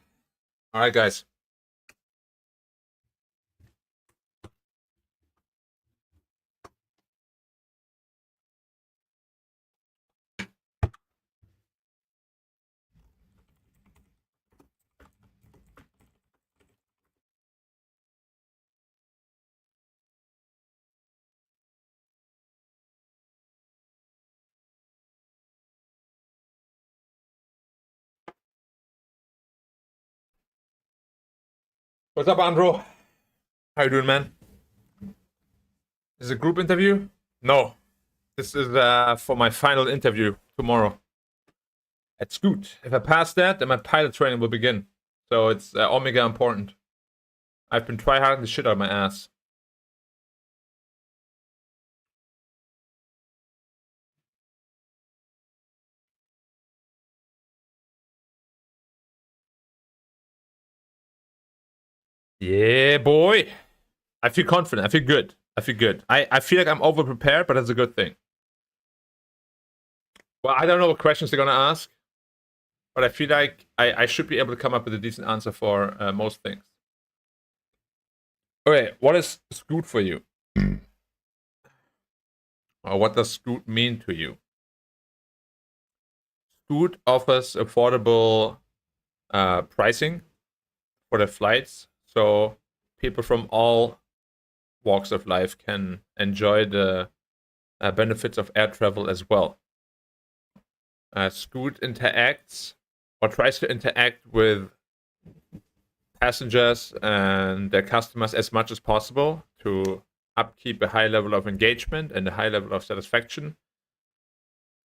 right, guys. What's up, Andrew? How you doing, man? Is it a group interview? No. This is for my final interview tomorrow at Scoot. If I pass that, then my pilot training will begin. So it's omega important. I've been tryharding the shit out of my ass. Yeah, boy. I feel confident. I feel good. I feel like I'm over prepared, but that's a good thing. Well, I don't know what questions they're gonna ask, but I feel like I should be able to come up with a decent answer for most things. Okay, what is Scoot for you? Or what does Scoot mean to you? Scoot offers affordable pricing for the flights, so people from all walks of life can enjoy the benefits of air travel as well. Scoot interacts or tries to interact with passengers and their customers as much as possible to upkeep a high level of engagement and a high level of satisfaction.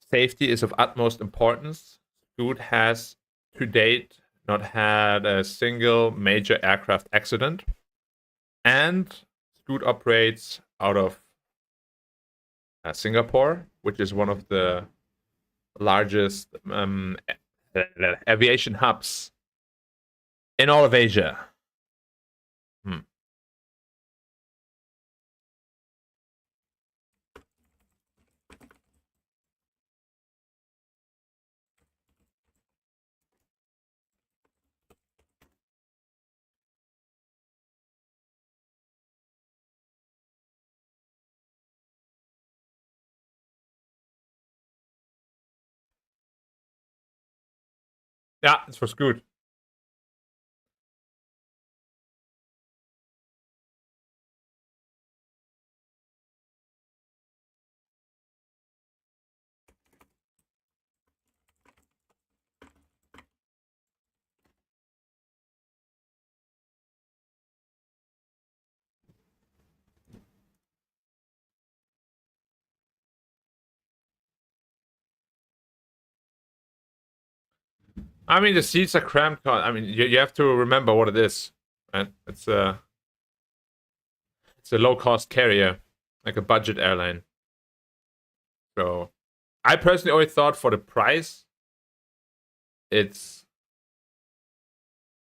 Safety is of utmost importance. Scoot has to date not had a single major aircraft accident, and Scoot operates out of Singapore, which is one of the largest aviation hubs in all of Asia. Yeah, it's for Scoot. I mean, the seats are cramped. I mean, you have to remember what it is, right? It's a low cost carrier, like a budget airline. So, I personally always thought for the price, it's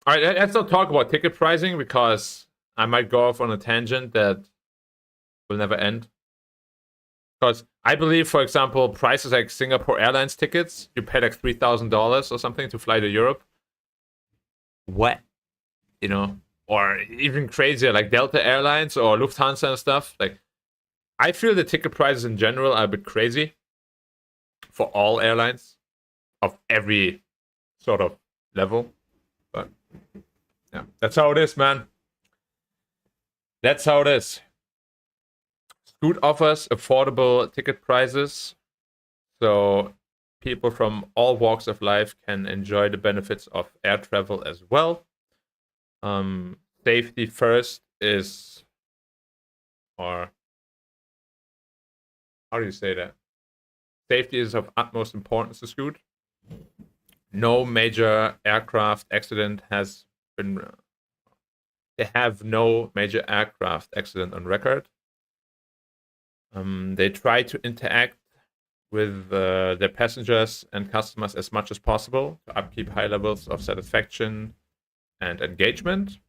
all right. Let's not talk about ticket pricing because I might go off on a tangent that will never end. Because I believe, for example, prices like Singapore Airlines tickets, you pay like $3,000 or something to fly to Europe. What? You know? Or even crazier, like Delta Airlines or Lufthansa and stuff. Like, I feel the ticket prices in general are a bit crazy for all airlines of every sort of level. But, yeah, that's how it is, man. That's how it is. Scoot offers affordable ticket prices, so people from all walks of life can enjoy the benefits of air travel as well. Safety first is, or how do you say that? Safety is of utmost importance to Scoot. No major aircraft accident has been. They have no major aircraft accident on record. They try to interact with their passengers and customers as much as possible to upkeep high levels of satisfaction and engagement.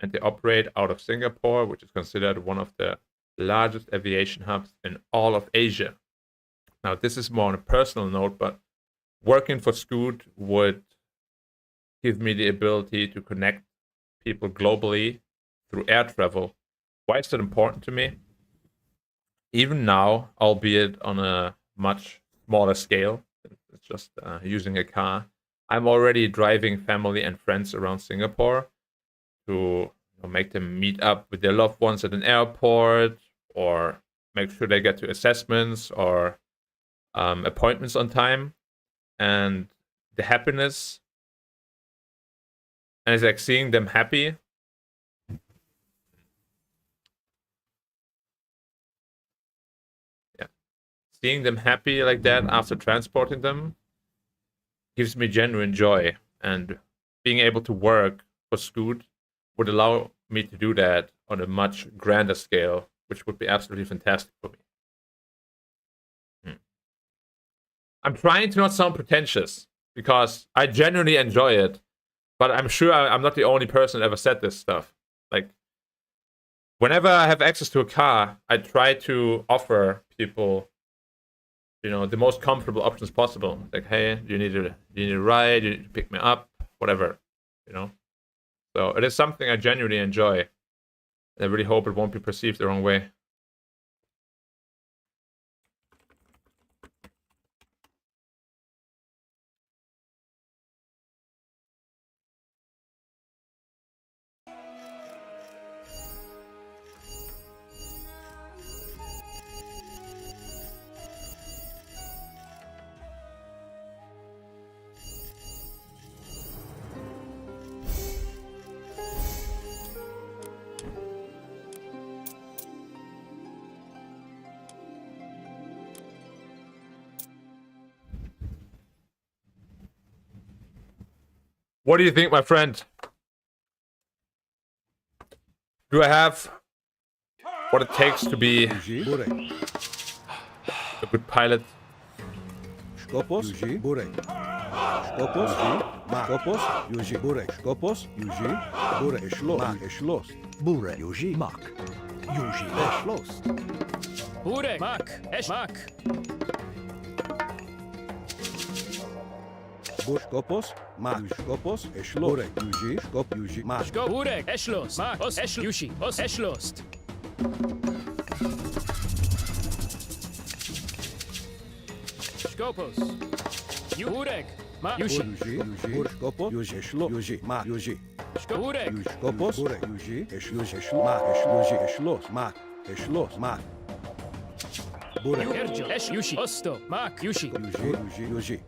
And they operate out of Singapore, which is considered one of the largest aviation hubs in all of Asia. Now, this is more on a personal note, but working for Scoot would give me the ability to connect people globally through air travel. Why is that important to me? Even now, albeit on a much smaller scale, it's just using a car, I'm already driving family and friends around Singapore to make them meet up with their loved ones at an airport, or make sure they get to assessments or appointments on time. And the happiness, and it's like seeing them happy. Yeah. Seeing them happy like that after transporting them gives me genuine joy. And being able to work for Scoot would allow me to do that on a much grander scale, which would be absolutely fantastic for me. I'm trying to not sound pretentious because I genuinely enjoy it, but I'm sure I'm not the only person that ever said this stuff. Like, whenever I have access to a car, I try to offer people, the most comfortable options possible. Like, hey, do you need a ride? Do you need to pick me up? Whatever, So it is something I genuinely enjoy. And I really hope it won't be perceived the wrong way. What do you think, my friend? Do I have what it takes to be a good pilot? Skopos, Burek. Skopos, Skopos, Yuji, Burek. Skopos, Yuji, Burek. Schloss. Burek, Yuji, Mak. Yuji, Schloss. Burek, Mak, Mak. Skopos, Mak. Skopos, Schloss. Burek, Yuji, Skop, Yuji, Mak. Burek, Eschloss, Mak, Os, Yushi, Os, Eschlost. Skopos. Burek, Mak, Yushi. Yuji, Skopos, Yuji, Schloss, Yuji, Mak, Yuji. Burek. Skopos, Burek, Yuji, Mak, Yuji, Schloss, Mak, Schloss, Mak. Burek, Erjo, Esh, Yushi, Osto, Mak, Yushi. Yuji.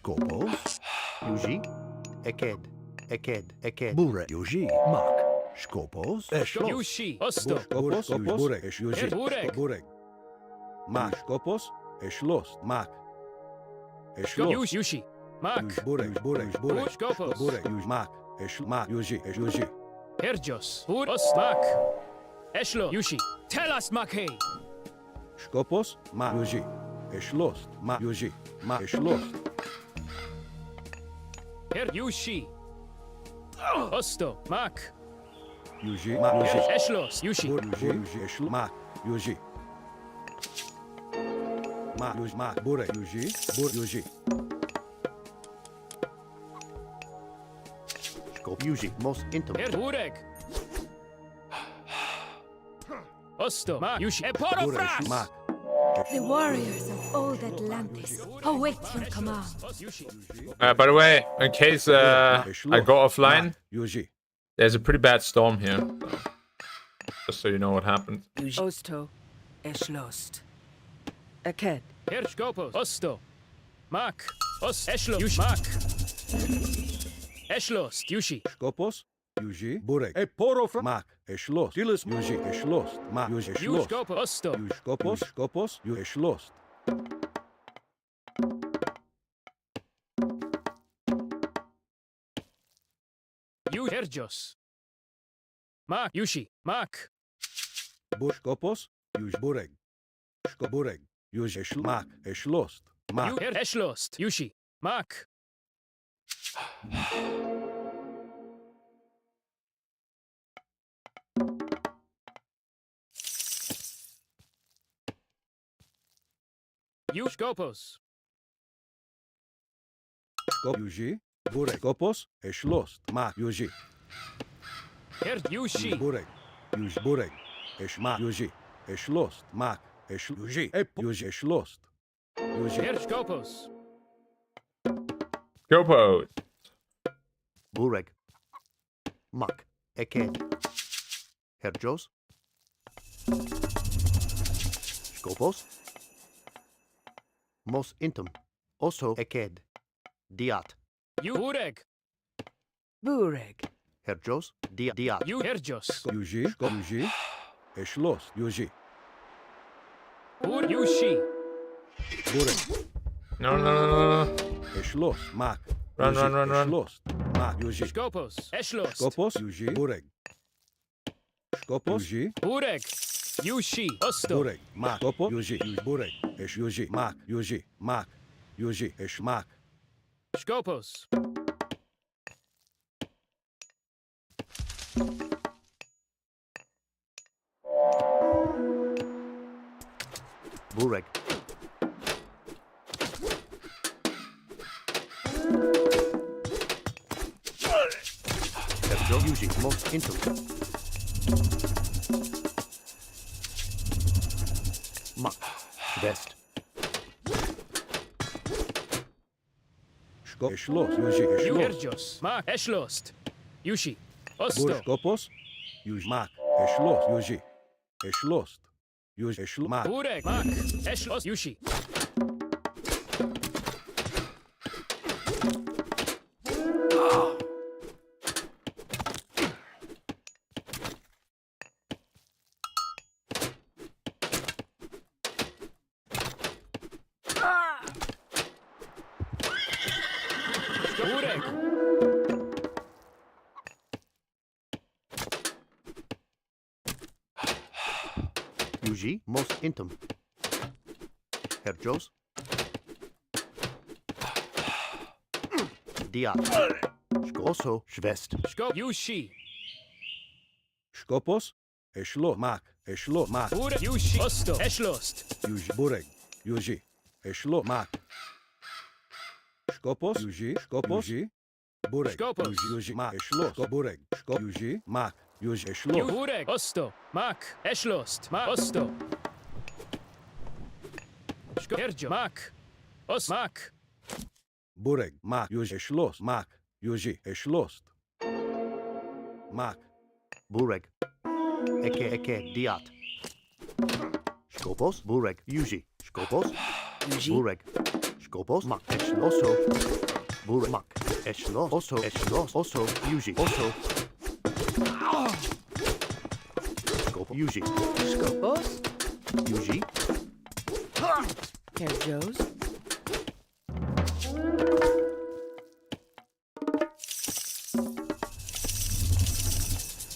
Skopos, Yuji, Eked. Burek, Yuji, Mak. Skopos, Schloss. Yushi, Osto. Skopos, Burek, Yuji, Burek. Burek. Mak, Skopos, Schloss, Mak. Schloss. Yushi, Mak. Burek, Skopos. Burek, Yuji, Mak. Mak, Yuji. Erjos, Bur, Os, Mak. Eschlo, Yushi. Tell us, Make. Skopos, Mak, Yuji. Schloss, Mak, Yuji, Mak, Schloss. Yushi. Osto, Mak. Yuji, Mak, Yuji. Eschlos, Yushi. Yuji, Mak, Yuji. Mak, Yuji, Mak, Burek, Yuji. Skop, Yuji, most intimate. Burek. Osto, Mak, Yushi. Eporo, Burek, Fras. Mak. The warriors of old Atlantis await your command. By the way, in case I go offline, Yuji. there's a pretty bad storm here. So, just so you know what happened. Osto, Eschlost. Eked. Skopos, Osto. Mak. Os, Eschlo, Yushi. Mak. Eschlos, Yushi. Skopos, Yuji, Burek. Eporo, Mak. Schloss. Dilis, Yuji, Schloss. Mak, Yuji, Schloss. Skopos, Osto. Skopos, Yuji, Schloss. Erjos. Mak, Yushi. Mak. Skopos, Yuji, Burek. Burek. Yuji, Mak. Schloss. Mak. Eschlost, Yushi. Mak. Skopos. Skop, Yuji. Bureg. Skopos. Eschlost. Mak. Yuji. Her Yushi. Bureg. Yuj. Bureg. Eschmak. Yuji. Eschlost. Mak. Yuji. Yuji. Eschlost. Yuji. Her Skopos. Skopos. Bureg. Mak. Eked. Herjos. Skopos. Mos intum. Oso eked. Diat. Bureg. Bureg. Herjos. Diat. You Herjos. Yuji. Yuji. Eschlost. Yuji. Bur Yushi. Bureg. No. Eschlost. Mak. Run, Yuji. run, run, run. Eschlost. Mak. Yuji. Skopos. Eschlost. Skopos. Yuji. Bureg. Skopos. Yuji. Bureg. Yushi. Osto. Bureg. Mak. Skopos. Yuji. Bureg. Esh. Yuji. Mak. Yuji. Mak. Yuji. Esh. Mak. Skopos. Bureg. Herjos. Yuji. Mos intum. Mak. West. Eschlost. Yuji. You Eschlost. Herjos. Mak. Eschlost. Yushi. Bureg. Osto. Skopos. Yuji. Mak. Eschlost. Yuji. Eschlost. Yuji. Eschlost. Mak. Bureg. Mak. Eschlost. Yushi. Bureg. Yuji. Mos intum. Herjos. Diat. Oso. Schwest. Skop. Yushi. Skopos. Eschlost. Mak. Eschlost. Mak. Bureg. Yushi. Osto. Eschlost. Yuji. Bureg. Yuji. Eschlost. Mak. Skopos. Yuji. Skopos. Yuji. Bureg. Skopos. Yuji. Yuji. Mak. Eschlost. Bureg. Skop. Yuji. Mak. Yuji. Eschlost. Bureg. Osto. Mak. Eschlost. Mak. Osto. Herjo. Mak. Os. Mak. Bureg. Mak. Yuji. Eschlost. Mak. Yuji. Eschlost. Mak. Bureg. Eke. Diat. Skopos. Bureg. Yuji. Skopos. Yuji. Bureg. Skopos. Mak. Eschloso. Bureg. Mak. Eschlos. Oso. Eschlos. Oso. Yuji. Oso. Skopos. Yuji. Skopos. Yuji. Herjos.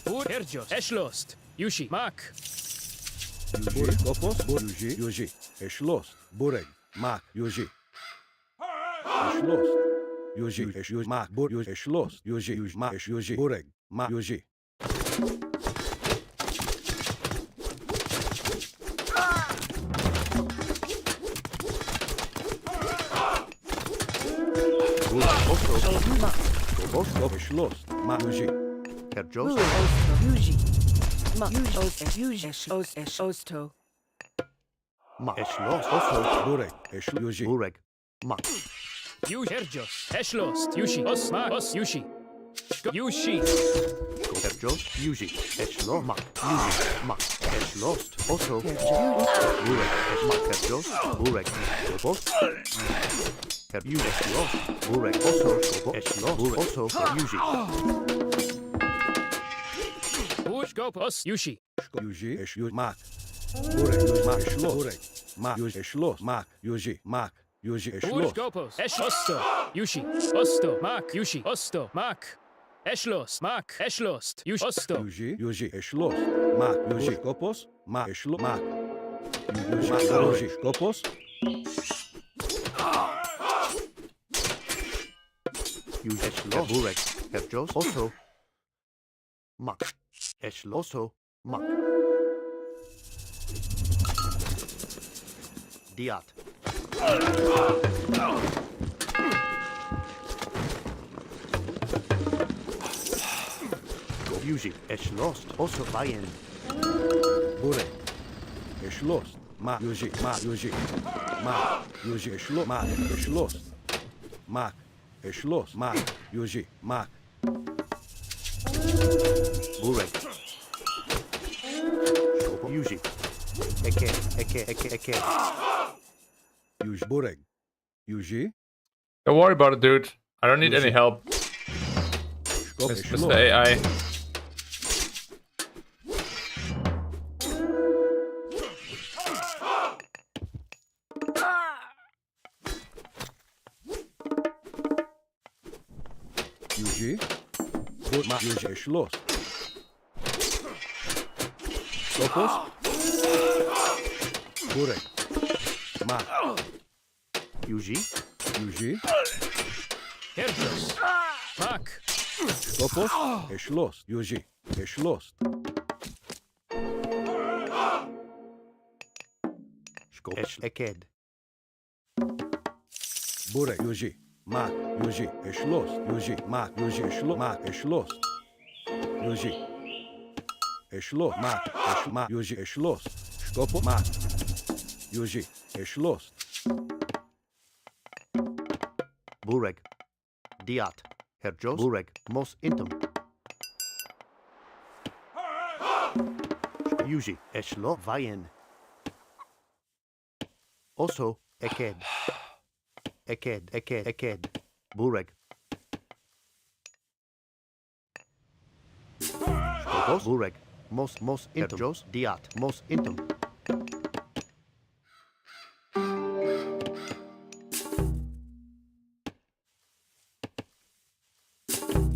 Bur. Herjos. Eschlost. Yushi. Mak. Bureg. Skopos. Yuji. Yuji. Eschlost. Bureg. Mak. Yuji. Eschlost. Yuji. Yuji. Mak. Bureg. Yuji. Eschlost. Yuji. Yuji. Mak. Yuji. Bureg. Mak. Yuji. Oso. Mak. Skopos. Eschlost. Mak. Yuji. Herjos. Bureg. Osto. Yuji. Mak. Yuji. Osto. Yuji. Osto. Mak. Eschlos. Oso. Bureg. Eschlost. Yuji. Bureg. Mak. Yushi. Herjos. Eschlost. Yushi. Os. Mak. Os. Yushi. Yushi. Herjos. Yuji. Eschlo. Mak. Yuji. Mak. Eschlost. Oso. Herjos. Bureg. Mak. Herjos. Bureg. Skopos. Yuji. Eschlos. Bureg. Oso. Skopos. Eschlos. Bureg. Oso. Yuji. Bur. Skop. Os. Yushi. Yuji. Eschlost. Mak. Bureg. Yuji. Mak. Eschlost. Bureg. Mak. Yuji. Eschlost. Mak. Yuji. Mak. Yuji. Bur. Eschlost. Skopos. Esch. Osto. Yushi. Osto. Mak. Yushi. Osto. Mak. Eschlost. Mak. Eschlost. Yushi. Osto. Yuji. Yuji. Eschlost. Mak. Yuji. Skopos. Mak. Eschlost. Mak. Yuji. Yuji. Skopos. Yuji. Eschlos. Bureg. Herjos. Oso. Mak. Eschloso. Mak. Diat. Yuji, Eschlost, also Bayern. Burek. Geschlossen. Mak. Yuji. Mak. Yuji. Mak. Yuji. Geschlossen. Mak. Geschlossen. Mak. Geschlossen. Mak. Yuji. Mak. Burek. Skopo, Yuji. Eke. Yuji. Burek. Yuji. Don't worry about it, dude. I don't need any help. Skop. Mr. Geschlossen. AI. Yuji. Mak. Yuji. Geschlossen. Skopos. Burek. Mak. Yuji. Yuji. Herjos. Mak. Skopos. Geschlossen. Yuji. Geschlossen. Skopo, Eked. Burek. Yuji. Mak. Yuji. Geschlossen. Yuji. Mak. Yuji. Geschlossen. Mak. Geschlossen. Yuji. Geschlossen. Mak. Mak. Yuji. Geschlossen. Skopo. Mak. Yuji. Geschlossen. Burek. Diat. Herjos. Burek. Mos Intum. Yuji. Eschlo. Vayen. Also. Eked. Eked. Burek. Skopos. Burek. Mos Intum. Herjos. Diat. Mos Intum.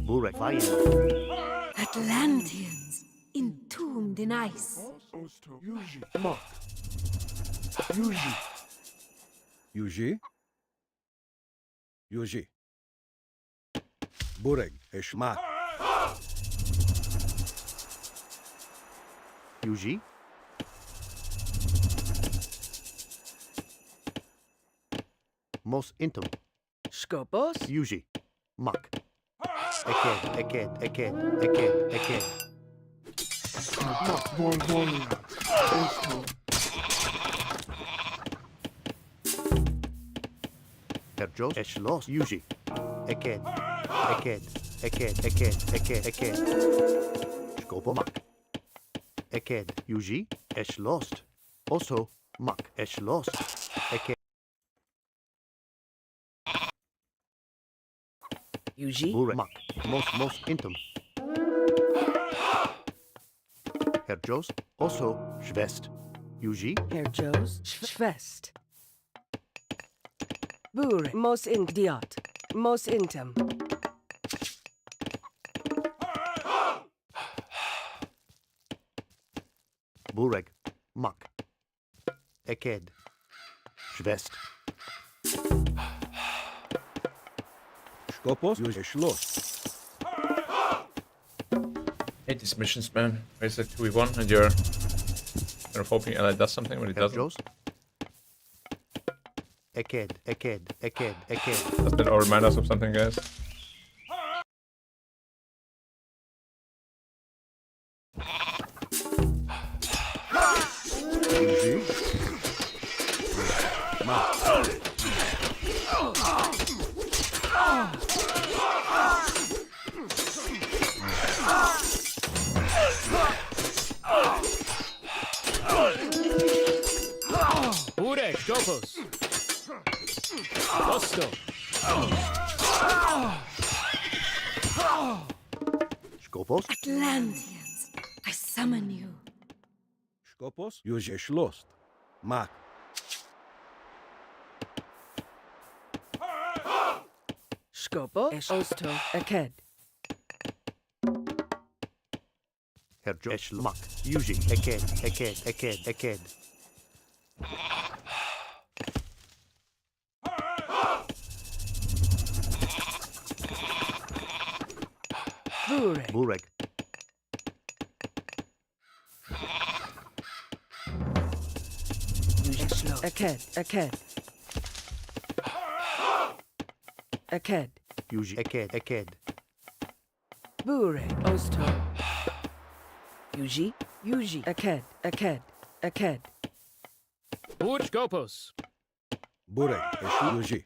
Burek. Vayen. Atlanteans, entombed in ice. Yuji. Yuji. Burek. Mak. Yuji. Mos Intum. Skopos. Yuji. Mak. Eked. Herjos. Eschlos. Yuji. Eked. Skopo. Mak. Eked. Yuji. Eschlost. Also. Mak. Eschlost. Eked. Yuji. Burek. Mak. Mos Intum. Herjos. Also. Schwest. Yuji. Herjos. Schwest. Burek. Mos Diat. Mos Intum. Burek. Mak. Eked. Schwest. Skopos. Yuji. Geschlossen. Hate these missions, man. It's like 2v1 and you're kind of hoping Ally does something when he doesn't. Herjos. Eked. Does that all remind us of something, guys? Yuji. Mak. Burek. Skopos. Osto. Skopos. Atlanteans, I summon you. Skopos. Yuji. Geschlossen. Mak. Skopo. Osto. Eked. Herjos. Eschlo. Mak. Yuji. Eked. Burek. Burek. Eschlo. Eked. Eked. Yuji. Eked. Burek. Osto. Yuji, Yuji, Aked, Aked, Aked. Bur Skopos. Burek, Yuji.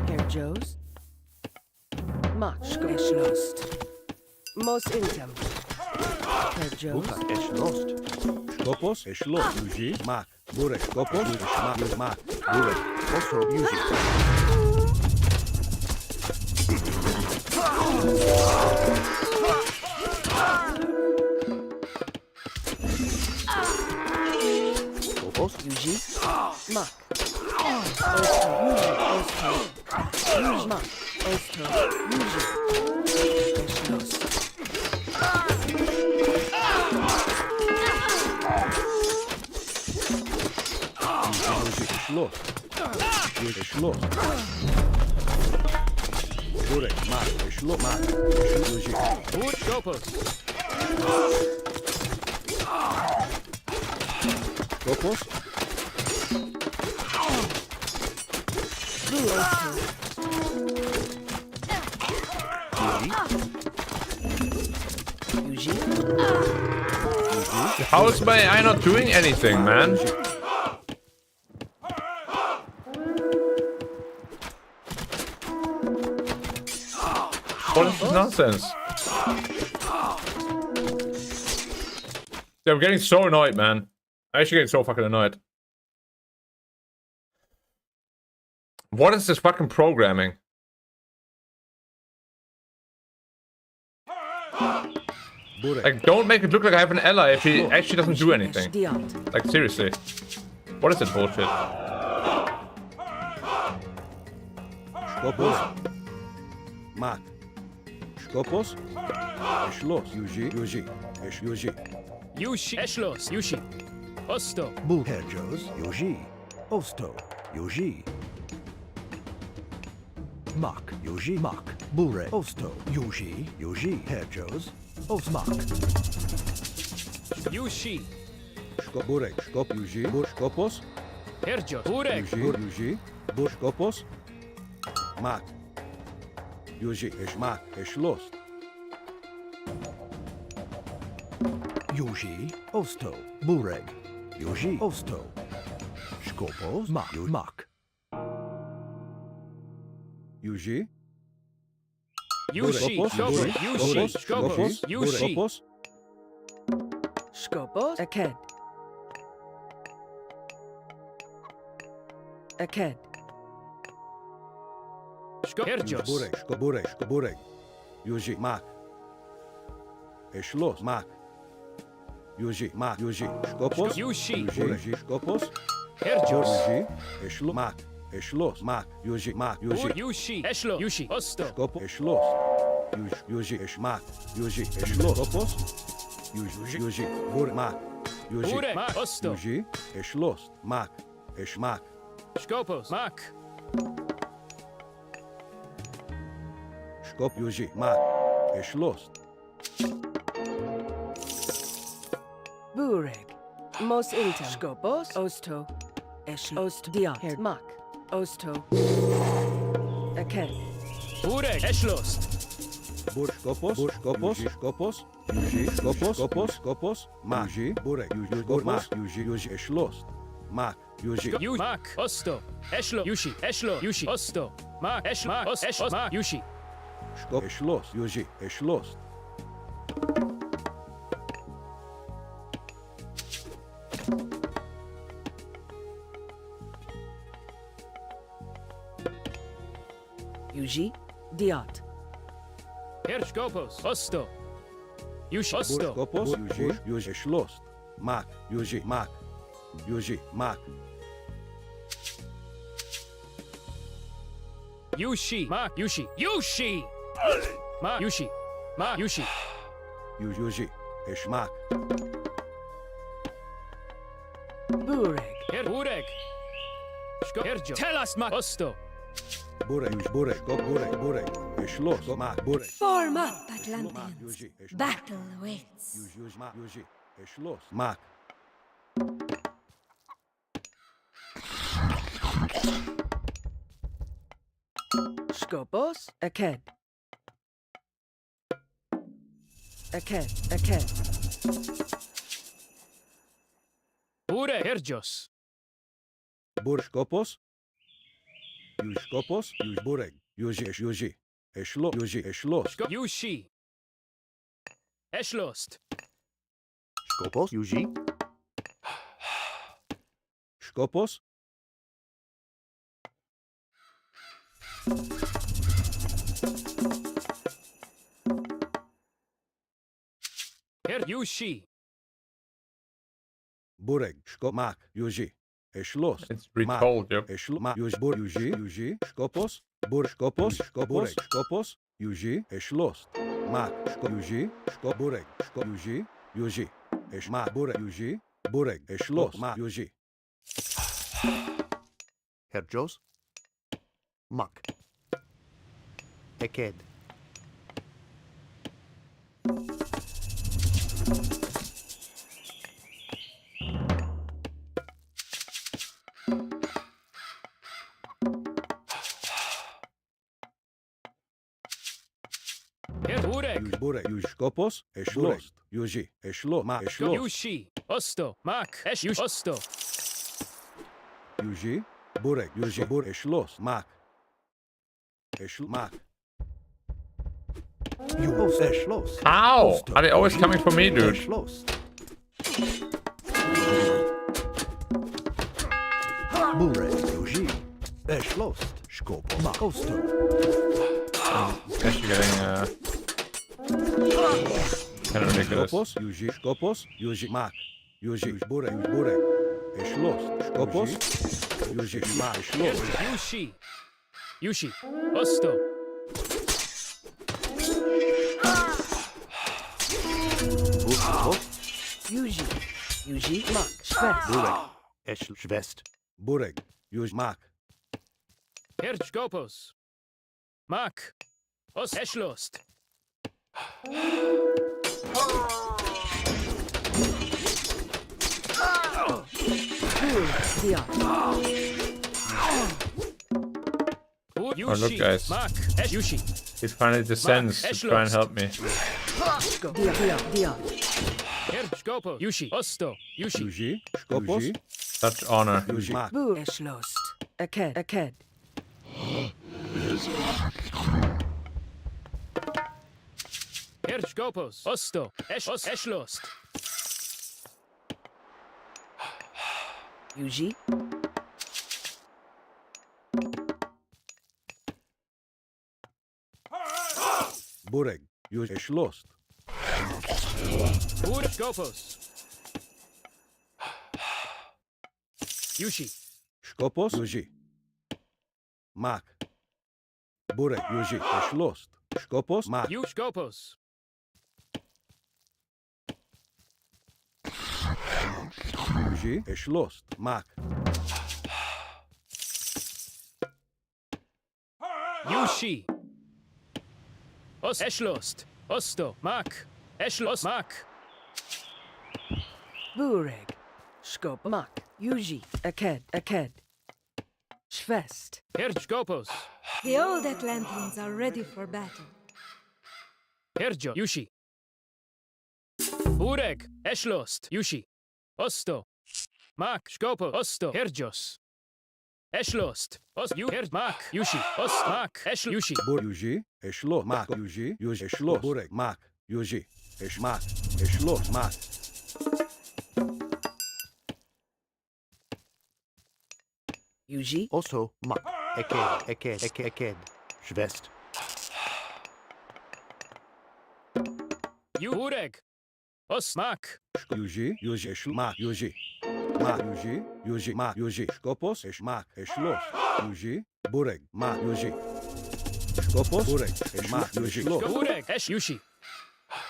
Herr Joes. Mach, Eschlost. Mos intem. Herr Joes. Buka Eschlost. Skopos, Eshlos, Yuji, Mak. Burek, Skopos, Mak, Mak. Burek. Also Yuji. Skopos. Yuji. Mach. Osto, Yuji, Osto. Yuji, Mach. Osto, Yuji. Eschlost. Yuji, Eshlos. Yuji, Eshlos. Burek, Mak, Eshlo, Mak. Yuji. Bur Skopos. Skopos, Blue Osto. Yuji. How is my eye not doing anything, man? What is this nonsense? Yeah, I'm getting so annoyed, man. I'm actually getting so fucking annoyed. What is this fucking programming? Burek, Like, don't make it look like I have an ally if he actually doesn't do anything. Diant. Like, seriously. What is this bullshit? Skopos, Mak. Skopos, Eshlos, Yuji, Yuji, Yuji. Yushi. Eschlos. Yushi. Osto. Bul. Herr Joes. Yuji. Osto. Yuji. Mak. Yuji. Mak. Burek. Osto. Yuji. Yuji. Herr Joes. Osmak. Yushi. Burek, Skop, Yuji, Bur, Skopos, Herjos. Burek. Yuji, Bur, Yuji, Bur, Skopos, Mak. Yuji, Eshmak, Eshlos. Yuji. Osto. Burek. Yuji. Osto. Skopos. Mak. Mak. Yuji, Yushi. Skopos, Skopos. Burek, Yushi. Skopos, Skopos. Skopos, Yushi. Skopos, Skopos. Aked. Aked. Herjos. Burek, Burek, Burek. Yuji, Mak. Eshlos, Mak. Yuji, Mak, Yuji, Skopos, Yushi. Yuji, Skopos, Herjos. Yuji, Eshlo, Mak. Eshlos, Mak. Yuji, Mak, Bur. Yuji, Yushi. Eshlo. Yushi. Osto. Skopos, Eshlos. Yuji, Eshmak. Yuji, Eshlos, Skopos. Yuji, Bur, Mak. Yuji, Burek. Mak. Osto. Yuji, Eshlos, Mak. Eshmak. Skopos. Mak. Skop, Yuji, Mak. Eshlos. Bureg. Mos intem. Skopos. Osto. Ost. Diant. Herr Mak. Osto. Aked. Burek. Eschlos. Bur, Skopos, Bur, Skopos, Skopos, Yuji, Skopos, Skopos, Skopos, Mak. Yuji, Burek, Yuji, Mak. Yuji, Eshlos. Mak. Yuji, Yu. Mak. Osto. Eshlo. Yushi. Eshlo. Yushi. Osto. Mak. Esh. Mak. Os. Esh. Mak. Yushi. Skop, Eshlos. Yuji, Eshlos. Yuji. Diant. Herskopos. Osto. Yushi. Bur, Osto. Skopos, Yuji, Yuji, Eshlos. Mak. Yuji, Mak. Yuji, Mak. Yushi. Mak. Yushi. Yushi. Mak. Yushi. Mak. Yushi. Yuji, Eshmak. Bureg. Her. Burek. Herjo. Tell us, Mak. Osto. Burek, Yuji, Burek, Skop, Burek, Burek. Eshlos, Mak, Burek. Form up, Mak, Atlanteans. Yuji, Eshmak. Battle awaits. Yuji, Mak, Yuji, Eshlos, Mak. Skopos, Aked. Aked. Ure Herjos. Burskopos. Yuskopos. Bureg. Yuji. Eshlos. Yushi. Eshlost. Skopos, Yuji. Skopos. Her Yushi. Bureg. Mak. Yuji. Eshlos. It's retold, yep. Eshlo. Yuji. Skopos. Burskopos. Bureg. Skopos. Yuji. Eshlos. Mak. Yuji. Bureg. Yuji. Eshma. Bureg. Yuji. Bureg. Eshlos. Mak. Yuji. Herjos. Mak. Eked. Her Ureg. Bureg. Yuskopos. Eshlos. Yuji. Eshlo. Ma. Eshlos. Yushi. Osto. Mak. Esh Yush. Osto. Yuji. Bureg. Yuji. Eshlos. Mak. Mak. Yus Eshlos. How? Are they always coming for me, dude? Eshlos. Bureg. Yuji. Eshlos. Skopo. Makosto. Guess you're getting kind of ridiculous. Skopos. Yuji. Skopos. Yuji. Mak. Yuji. Bureg. Eshlos. Skopos. Yuji. Ma. Eshlos. Yushi. Yushi. Osto. Bureg. Yuji, Mak, Shvest. Bureg. Eshel. Shvest. Bureg. Yuji. Mak. Her Skopos. Mak. Os Eshlost. Oh, look, guys. Mak. Esh Yushi. It finally descends to try and help me. Dion. Her Skopos. Yushi. Osto. Yushi. Yuji. Skopos. Such honor. Yuji. Mak. Bur Eshlost. Aked. Her Skopos. Osto. Eshlost. Yuji. Bureg. Yuji. Eshlost. Ur Skopos. Yushi. Skopos. Yuji. Mak. Bureg. Yuji. Eshlost. Skopos. Mak. Yu Skopos. Yuji. Eshlost. Mak. Yushi. Os Eshlost. Osto. Mak. Eshlost. Mak. Bureg. Skop. Mak. Yuji. Aked. Shvest. Her Skopos. The old Atlanteans are ready for battle. Herjo. Yushi. Ureg. Eshlost. Yushi. Osto. Mak. Skopos. Osto. Herjos. Eshlost. Os. Yu. Her. Mak. Yushi. Os. Mak. Esh. Yushi. Bur. Yuji. Eshlost. Mak. Yuji. Eshlost. Bureg. Mak. Yuji. Mak. Eshlost. Mak. Yuji. Also, Mak. Eked. Shvest. Yu. Ureg. Os. Mak. Yuji. Mak. Yuji. Mak. Yuji. Mak. Yuji. Skopos. Mak. Eshlost. Yuji. Bureg. Mak. Yuji. Skopos. Bureg. Mak. Yuji. Ureg. Esh. Yushi.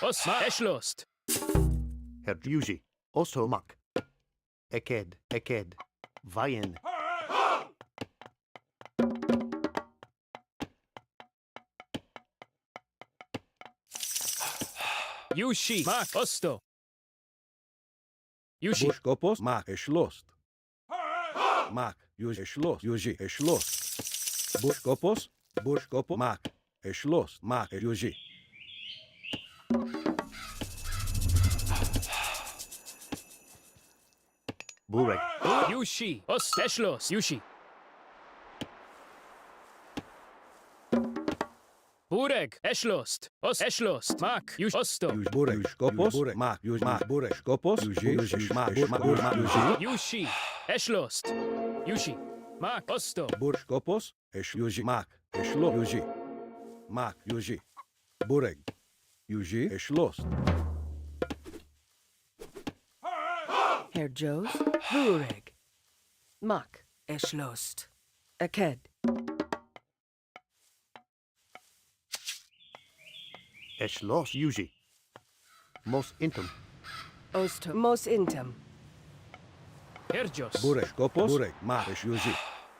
Os. Mak. Eshlost. Her Yuji. Also, Mak. Eked. Vayen. Yushi. Mak. Osto. Yushi. Skopos. Mak. Eshlost. Mak. Yuji. Eshlost. Yuji. Eshlost. Skopos. Burskopo. Mak. Eschloss. Mak. Yuji. Burek. Yushi. Ost. Eschloss. Yushi. Bureg. Eschlost. Ost. Eschlost. Mak. Yush. Osto. Yuj. Burek. Yushkopos. Burek. Mak. Yuj. Mak. Burek. Shkopos. Yuji. Yuji. Mak. Mak. Yuji. Yushi. Eschlost. Yushi. Mak. Osto. Burskopos. Esh. Yuji. Mak. Eschlo. Yuji. Mak. Yuji. Burek. Yuji. Eschloss. Herr Jos, Bureg. Mak, Eschlost. Aked. Eschloss. Yuji. Mos intum. Osto, Mos Intem. Herjos. Burek. Shkopos. Burek. Mak. Esh. Yuji.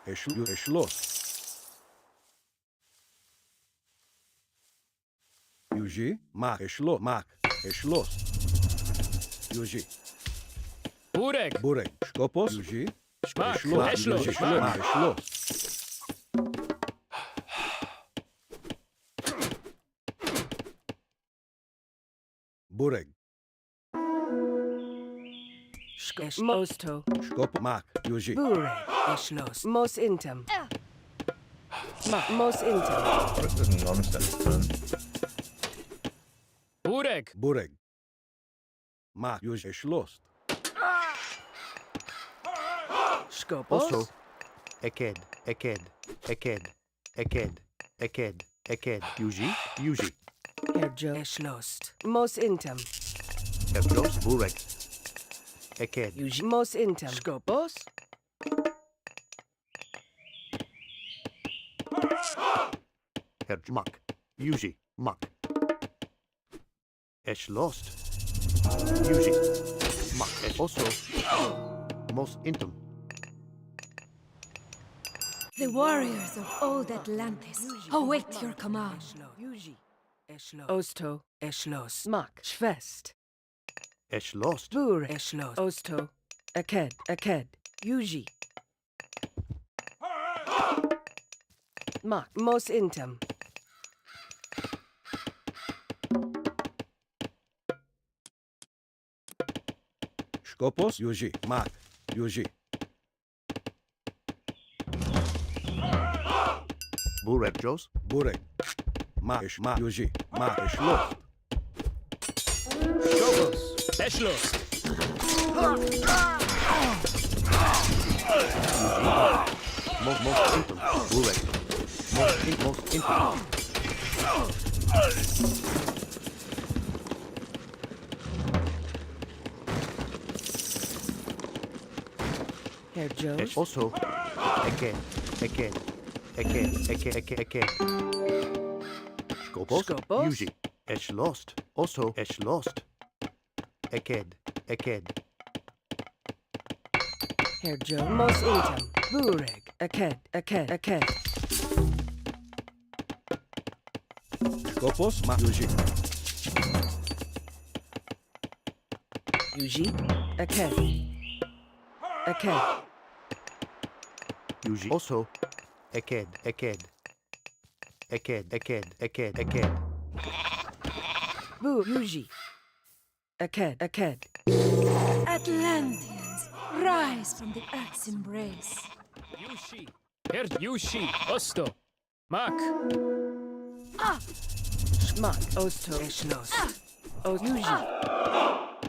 Eschloss. Yuji. Mak. Eschlo. Mak. Eschloss. Yuji. Bureg. Burek. Shkopos. Yuji. Mak. Eschloss. Eschloss. Yuji. Mak. Mak. Eschloss. Burek. Osto. Shkop. Mak. Yuji. Bureg. Eschloss. Mos Intem. Mak. Mos Intem. This doesn't understand. Bureg. Burek. Mak. Yuji. Eschloss. Skopos. Also. Eked. Eked. Eked. Eked. Eked. Eked. Yuji. Yuji. Herr Jo. Eschlost. Mos Intem. Eschloss. Burek. Eked. Yuji. Mos Intem. Skopos. Herr Mak. Yuji. Mak. Eschlost. Yuji. Mak. Also. Mos intum. The warriors of old Atlantis await your command. Yuji. Eschloss. Osto. Eschloss. Mak. Schwest. Eschloss. Bur. Eschloss. Osto. Aked. Aked. Yuji. Mak. Mos Intem. Shkopos. Yuji. Mak. Yuji. Burek Jos. Burek. Mak. Esh. Mak. Yuji. Mak. Eschloss. Shogos. Eschloss. Mos intum. Burek. Mos intum. Herr Jos. Also. Eked. Eked. Eked. Eked. Eked. Eked. Skopos. Skopos. Yuji. Eschlost. Also. Eschlost. Eked. Eked. Herr Jo. Mos Intem. Bureg. Aked. Aked. Aked. Shkopos. Mak. Yuji. Yuji. Aked. Aked. Yuji. Also. Eked. Eked. Eked. Eked. Eked. Eked. Bu. Yuji. Aked. Aked. Atlanteans, rise from the earth's embrace. Yushi. Her Yushi. Osto. Mak. Mak. Osto. Eschloss. Yuji.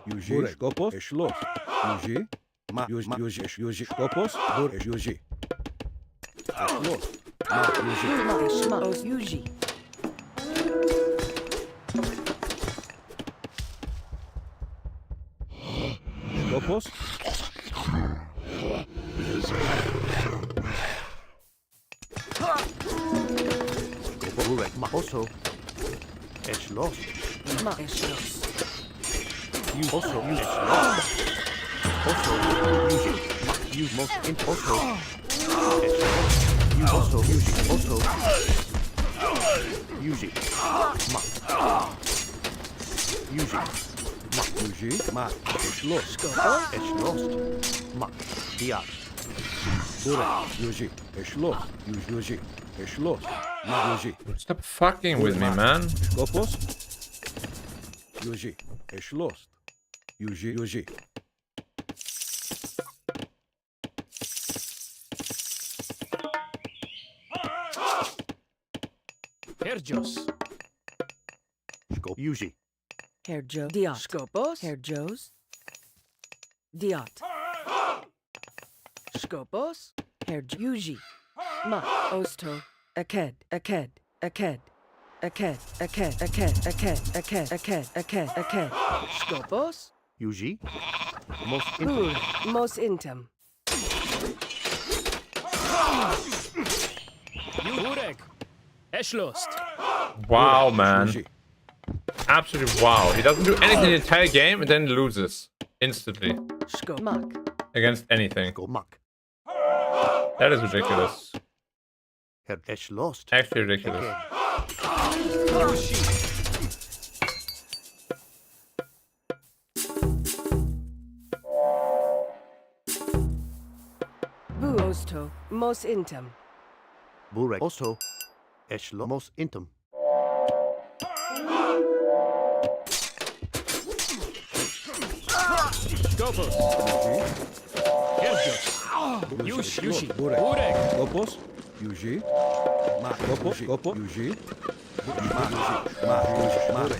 Yuji. Burek. Shkopos. Eschloss. Yuji. Mak. Yuji. Yuji. Yuji. Shkopos. Burek. Yuji. Eschloss. Mak. Yuji. Mak. Mak. Ost. Yuji. Shkopos. Burek. Mak. Also. Eschloss. Mak. Eschloss. You also. Eschloss. Also. Yuji. Mak. Use most intum. Also. Eschloss. You also. Yuji. Also. Yuji. Mak. Yuji. Mak. Yuji. Mak. Eschloss. Eschloss. Mak. Diag. Burek, Yuji, Eschloss, Yuji, Eschloss, Yuji, Stop fucking with me, man. Skopos, Yuji, Eschloss, Yuji. Herjos. Yuji. Herjo. Diot. Skopos. Herjos. Diot. Skopos. Herjuji. Ma. Osto. Aked. Skopos. Yuji. Mos intim. Burek. Eschlost. Wow, man. Yuji, Absolutely wow. He doesn't do anything the entire game and then loses instantly Skomak. against anything. Gomak. That is ridiculous. Herr Eschlost. Actually ridiculous. Bu. Osto. Mos intim. Burek. Also. Eschlomos intum. Skopos. Herjos. Yushi. Burek, Burek. Skopos, Yuji, Skopos, Yuji,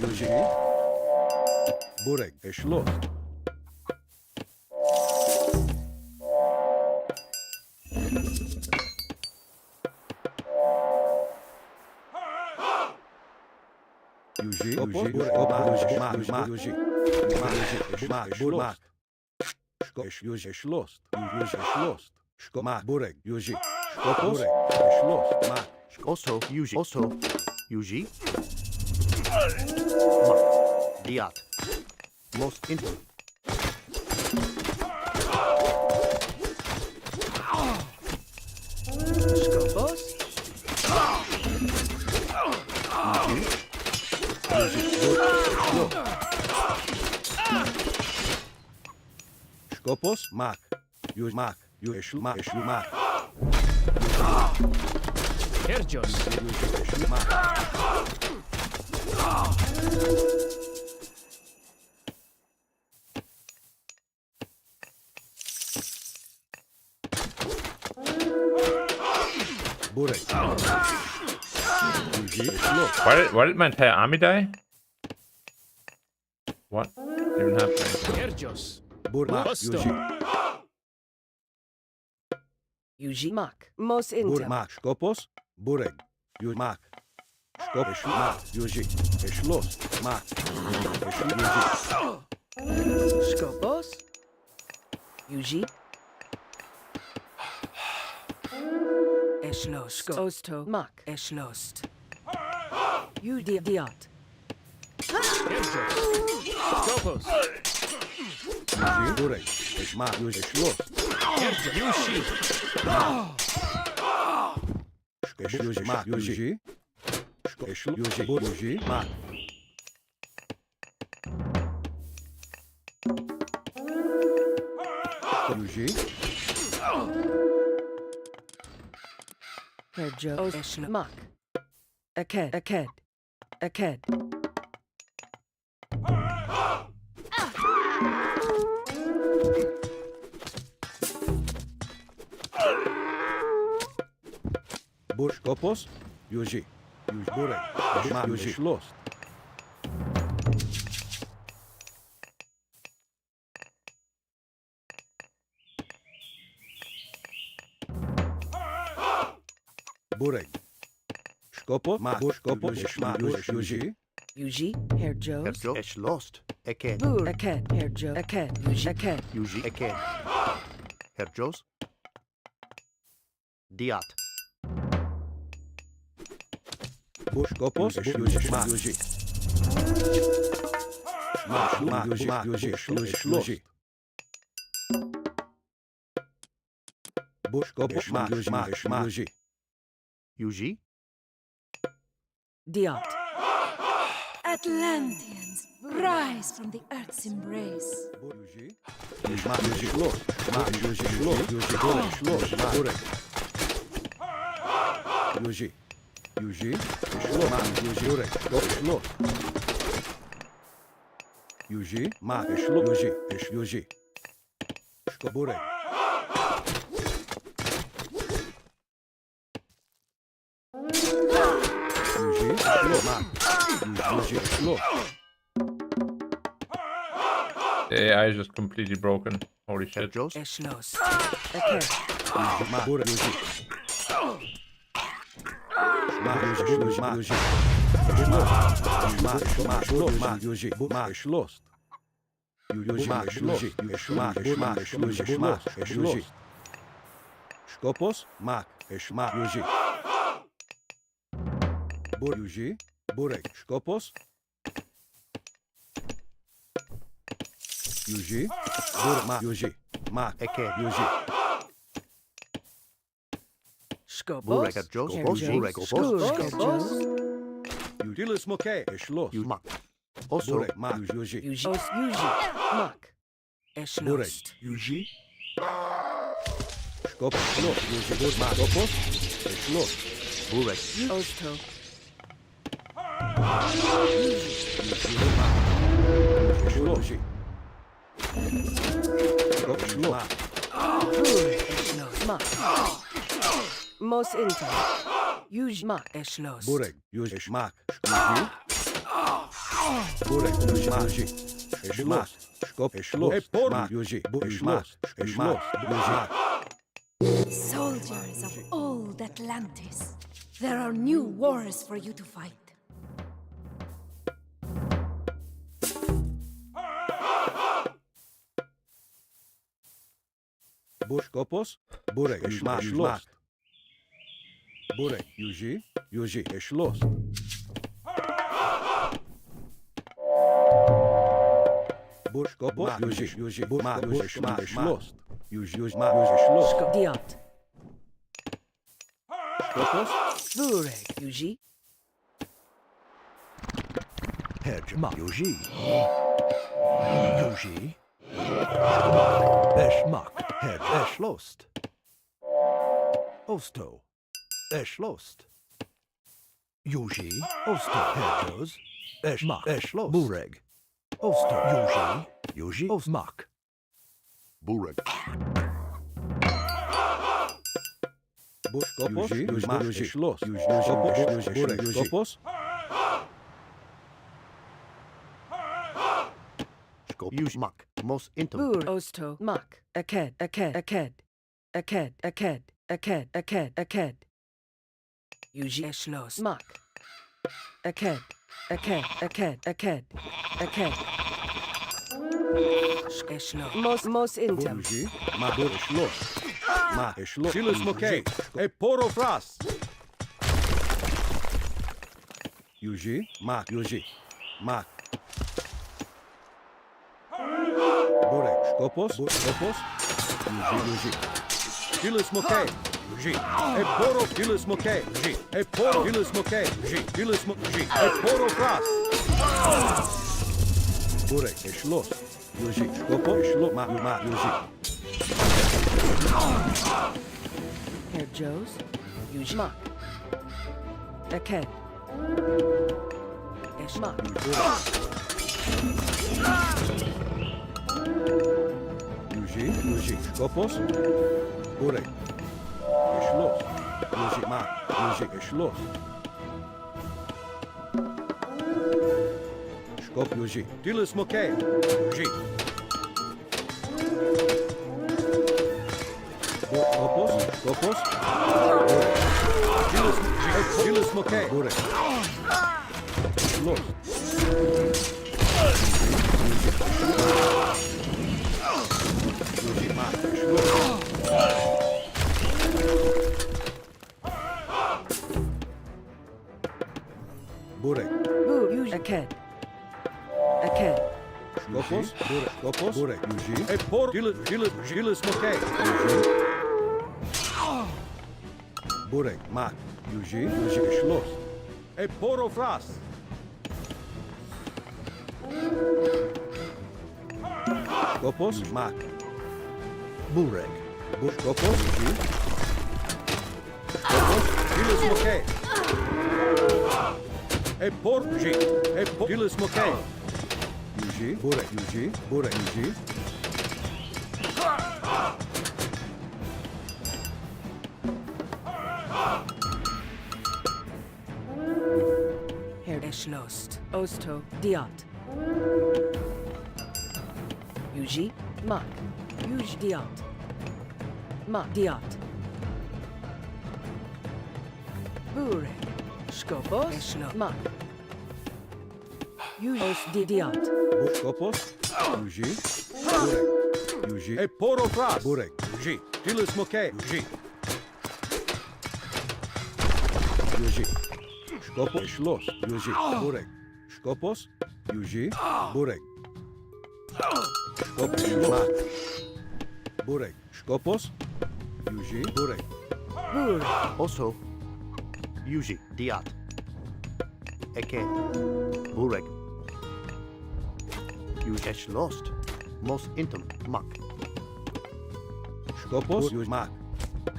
Yuji, Burek, Eschloss. Yuji, Schloss, Burek, Yuji, Skopos, Schloss, Mak, Also. Yuji. Also. Yuji. Ma. Diat. Mos intum. Skopos. Skopos, Mak, Yuj, Mak, Yuj, Mak, Mak, Herjos. Yuj, Mak. Burek. Yuji, Schloss. Why did my entire army die? What even happened? Herjos. Burek, Osto. Yuji, Yuji. Mak. Mos Burek, intim. Mak, Skopos, Burek, Yuj, Mak. Skop, Mak, Yuji, Schloss, Mak, Yuji. Skopos. Yuji. Eschlost. Osto. Mak. Eschlost. Diot. Herjos. Skopos. Yuji, Burek, Mak, Yuji, Schloss. Herjos. Yushi. Yuji, Mak, Yuji. Yuji, Yuji, Mak. Yuji, Herjo. Eschlo. Mak. Aked. Burek, Skopos, Yuji, Yuji, Burek, Mak, Yuji, Schloss. Burek. Skopos, Mak, Skopos, Mak, Yuji, Yuji. Herjos. Herjo. Eschlost. Eken. Bur. Aked. Herjo. Aked. Yuji. Aked. Yuji. Eken. Herjos. Diat. Burek, Skopos, Yuji, Mak, Yuji. Mak, Yuji, Schloss. Burek, Skopos, Mak, Yuji. Yuji. Diot. Atlanteans, rise from the earth's embrace. The AI is just completely broken. Holy shit. Joes. Eschlos. Okay. Skopos, mak, eshma, yuji. Yuji, burek, skopos. Yuji, burma, yuji, mak, Eke. yuji. Skopos. Burek at Joes. Burek. Skopos. Udilis moke, eshlos. You mak. Also. Burek, mak, yuji. Yuji. Yuji. Mak. Burek, Eschlos. yuji. Skopos, shlos, yuji, burma, skopos, eshlos. Burek. Osto. Shloshi. Skop, shlos. Eschlos. Mak. Mos inter. Yuji. Mak. Eschlos. Burek, yuji, eshmak, yuji. Burek, yuji, mak, yuji. Eshmak, skop, eshlos. Mak, yuji, eshmak, eshlos, yuji. Soldiers of old Atlantis, there are new wars for you to fight. Skopos, burek, eshmak, eshlos. Burek, yuji, yuji, eshlos. Skopos, yuji, yuji, mak, yuji, eshmak, eshlos. Yuji, yuji, mak, yuji, eshlos. Diot. Skopos, Burek. Yuji. Hedge ma Yuji. Yuji. Eschmak. Hedge Eschlost. Osto. Eschlost. Yuji. Osto. Hedges. Eschmak. Eschlost. Bureg. Osto. Yuji. Yuji. Osmak. Burek. Skopos, yuji, mak, yuji, eshlos. Yuji, skopos, yuji, burek, skopos. Yuji mak. Most intim. Bur. Osto. Mak. Aked. Aked. Aked. Aked. Aked. Aked. Aked. Aked. Yuji. Eschlos. Mak. Aked. Aked. Aked. Aked. Aked. Eschlos. Mos intim. Yuji, mak, eshlos. Mak, eshlos. Silas moke, e poro fras. Yuji, mak, yuji, mak. Burek, skopos, skopos. Yuji, yuji. Silas moke, yuji. E poro, silas moke, yuji. E poro, silas moke, yuji. Silas moke, yuji. E poro fras. Burek, eshlos. Yuji, skopos, eshlos, mak, yuji. Herr Joes. Yuji. Mak. Aked. Eschmak. Yuji, yuji, skopos. Burek. Eshlos. Yuji, mak, yuji, eshlos. Skop, yuji. Dilis moke. Yuji. Skopos, skopos. Burek. Dilis moke. Burek. Eshlos. Yuji, mak, eshlos. Burek. Bur. Yuji. Aked. Aked. Skopos, burek, skopos, burek, yuji. E por, dilis moke. Yuji. Burek, mak, yuji, yuji, eshlos. E poro fras. Skopos, mak. Burek. Skopos, Yuji. Skopos, Gilles Mokay. Epor, G. Epor, Gilles Mokay. Yuji, Burek, Yuji, Burek, Yuji. Herr Eschlost. Osto. Diot. Yuji. Mak. Yuji. Diot. Mak. Diot. Burek. Skopos. Eschlo. Mak. Yuji. Ost. Diot. Skopos, Yuji. Burek. Yuji. Eporo Fras. Burek. Yuji. Gilles Mokay. Yuji. Yuji. Skopos, Schloss. Yuji. Burek. Skopos, Yuji. Burek. Skopos, Mak. Burek. Skopos, Yuji. Burek. Also, Yuji, Diat. Eke, Burek. Yuji lost. Most intim, Mak. Skopos, Yuji. Mak.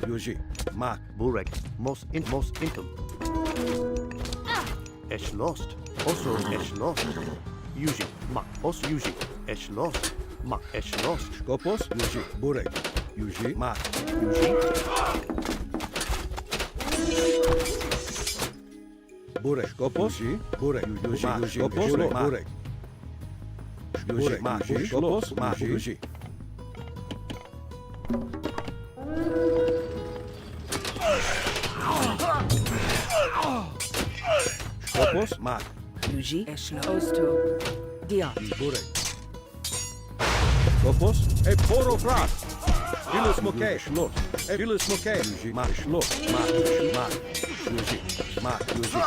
Yuji. Mak. Burek, most intim. Esh lost. Also, Esh lost. Yuji, Mak. Also, Yuji. Esh lost. Mak. Esh lost. Skopos, Yuji. Burek. Yuji. Mak. Yuji. Burek. Skopos, Yuji. Burek. Yuji. Mak. Skopos, Burek. Yuji. Mak. Skopos, Mak. Yuji. Skopos, Mak. Yuji. Eschlo. Osto. Diot. Burek. Skopos, Eporo Fras. Gilles Mokay. Schloss. Gilles Mokay. Yuji. Mak. Schloss. Mak. Mak. Yuji. Mak. Yuji.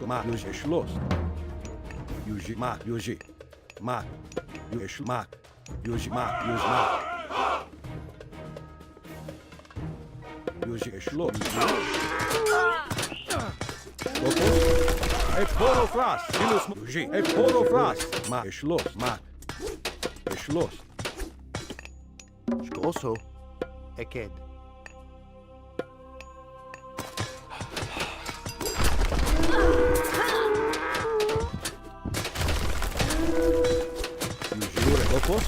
Mak. Yuji. Schloss. Yuji. Mak. Yuji. Mak. Yuji. Mak. Yuji. Mak. Yuji. Mak. Yuji. Schloss. Skopos. Eporo Fras. Gilles Yuji. Eporo Fras. Mak. Schloss. Mak. Schloss. Also, Eked. Burek. Skopos.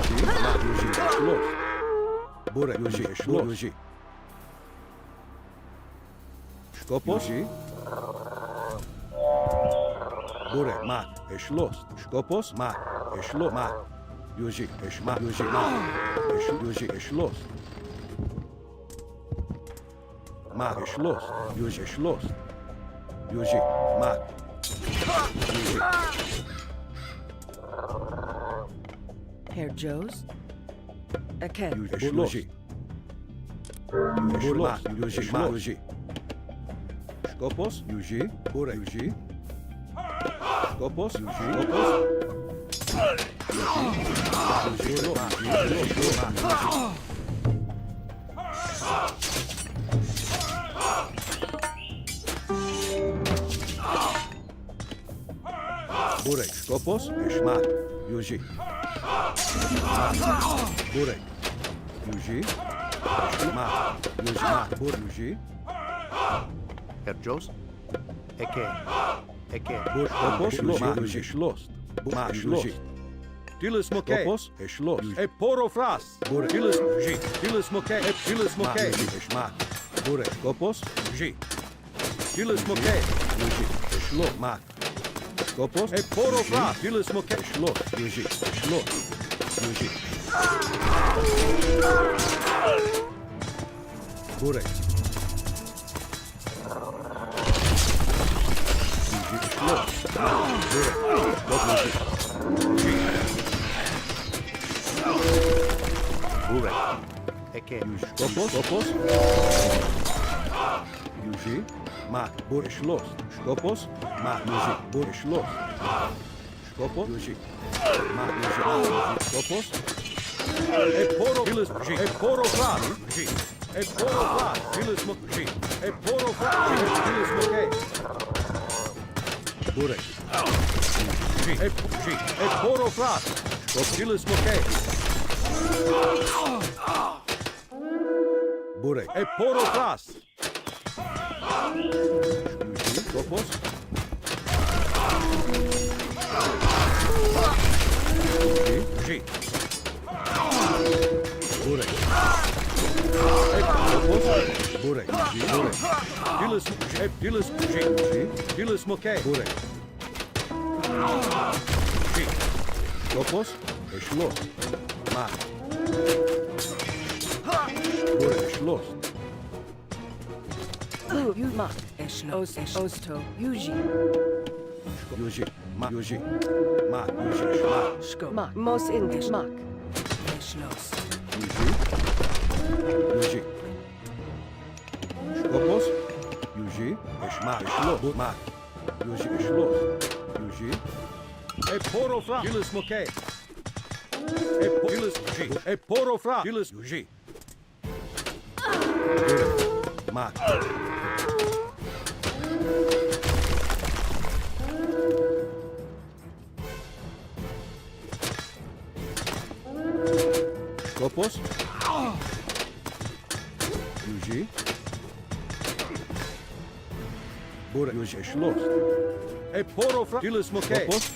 Yuji. Mak. Yuji. Schloss. Burek. Yuji. Schloss. Yuji. Skopos. Yuji. Burek. Mak. Schloss. Skopos. Mak. Schloss. Mak. Yuji. Mak. Yuji. Mak. Yuji. Schloss. Mak. Schloss. Yuji. Schloss. Yuji. Mak. Yuji. Herr Joes. Aken. Yuji. Schloss. Mak. Yuji. Mak. Yuji. Skopos. Yuji. Burek. Yuji. Skopos. Yuji. Skopos. Burek. Skopos. Mak. Yuji. Burek. Yuji. Mak. Yuji. Mak. Burek. Yuji. Herr Jos. Eke. Eke. Burek. Skopos. Yuji. Schloss. Mak. Yuji. Gilles Mokay. Skopos. Schloss. Eporo Fras. Burek. Gilles Yuji. Gilles Mokay. Gilles Mokay. Mak. Burek. Skopos. Yuji. Gilles Mokay. Yuji. Schloss. Mak. Skopos. Eporo Fras. Gilles Mokay. Schloss. Yuji. Schloss. Yuji. Burek. Yuji. Schloss. Burek. Skopos. Burek. Eke. Skopos. Skopos. Yuji. Mak. Burek. Schloss. Skopos. Mak. Yuji. Burek. Schloss. Skopos. Yuji. Mak. Yuji. Skopos. Eporo. Ilus. G. Eporo fras. G. Eporo fras. Ilus mok. G. Eporo fras. Ilus moke. Burek. G. Eporo fras. Ilus moke. Burek. Eporo fras. Yuji. Skopos. G. Burek. Skopos. Burek. G. Burek. Ilus. Ilus. G. Ilus moke. Burek. G. Skopos. Eşlos. Mak. Burek. Eşlos. You Mak. Eşlos. Osto. Yuji. Yuji. Mak. Yuji. Mak. Yuji. Mak. Shko. Mak. Mos English. Mak. Eşlos. Yuji. Yuji. Skopos. Yuji. Eşma. Eşlos. Mak. Yuji. Eşlos. Yuji. Eporo fra. Ilus moke. Ilus. G. Eporo fra. Ilus. Yuji. Mak. Skopos. Yuji. Burek. Yuji. Eşlos. Eporo fra. Ilus moke. Skopos.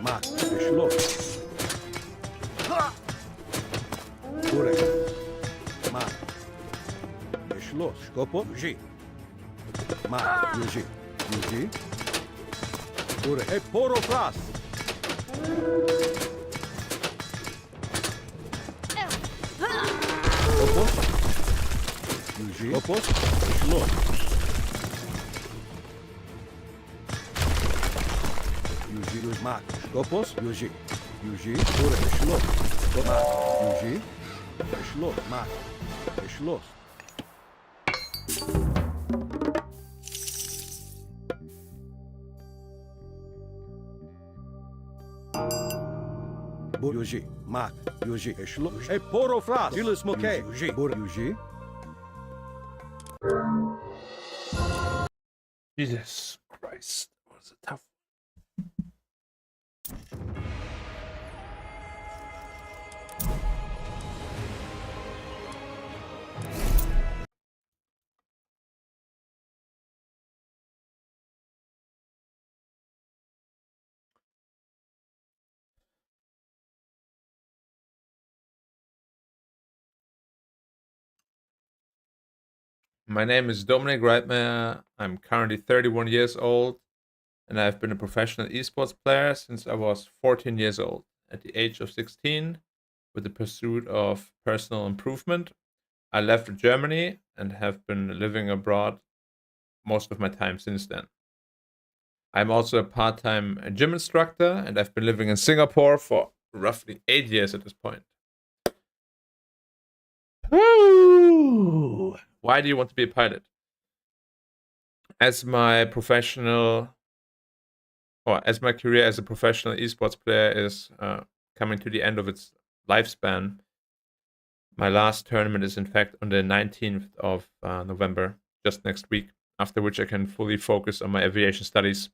Mak. Eşlos. Burek. Mak. Eşlos. Skopos. Yuji. Mak. Yuji. Yuji. Burek. Eporo fras. Skopos. Yuji. Skopos. Eşlos. Yuji. Mak. Skopos. Yuji. Yuji. Burek. Eşlos. Mak. Yuji. Eşlos. Mak. Eşlos. Yuji. Mak. Yuji. Eşlos. Eporo fras. Ilus moke. Yuji. Burek. Yuji. Jesus Christ. That was a tough. My name is Dominic Reitmeier. I'm currently 31 years old, and I've been a professional esports player since I was 14 years old. At the age of 16, with the pursuit of personal improvement, I left Germany and have been living abroad most of my time since then. I'm also a part-time gym instructor, and I've been living in Singapore for roughly 8 years at this point. Why do you want to be a pilot? As my career as a professional esports player is coming to the end of its lifespan, my last tournament is in fact on the 19th of November, just next week, after which I can fully focus on my aviation studies.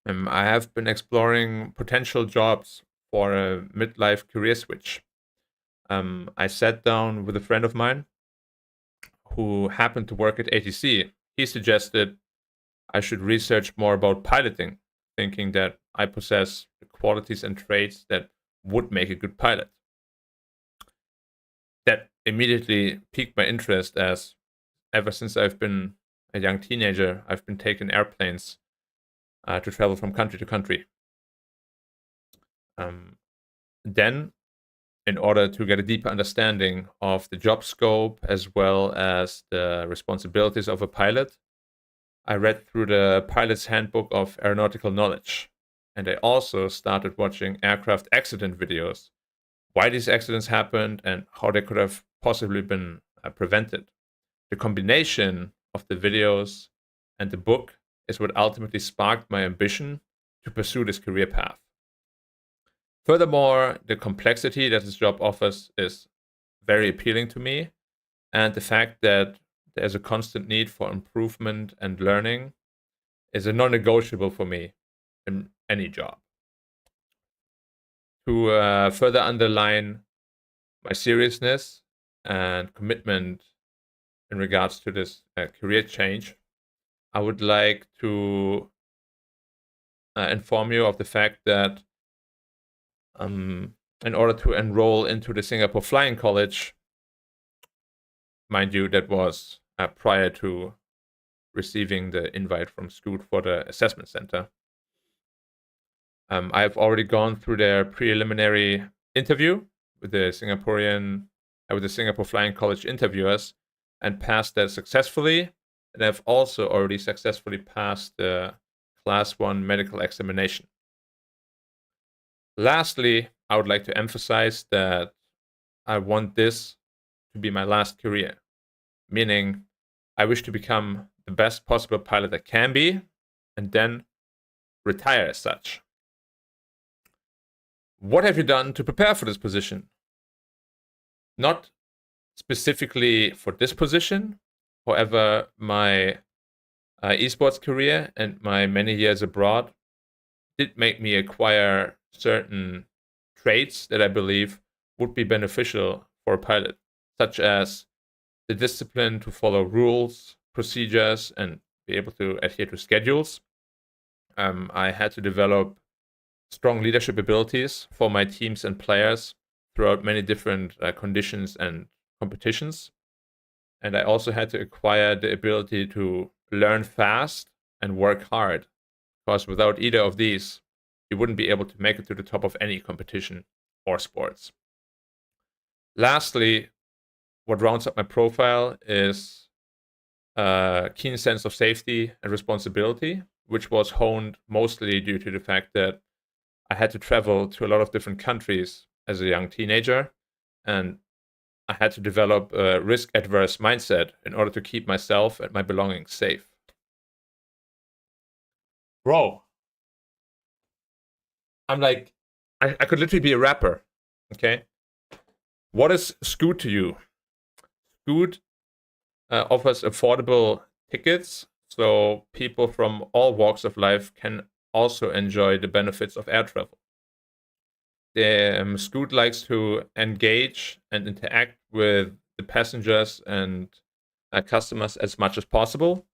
I have been exploring potential jobs for a midlife career switch. I sat down with a friend of mine who happened to work at ATC. He suggested I should research more about piloting, thinking that I possess the qualities and traits that would make a good pilot. That immediately piqued my interest, as ever since I've been a young teenager, I've been taking airplanes to travel from country to country. Then, in order to get a deeper understanding of the job scope as well as the responsibilities of a pilot, I read through the Pilot's Handbook of Aeronautical Knowledge, and I also started watching aircraft accident videos, why these accidents happened and how they could have possibly been prevented. The combination of the videos and the book is what ultimately sparked my ambition to pursue this career path. Furthermore, the complexity that this job offers is very appealing to me, and the fact that there's a constant need for improvement and learning is a non-negotiable for me in any job. To further underline my seriousness and commitment in regards to this career change, I would like to inform you of the fact that in order to enroll into the Singapore Flying College, mind you, that was prior to receiving the invite from Scoot for the assessment center. I've already gone through their preliminary interview with the Singapore Flying College interviewers and passed that successfully. And I've also already successfully passed the Class 1 medical examination. Lastly, I would like to emphasize that I want this to be my last career, meaning I wish to become the best possible pilot I can be and then retire as such. What have you done to prepare for this position? Not specifically for this position, however, my esports career and my many years abroad did make me acquire certain traits that I believe would be beneficial for a pilot, such as the discipline to follow rules, procedures, and be able to adhere to schedules. I had to develop strong leadership abilities for my teams and players throughout many different conditions and competitions. And I also had to acquire the ability to learn fast and work hard, because without either of these, you wouldn't be able to make it to the top of any competition or sports. Lastly, what rounds up my profile is a keen sense of safety and responsibility, which was honed mostly due to the fact that I had to travel to a lot of different countries as a young teenager, and I had to develop a risk-adverse mindset in order to keep myself and my belongings safe. Bro, I'm like, I could literally be a rapper, okay? What is Scoot to you? Scoot offers affordable tickets, so people from all walks of life can also enjoy the benefits of air travel. Scoot likes to engage and interact with the passengers and customers as much as possible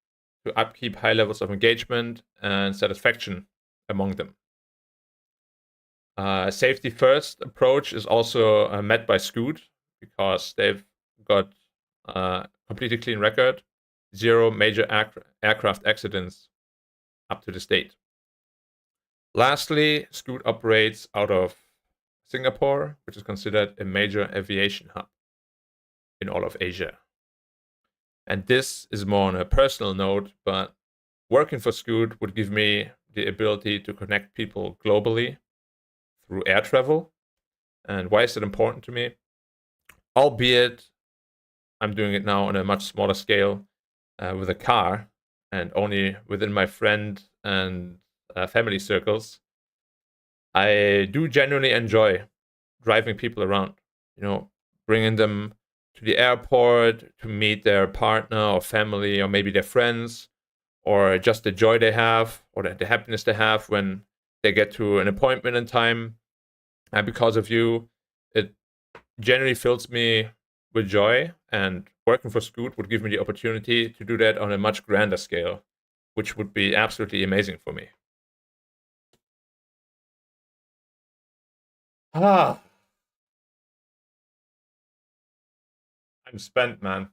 to upkeep high levels of engagement and satisfaction among them. A safety first approach is also met by Scoot because they've got a completely clean record, 0 major aircraft accidents up to this date. Lastly, Scoot operates out of Singapore, which is considered a major aviation hub in all of Asia. And this is more on a personal note, but working for Scoot would give me the ability to connect people globally through air travel. And why is it important to me? Albeit I'm doing it now on a much smaller scale with a car and only within my friend and family circles, I do genuinely enjoy driving people around, bringing them to the airport to meet their partner or family or maybe their friends, or just the joy they have or the happiness they have when they get to an appointment in time. And because of you, it generally fills me with joy, and working for Scoot would give me the opportunity to do that on a much grander scale, which would be absolutely amazing for me. I'm spent, man.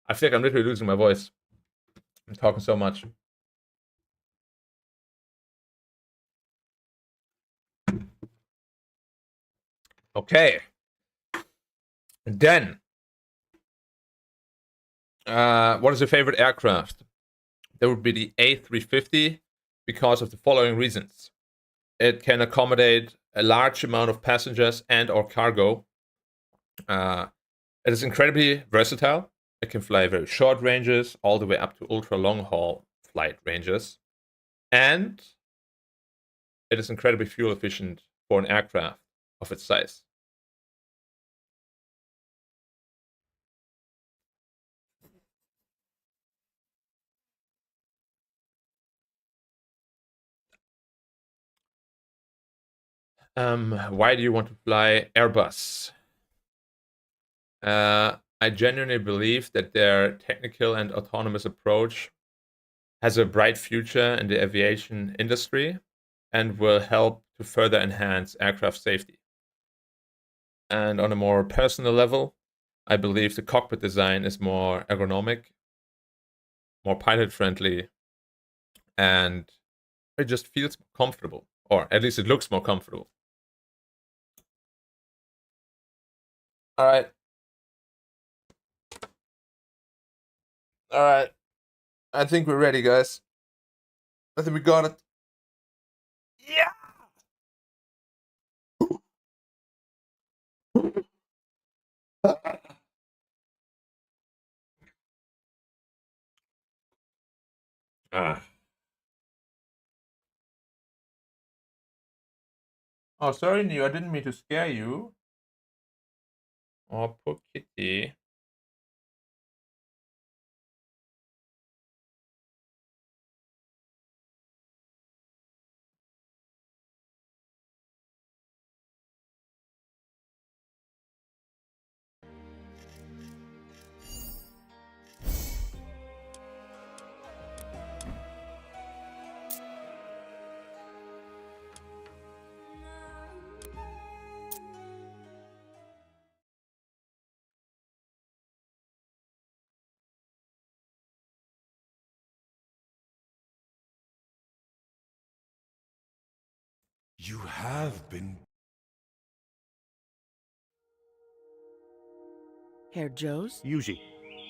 I feel like I'm literally losing my voice. I'm talking so much. Okay. And then, what is your favorite aircraft? That would be the A350 because of the following reasons. It can accommodate a large amount of passengers and or cargo. It is incredibly versatile. It can fly very short ranges all the way up to ultra long haul flight ranges. And it is incredibly fuel efficient for an aircraft. of its size. Why do you want to fly Airbus? I genuinely believe that their technical and autonomous approach has a bright future in the aviation industry and will help to further enhance aircraft safety. And on a more personal level, I believe the cockpit design is more ergonomic, more pilot-friendly, and it just feels comfortable, or at least it looks more comfortable. All right. All right. I think we're ready, guys. I think we got it. Yeah. Ah. Oh, sorry, Neo. I didn't mean to scare you. Oh, poor kitty. You have been. Herr Joes? Yuji.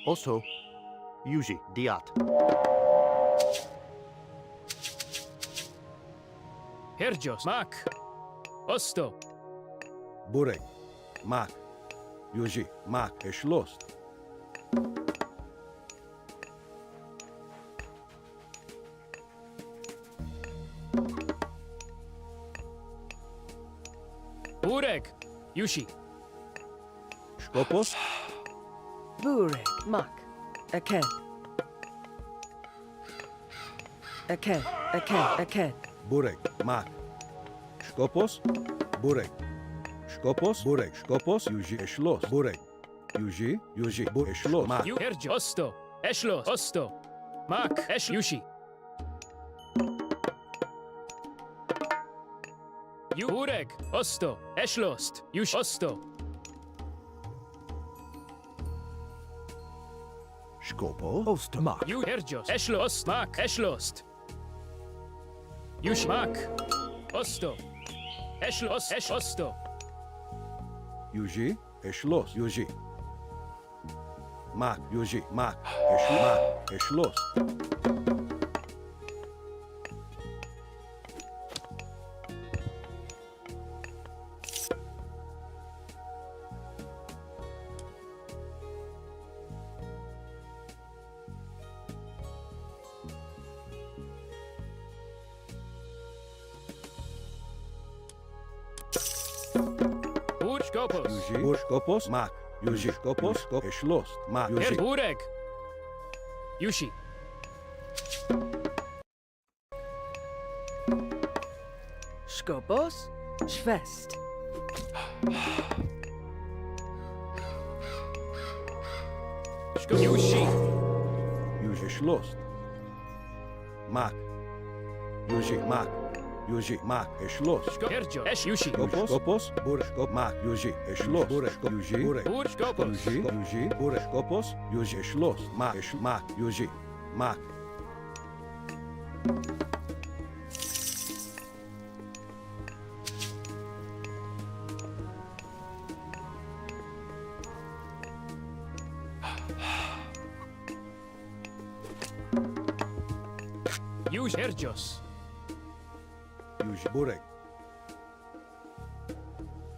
Also, Yuji. Diat. Herjos. Mak. Osto. Burek. Mak. Yuji. Mak. Geschlossen. Burek. Yushi. Skopos. Burek. Mak. Aked. Aked. Aked. Aked. Burek. Mak. Skopos. Burek. Skopos. Burek. Skopos. Yuji. Geschlossen. Burek. Yuji. Yuji. Geschlossen. Mak. You Herjo. Osto. Eschlos. Osto. Mak. Esch. Yushi. You Burek. Osto. Eschlost. Yush. Osto. Skopo. Ostermark. You Herjos. Eschlost. Mak. Eschlost. Yush. Mak. Osto. Eschlos. Esch. Osto. Yuji. Geschlossen. Yuji. Mak. Yuji. Mak. Geschlossen. Skopos. Yuji. Skopos. Mak. Yuji. Skopos. Geschlossen. Mak. Her Yuji. Burek. Yushi. Skopos. Schwest. Yushi. Yuji. Geschlossen. Mak. Yuji. Mak. Yuji. Mak. Geschlossen. Herjo. Esh Yushi. Skopos. Skopos. Burek. Skop. Mak. Yuji. Geschlossen. Burek. Yuji. Burek. Bur Skopos. Yuji. Yuji. Burek. Skopos. Yuji. Geschlossen. Mak. Mak. Yuji. Mak. Yush Herjos. Yuji. Burek.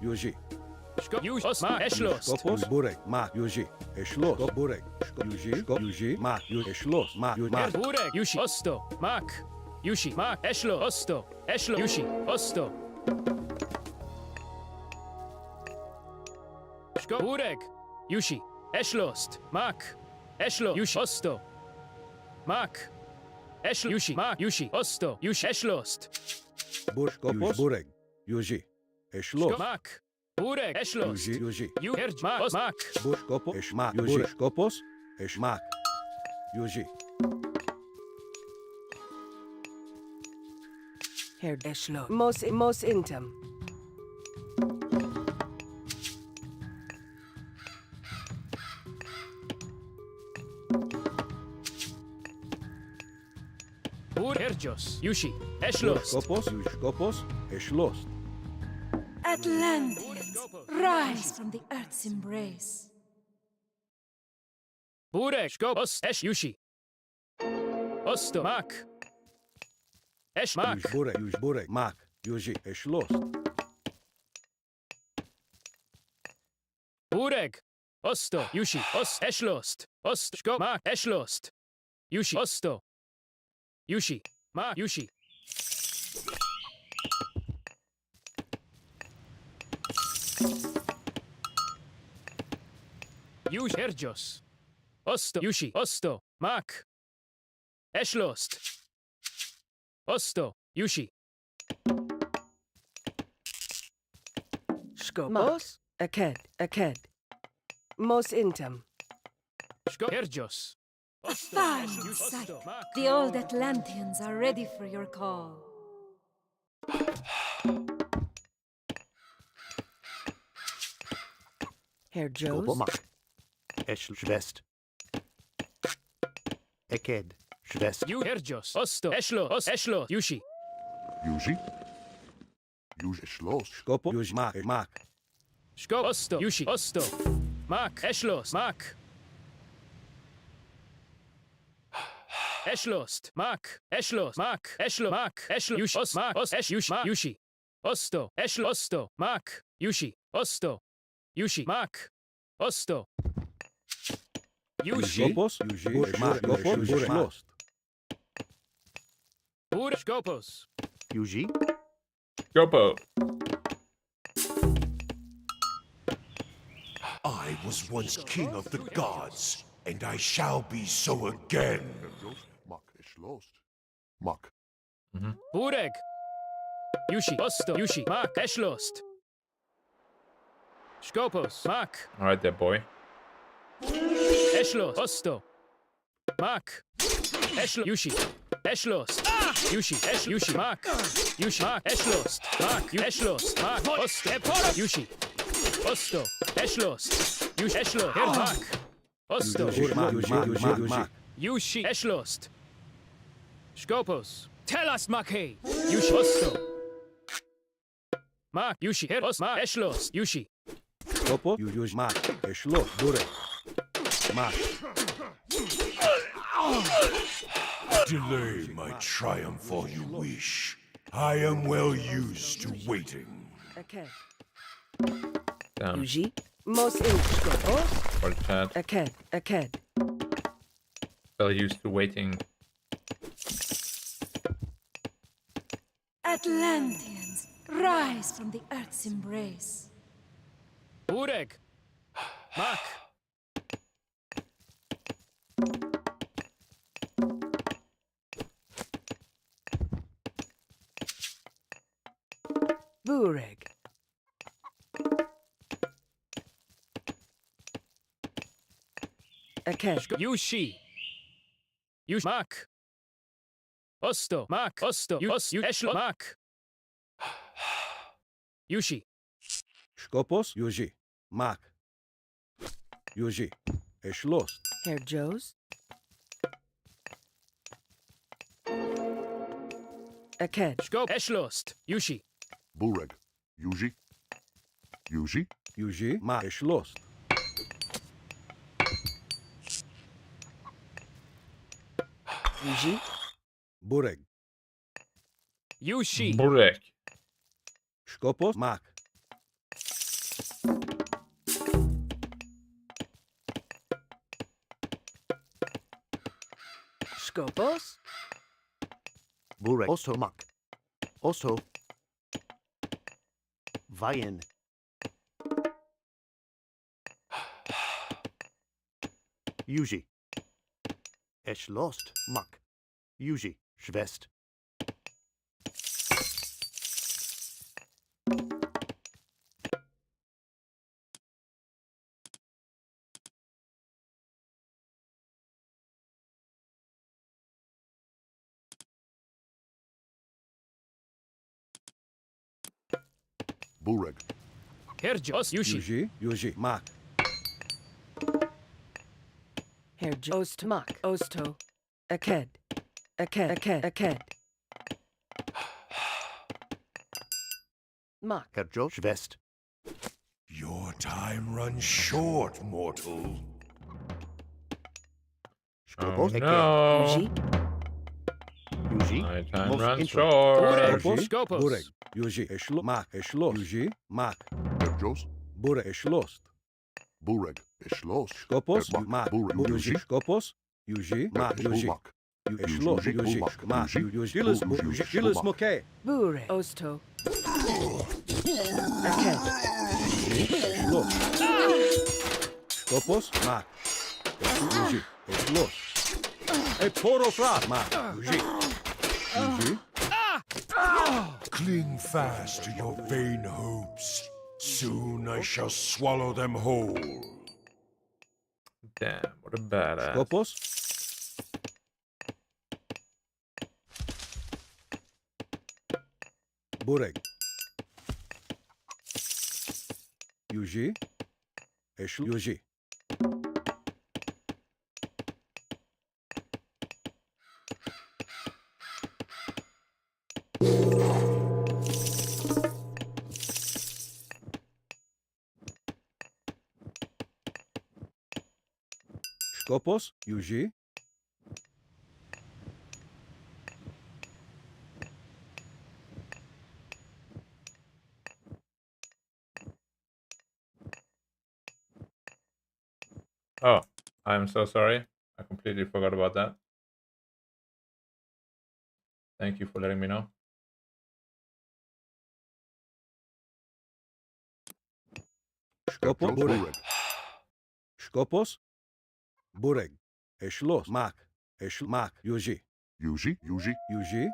Yuji. Yush Osma Eschlost. Skopos. Burek. Mak. Yuji. Geschlossen. Skop. Burek. Yuji. Skop. Yuji. Mak. Yuji. Geschlossen. Mak. Yuji. Her Mak. Burek. Yushi. Osto. Mak. Yushi. Mak. Eschlo. Osto. Eschlo. Yushi. Osto. Go. Bureg. Yushi. Eshlost. Mak. Eshlo. Yushi. Osto. Mak. Eshlo. Yushi. Mak. Yushi. Osto. Yushi. Eshlost. Skopos. Bureg. Yuji. Eshlos. Mak. Bureg. Eshlost. Yuji. You. Mak. Mak. Skopos. Eshmak. Yuji. Skopos. Eshmak. Yuji. Herr Eschlo. Mos intem. Erjos. Yushi. Eshlost. Skopos. Skopos. Eshlos. Atlanteans, rise from the earth's embrace. Bureg. Go. Ost. Esh. Yushi. Osto. Mak. Esh. Mak. Bureg. Yuj. Bureg. Mak. Yuji. Eshlos. Bureg. Osto. Yushi. Ost. Eshlost. Ost. Go. Mak. Eshlost. Yushi. Osto. Yushi. Mak. Yushi. Yush. Erjos. Osto. Yushi. Osto. Mak. Eshlost. Osto. Yushi. Skopos. Aked. Mos intem. Shko. Erjos. A fine sight. The old Atlanteans are ready for your call. Herr Skopo Joes. mak. Eschl schwest. Eked. Schwest. You. Erjos. Osto. Eshlo. Ost. Eshlo. Yushi. Yuji. Yuj Eshlos. Skopos. Yuj. Mak. Mak. Shko. Osto. Yushi. Osto. Mak. Eshlos. Mak. Eshlost. Mak. Eshlos. Mak. Eshlo. Mak. Eshlo. Yushi. Os. Mak. Os. Esh. Yushi. Mak. Yushi. Osto. Eshlo. Osto. Mak. Yushi. Osto. Yushi. Mak. Osto. Yushi. Skopos. Yuji. Mak. Skopos. Eshlos. Bur. Skopos. Yuji. Gopo. I was once king of the gods, and I shall be so again. Mak Eshlos. Mak. Bureg. Yushi. Osto. Yushi. Mak. Eshlost. Skopos. Mak. All right, there, boy. Eshlos. Osto. Mak. Eshlo. Yushi. Eshlost. Yushi. Esh. Yushi. Mak. Yushi. Mak. Eshlost. Mak. Eshlost. Mak. Osto. Yushi. Osto. Eshlost. Yushi. Eshlo. Her. Mak. Osto. Mak. Yushi. Eshlost. Skopos. Tell us, Makhe. Yushi. Osto. Mak. Yushi. Her. Os. Mak. Eshlost. Yushi. Skopos. Yuj. Mak. Eshlos. Bureg. Mak. Delay my triumph all you wish. I am well used to waiting. Aked. Damn. Yuji. Mos in. Skopos. For the chat. Aked. Well used to waiting. Atlanteans, rise from the earth's embrace. Bureg. Mak. Bureg. Aked. Yushi. Yush. Mak. Osto. Mak. Osto. Yus. Eshlo. Mak. Yushi. Skopos. Yuji. Mak. Yuji. Eshlos. Herr Joes. Aked. Skop. Eshlost. Yushi. Bureg. Yuji. Yuji. Yuji. Mak. Eshlos. Yuji. Bureg. Yushi. Burek. Skopos. Mak. Skopos. Burek. Osto mak. Osto. Vajen. Yuji. Es lost. Mak. Yuji. Schwest. Bureg. Herjos Yushi. Yuji. Yuji. Mak. Herj. Ost. Mak. Osto. Aked. Aked. Aked. Aked. Mak. Herjo. Schwest. Your time runs short, mortal. Oh Skopos. no! Yuji. Yuji. My time Most runs intro. short. Bureg. Skopos. Skopos. Bureg. Yuji. Eshlo. Mak. Eshlos. Yuji. Mak. Herjos. Bureg. Eshlost. Bureg. Eshlos. Skopos. Mak. Mak. Bureg. Yuji. Skopos. Yuji. Mak. Yuji. Mak. Eshlo. Yuji. Mak. Yuji. Dilis Moke. Bure. Osto. Aked. Eshlos. Skopos. Mak. Yuji. Eshlos. Porofrat. Mak. Yuji. Yuji. Cling fast to your vain hopes. Soon I shall swallow them whole. Damn, what a badass. Skopos. Bureg. Yuji. Eshlo. Yuji. Skopos. Yuji. Oh, I'm so sorry. I completely forgot about that. Thank you for letting me know. Skopos. Bureg. Bureg. Skopos. Bureg. Eshlos. Mak. Mak. Yuji. Yuji. Yuji. Yuji.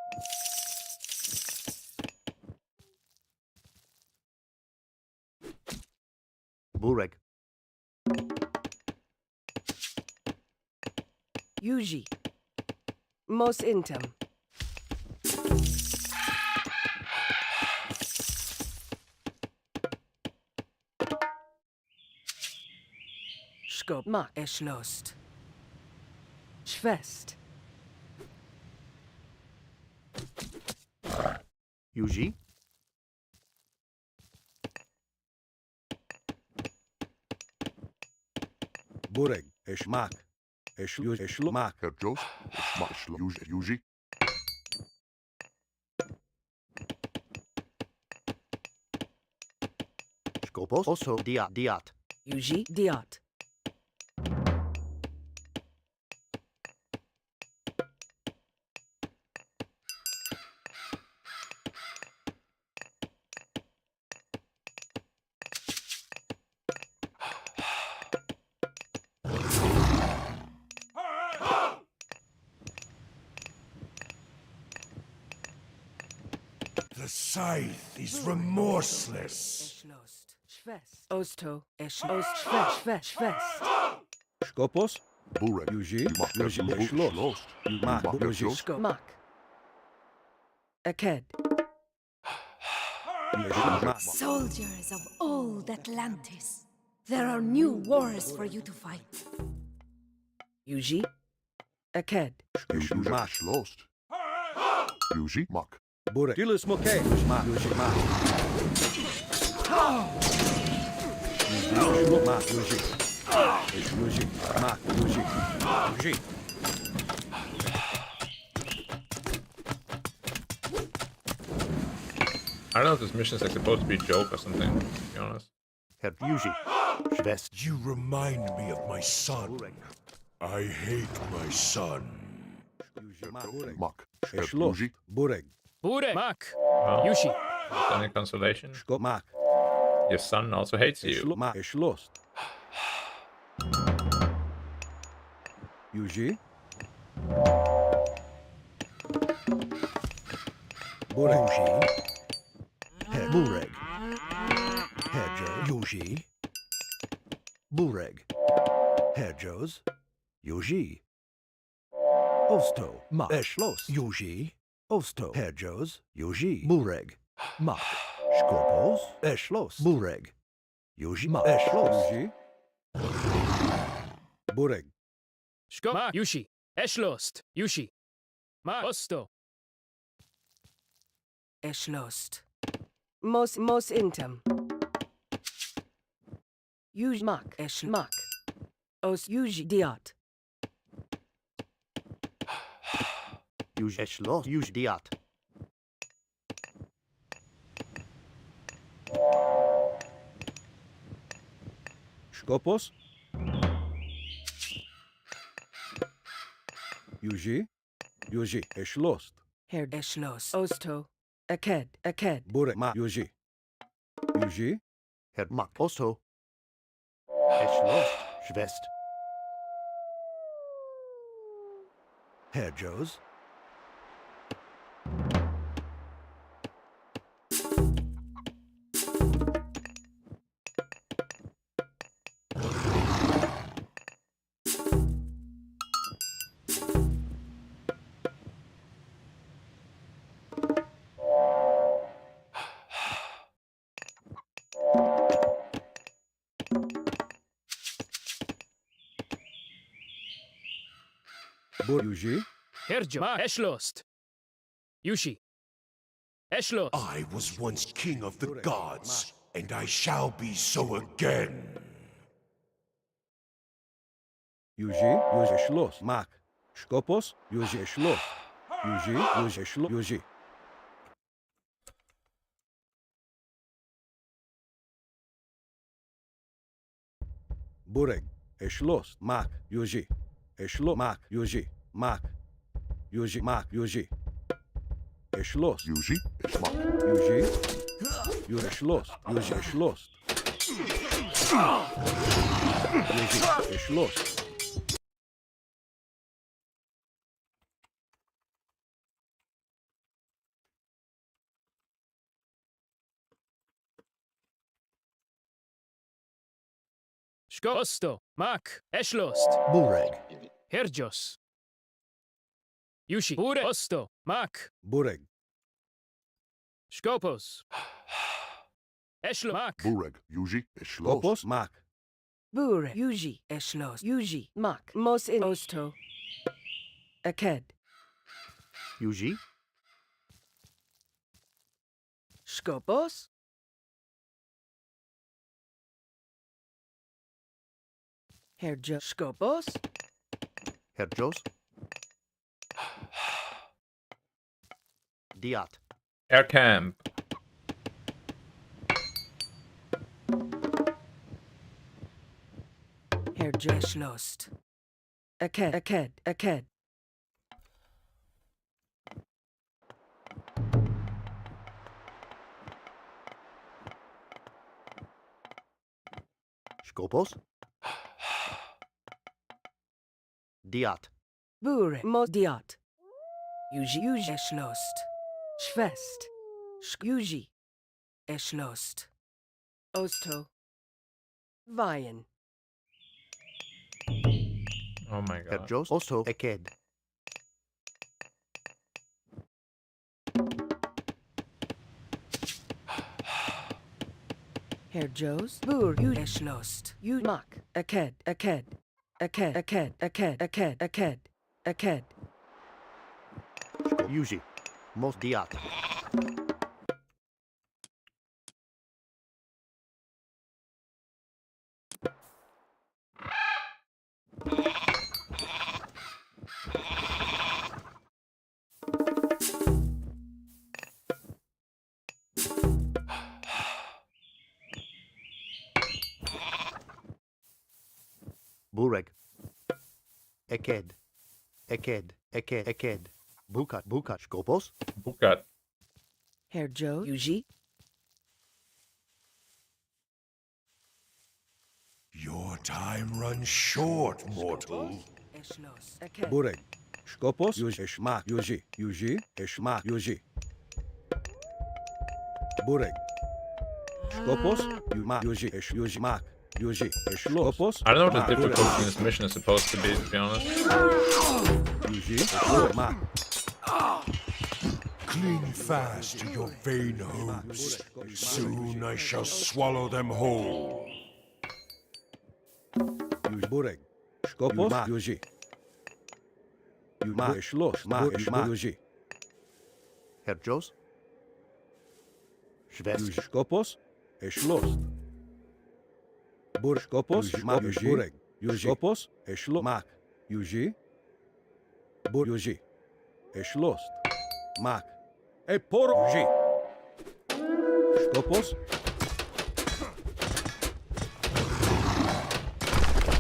Bureg. Yuji. Most intem. Skop. Mak. Eshlost. Schwest. Yuji. Bureg. Mak. Eshlo. Mak. Herjos. Mak. Yuji. Yuji. Skopos. Also diat. Diat. Yuji. Diot. The scythe is remorseless. Eshlost. Schwest. Osto. Eshlost. Schwest. Schwest. Schwest. Skopos. Bureg. Yuji. Mak. Yuji. Eshlos. Mak. Yuji. Skop. Mak. Aked. Eshlo. Mak. Soldiers of old Atlantis, there are new wars for you to fight. Yuji. Aked. Yuji. Mak. Lost. Yuji. Mak. Bureg. Dilis Moke. Mak. Yuji. Mak. Eshlo. Mak. Yuji. Yuji. Mak. Yuji. Yuji. I don't know if this mission is like supposed to be a joke or something, to be honest. Herr Yuji. Schwest. You remind me of my son. I hate my son. Yuji. Mak. Bureg. Mak. Eshlos. Yuji. Bureg. Bureg. Mak. Well, Yushi. any consolation? Skop. Mak. Your son also hates you. Eshlo. Mak. Eshlos. Yuji. Bureg. Yuji. Bureg. Herjo. Yuji. Bureg. Herjos. Yuji. Osto. Mak. Eschlos. Yuji. Osto. Herjos. Yuji. Bureg. Mak. Skopos. Eschlos. Bureg. Yuji. Mak. Eschlos. Yuji. Bureg. Shko. Mak. Yushi. Eschlost. Yushi. Mak. Osto. Eschlost. Mos intem. Yuj mak. Esch mak. Os yuji diat. Yuj eschlos. Yuj diat. Skopos. Yuji. Yuji. Eschlost. Her eschlos. Osto. Aked. Bureg. Ma. Yuji. Yuji. Herr Mak. Osto. Eschlos. Schwest. Herjos. Yuji. Herjo. Mak. Eschlost. Yushi. Eschlost. I was once king of the gods, and I shall be so again. Yuji. Yuji. Eschlos. Mak. Skopos. Yuji. Eschlos. Yuji. Yuji. Eschlos. Yuji. Bureg. Eschlos. Mak. Yuji. Eschlo. Mak. Yuji. Mak. Yuji. Mak. Yuji. Eschlos. Yuji. Eschmak. Yuji. Yuji. Eschlos. Yuji. Eschlos. Yuji. Eschlos. Shko. Osto. Mak. Eschlost. Bureg. Herjos. Yushi. Bure. Osto. Mak. Bureg. Skopos. Eschlo. Mak. Bureg. Yuji. Eschlos. Skopos. Mak. Bure. Yuji. Eschlos. Yuji. Mak. Mos in osto. Aked. Yuji. Skopos. Herjo. Skopos. Herjos. Diat. Air camp. Herjo. Eschlost. Aked. Skopos. Diat. Bure. Mos diat. Yuji. Eschlost. Schwest. Yuji. Eschlost. Osto. Vayen. Oh my god. Herjos. Osto. Eked. Herjos. Bur. Yu. Eschlost. Yu. Mak. Aked. Yuji. Mos diat. Bureg. Eked. Bukat. Skopos. Bukat. Herjo. Yuji. Your time runs short, mortal. Eschlos. Aked. Bureg. Skopos. Yuji. Eshmak. Yuji. Yuji. Eshmak. Yuji. Bureg. Skopos. Yuma. Yuji. Esh. Yuji. Mak. Yuji. Eshlos. I don't know what the difficulty in this mission is supposed to be honest. Yuji. Eshlo. Mak. Cling fast to your vain hopes. Soon I shall swallow them whole. Yuji. Bureg. Skopos. Yuji. Yuma. Eshlos. Mak. Eshmak. Yuji. Herr Jos? Schwest. Yuji. Skopos. Eshlos. Bureg. Skopos. Mak. Yuji. Bureg. Yuji. Skopos. Eshlo. Mak. Yuji. Bur. Yuji. Eshlos. Mak. Epor. Yuji. Skopos.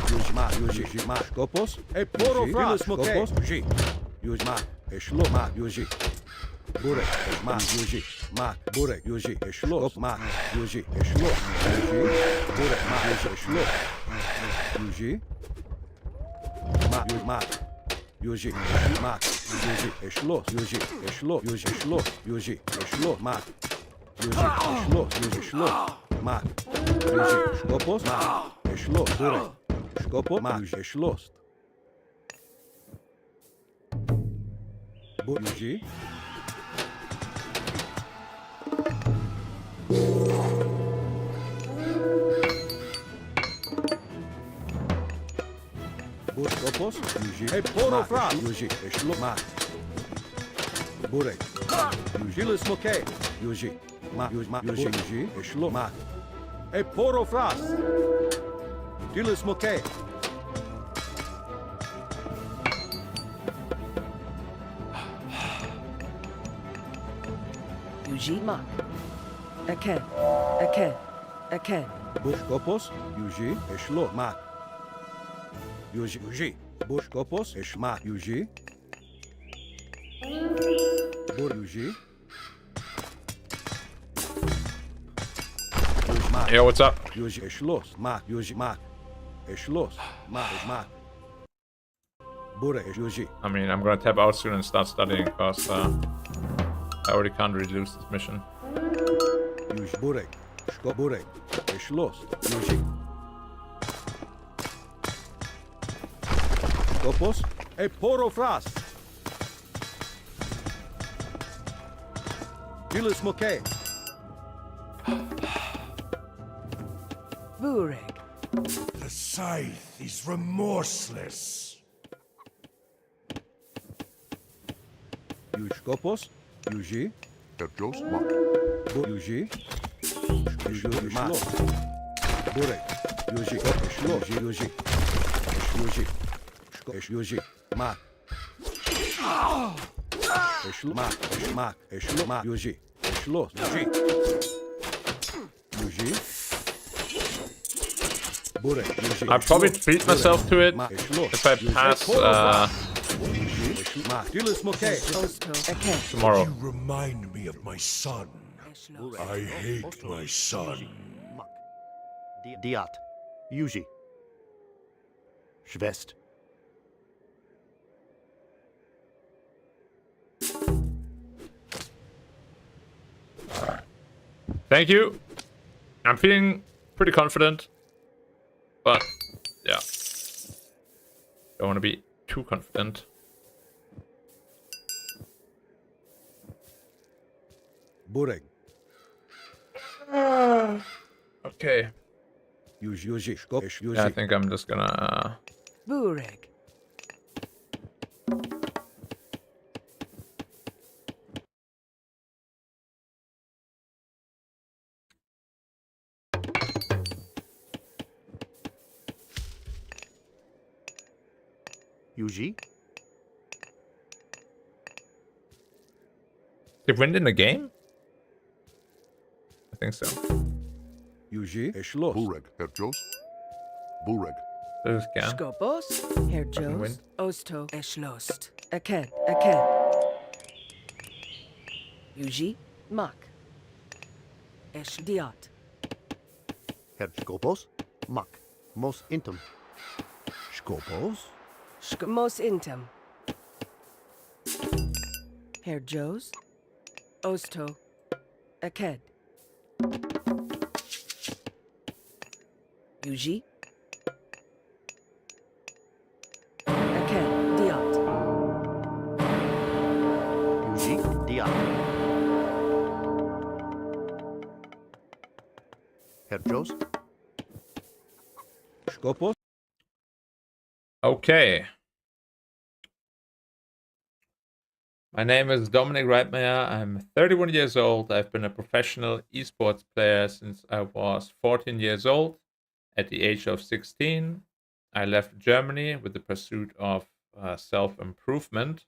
Yuji. Mak. Yuji. Mak. Skopos. Eporo. Skopos. Yuji. Yuji. Mak. Eshlo. Mak. Yuji. Bureg. Mak. Yuji. Mak. Bureg. Yuji. Eshlos. Mak. Yuji. Eshlos. Yuji. Bureg. Mak. Yuji. Eshlos. Yuji. Mak. Yuji. Mak. Yuji. Mak. Yuji. Eshlos. Yuji. Eshlos. Yuji. Eshlos. Yuji. Eshlos. Mak. Yuji. Eshlos. Yuji. Eshlos. Mak. Yuji. Skopos. Mak. Eshlos. Bureg. Skopos. Mak. Yuji. Eshlos. Yuji. Skopos. Yuji. Eporo. Yuji. Eshlos. Mak. Bureg. Yuji. Smoke. Yuji. Mak. Yuji. Mak. Yuji. Yuji. Eshlos. Mak. Eporo. Fras. Dile smoke. Yuji. Mak. Aked. Aked. Aked. Skopos. Yuji. Eshlos. Mak. Yuji. Yuji. Skopos. Eshmak. Yuji. Bur. Yuji. Yo, what's up? Yuji. Eshlos. Mak. Yuji. Mak. Eshlos. Mak. Eshmak. Bure. Yuji. I mean, I'm gonna tap out soon and start studying because I already can't really lose this mission. Yuji. Bureg. Skop. Bureg. Eshlos. Yuji. Skopos. Eporo. Fras. Dile smoke. Bureg. The scythe is remorseless. Yuji. Skopos. Yuji. Herr Jos, Mak. Bur. Yuji. Yuji. Mak. Bureg. Yuji. Eshlos. Yuji. Yuji. Yuji. Mak. Eshlo. Mak. Eshmak. Eshlo. Mak. Yuji. Eshlos. Yuji. Yuji. Bureg. Yuji. I probably Eshlos. beat myself to it Mak. Eshlos. if I Yuji. pass Yuji. Eshlo. Mak. Dile smoke. Osto. Aked. tomorrow. You remind me of my son. Eschlos. I hate my son. Mak. Diat. Yuji. Schwest. Thank you. I'm feeling pretty confident, but yeah, don't want to be too confident. Bureg. Okay. Yuji. Skop. Yuji. Yeah, I think I'm just gonna. Bureg. Yuji. They win in the game? I think so. Yuji. Eshlos. Bureg, Herr Jos. Bureg. This can. Skopos. Herr win. Jos. Osto. Eschlost. Aked. Aked. Yuji. Mak. Diat. Herr Skopos. Mak. Mos intum. Skopos. Mos intem. Herr Joes. Osto. Aked. Yuji. Aked. Diot. Yuji, Diat. Herr Jos, Skopos. Okay. My name is Dominic Reitmeyer. I'm 31 years old. I've been a professional esports player since I was 14 years old. At the age of 16, I left Germany with the pursuit of self-improvement,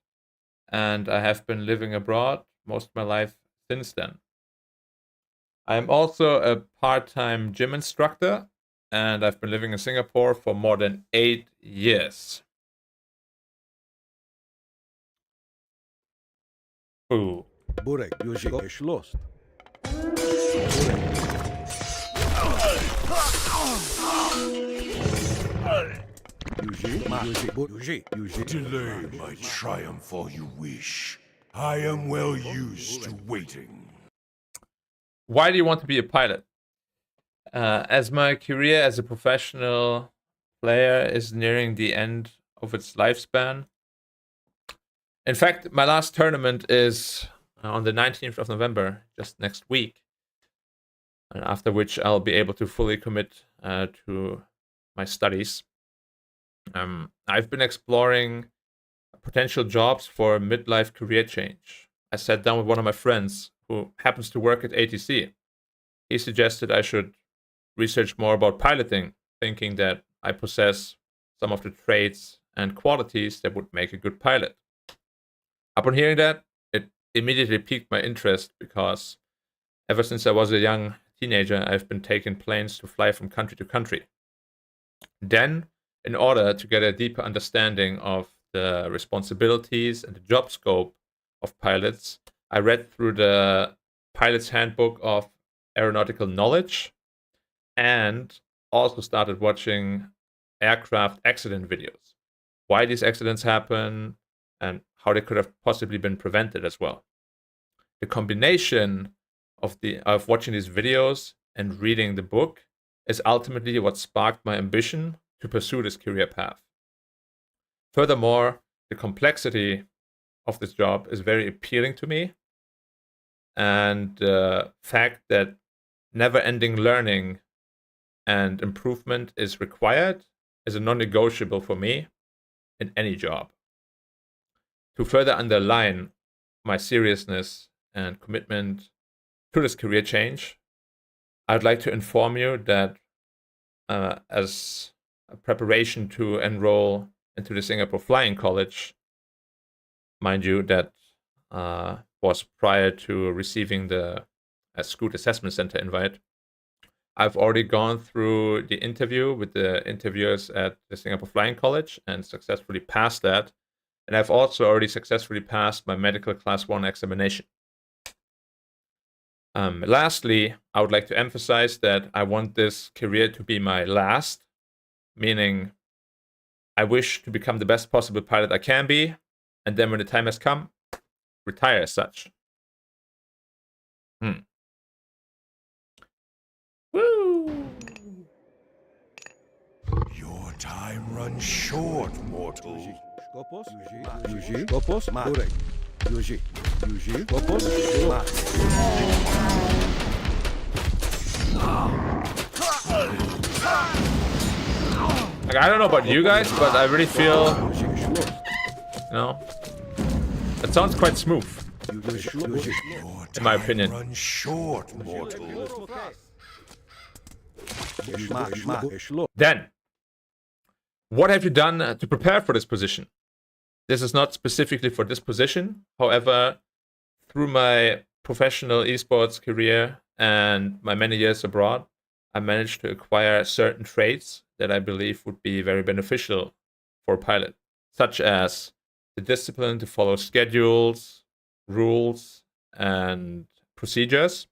and I have been living abroad most of my life since then. I am also a part-time gym instructor, and I've been living in Singapore for more than 8 years. Ooh. Burek. Yuji. És lost. Yuji. Ma. Yuji. Yuji. Delay my triumph all you wish. I am well used to waiting. Why do you want to be a pilot? As my career as a professional player is nearing the end of its lifespan. In fact, my last tournament is on the 19th of November, just next week. And after which I'll be able to fully commit to my studies. I've been exploring potential jobs for midlife career change. I sat down with one of my friends who happens to work at ATC. He suggested I should research more about piloting, thinking that I possess some of the traits and qualities that would make a good pilot. Upon hearing that, it immediately piqued my interest because ever since I was a young teenager, I've been taking planes to fly from country to country. Then, in order to get a deeper understanding of the responsibilities and the job scope of pilots, I read through the Pilot's Handbook of Aeronautical Knowledge and also started watching aircraft accident videos. Why these accidents happen and how they could have possibly been prevented as well. The combination of watching these videos and reading the book is ultimately what sparked my ambition to pursue this career path. Furthermore, the complexity of this job is very appealing to me, and the fact that never-ending learning and improvement is required is a non-negotiable for me in any job. To further underline my seriousness and commitment to this career change, I'd like to inform you that as a preparation to enroll into the Singapore Flying College, mind you, that was prior to receiving the Scoot Assessment Center invite. I've already gone through the interview with the interviewers at the Singapore Flying College and successfully passed that. And I've also already successfully passed my medical class 1 examination. Lastly, I would like to emphasize that I want this career to be my last, meaning I wish to become the best possible pilot I can be, and then when the time has come, retire as such. Woo! Your time runs short, mortal. Skopos. Yuji. Skopos. Ma. Burek. Yuji. Yuji. Skopos. Ma. Like, I don't know about you guys, but I really feel, it sounds quite smooth, in my opinion. Run short, mortal. Then, what have you done to prepare for this position? This is not specifically for this position. However, through my professional esports career and my many years abroad, I managed to acquire certain traits that I believe would be very beneficial for a pilot, such as the discipline to follow schedules, rules, and procedures.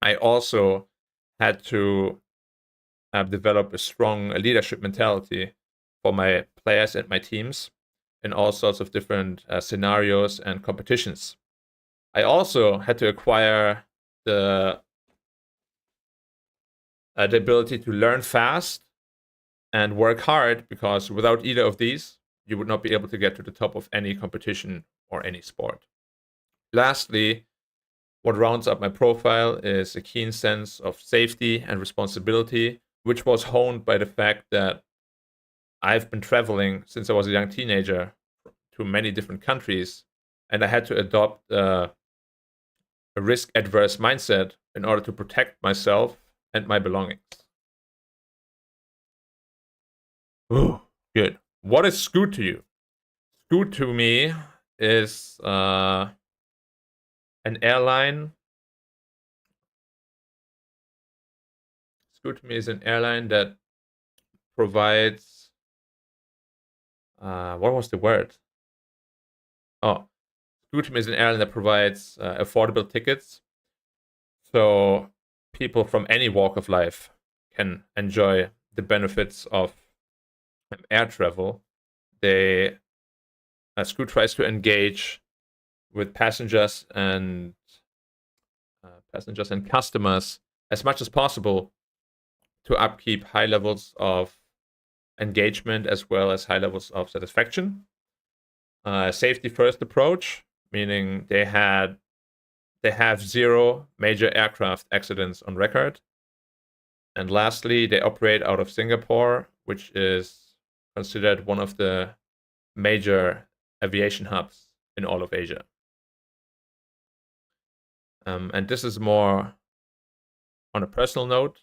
I also had to develop a strong leadership mentality for my players and my teams in all sorts of different scenarios and competitions. I also had to acquire the ability to learn fast and work hard, because without either of these, you would not be able to get to the top of any competition or any sport. Lastly, what rounds up my profile is a keen sense of safety and responsibility, which was honed by the fact that I've been traveling since I was a young teenager to many different countries, and I had to adopt a risk-adverse mindset in order to protect myself and my belongings. Ooh, good. What is Scoot to you? Scoot to me is an airline. Scoot to me is an airline that provides. What was the word? Oh, Scoot to me is an airline that provides affordable tickets, so people from any walk of life can enjoy the benefits of air travel. Scoot tries to engage with passengers and customers as much as possible to upkeep high levels of engagement as well as high levels of satisfaction. Safety first approach, meaning they have 0 major aircraft accidents on record. And lastly, they operate out of Singapore, which is considered one of the major aviation hubs in all of Asia. And this is more on a personal note.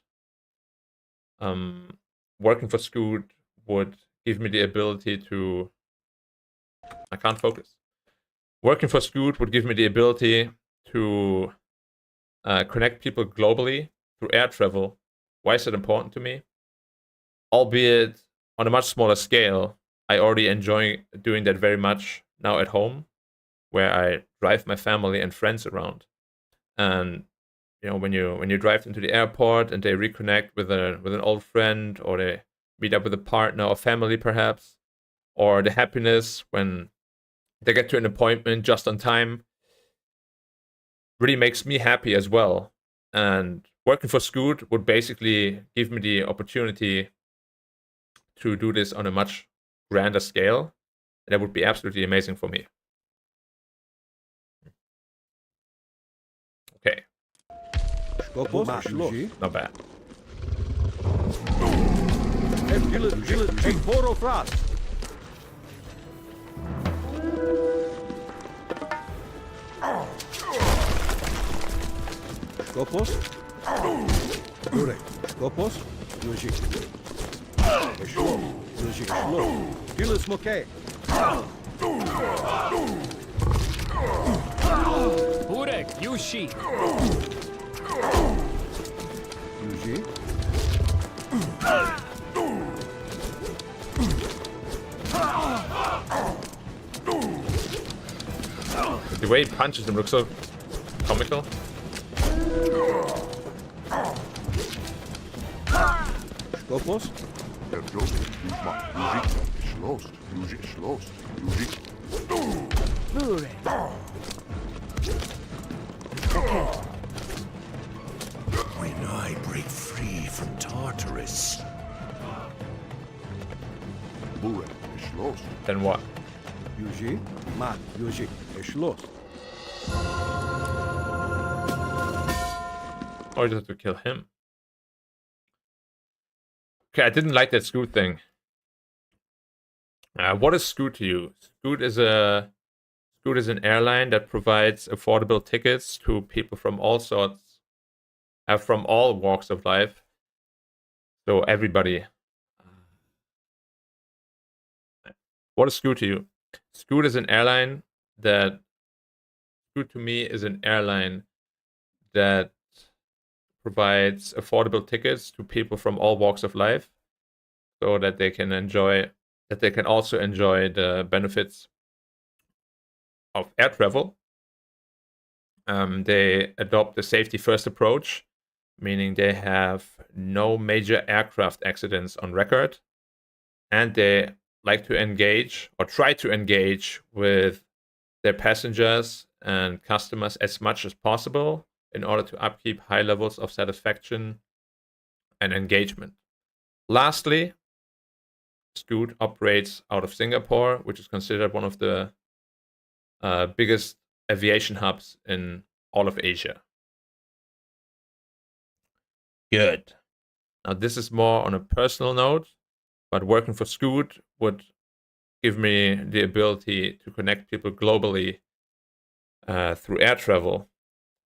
Working for Scoot would give me the ability to... I can't focus. Working for Scoot would give me the ability to connect people globally through air travel. Why is it important to me? Albeit on a much smaller scale, I already enjoy doing that very much now at home, where I drive my family and friends around. And when you drive into the airport and they reconnect with an old friend, or they meet up with a partner or family perhaps, or the happiness when they get to an appointment just on time, really makes me happy as well. And working for Scoot would basically give me the opportunity to do this on a much grander scale. That would be absolutely amazing for me. Okay. Not bad. Skopos. Durek. Skopos. Luži. Ešlo. Luži. Ešlo. Tyle smoke. Burek, Yushi. Luži. The way he punches him looks so comical. Skopos. Burek. When I break free from Tartarus. Then what? Yuji. Mat. Yuji. Ešlo. Or just have to kill him. Okay, I didn't like that Scoot thing. What is Scoot to you? Scoot is an airline that provides affordable tickets to people from all sorts, from all walks of life. So everybody. What is Scoot to you? Scoot is an airline that... Scoot to me is an airline that provides affordable tickets to people from all walks of life, so that they can also enjoy the benefits of air travel. They adopt a safety first approach, meaning they have no major aircraft accidents on record, and they like to engage or try to engage with their passengers and customers as much as possible in order to upkeep high levels of satisfaction and engagement. Lastly, Scoot operates out of Singapore, which is considered one of the biggest aviation hubs in all of Asia. Good. Now, this is more on a personal note, but working for Scoot would give me the ability to connect people globally through air travel.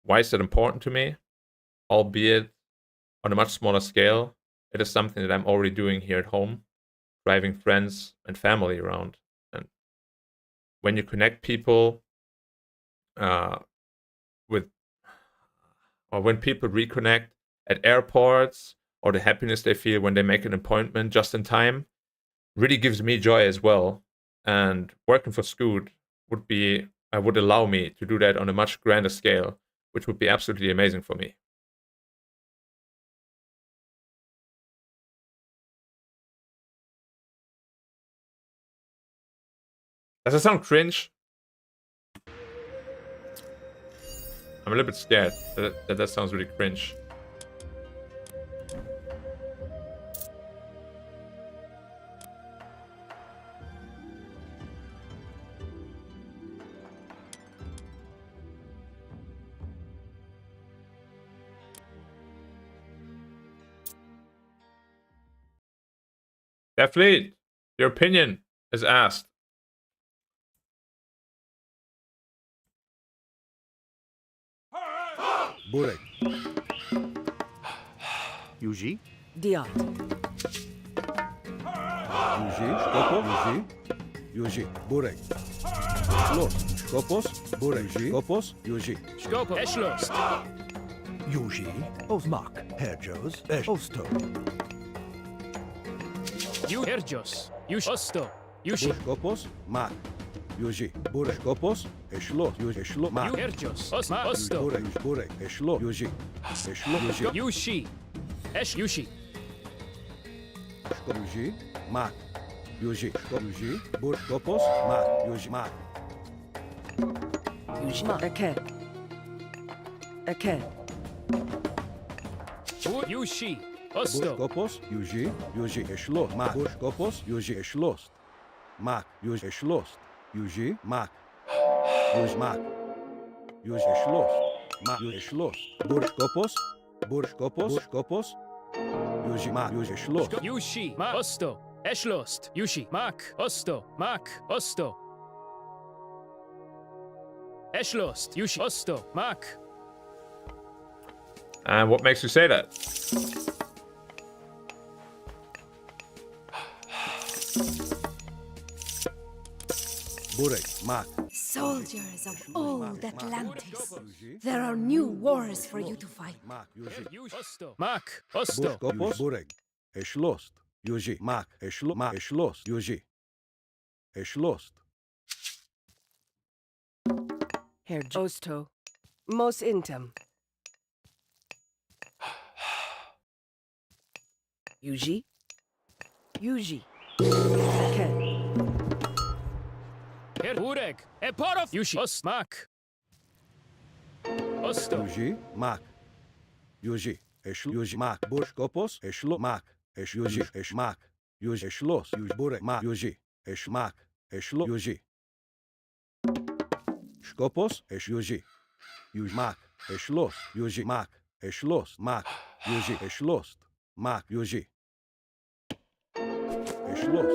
Why is that important to me? Albeit on a much smaller scale, it is something that I'm already doing here at home, driving friends and family around. And when you connect people when people reconnect at airports, or the happiness they feel when they make an appointment just in time, really gives me joy as well. And working for Scoot would allow me to do that on a much grander scale, which would be absolutely amazing for me. Does it sound cringe? I'm a little bit scared that sounds really cringe. Fleet, your opinion is asked. Burek. Yuji? Diot. Yuji. Skopos. Yuji. Yuji. Burek. Schloss. Skopos. Burek. Yuji. Skopos. Yuji. Skopos. Eschlost. Yuji. Osmak. Herjos. Osto. Herjos. Osto. Yushi. Skopos. Mak. Yuji. Burek. Skopos. Eschloss. Yuji. Eschloss. Mak. Herjos. Osto. Burek. Burek. Eschloss. Yuji. Eschloss. Yuji. Yushi. Yushi. Yuji. Mak. Yuji. Yuji. Burek. Skopos. Mak. Yuji. Mak. Yuji. Aked. Aked. Yushi. Osto. Skopos. Yuji. Yuji. Eschloss. Mak. Skopos. Yuji. Eschloss. Mak. Yuji. Eschloss. Yuji. Mak. Yuji. Mak. Yuji. Eschloss. Mak. Yuji. Eschloss. Burskopos. Burskopos. Skopos. Yuji. Mak. Yuji. Eschloss. Yushi. Mak. Osto. Eschlost. Yushi. Mak. Osto. Mak. Osto. Eschlost. Yushi. Osto. Mak. And what makes you say that? Burek. Mak. Soldiers of old Atlantis, there are new wars for you to fight. Mak. Yuji. Osto. Mak. Osto. Burskopos. Burek. Eschloss. Yuji. Mak. Eschloss. Mak. Eschloss. Yuji. Eschloss. Osto. Mos intem. Yuji. Yuji. Aked. Burek. Eporov. Yushi. Ost. Mak. Osto. Yuji. Mak. Yuji. Eschloss. Yuji. Mak. Burskopos. Eschloss. Mak. Esch. Yuji. Esch. Mak. Yuji. Eschloss. Yuji. Burek. Mak. Yuji. Esch. Mak. Eschloss. Yuji. Skopos. Esch. Yuji. Yuji. Mak. Eschloss. Yuji. Mak. Eschloss. Mak. Yuji. Eschloss. Mak. Yuji. Eschloss.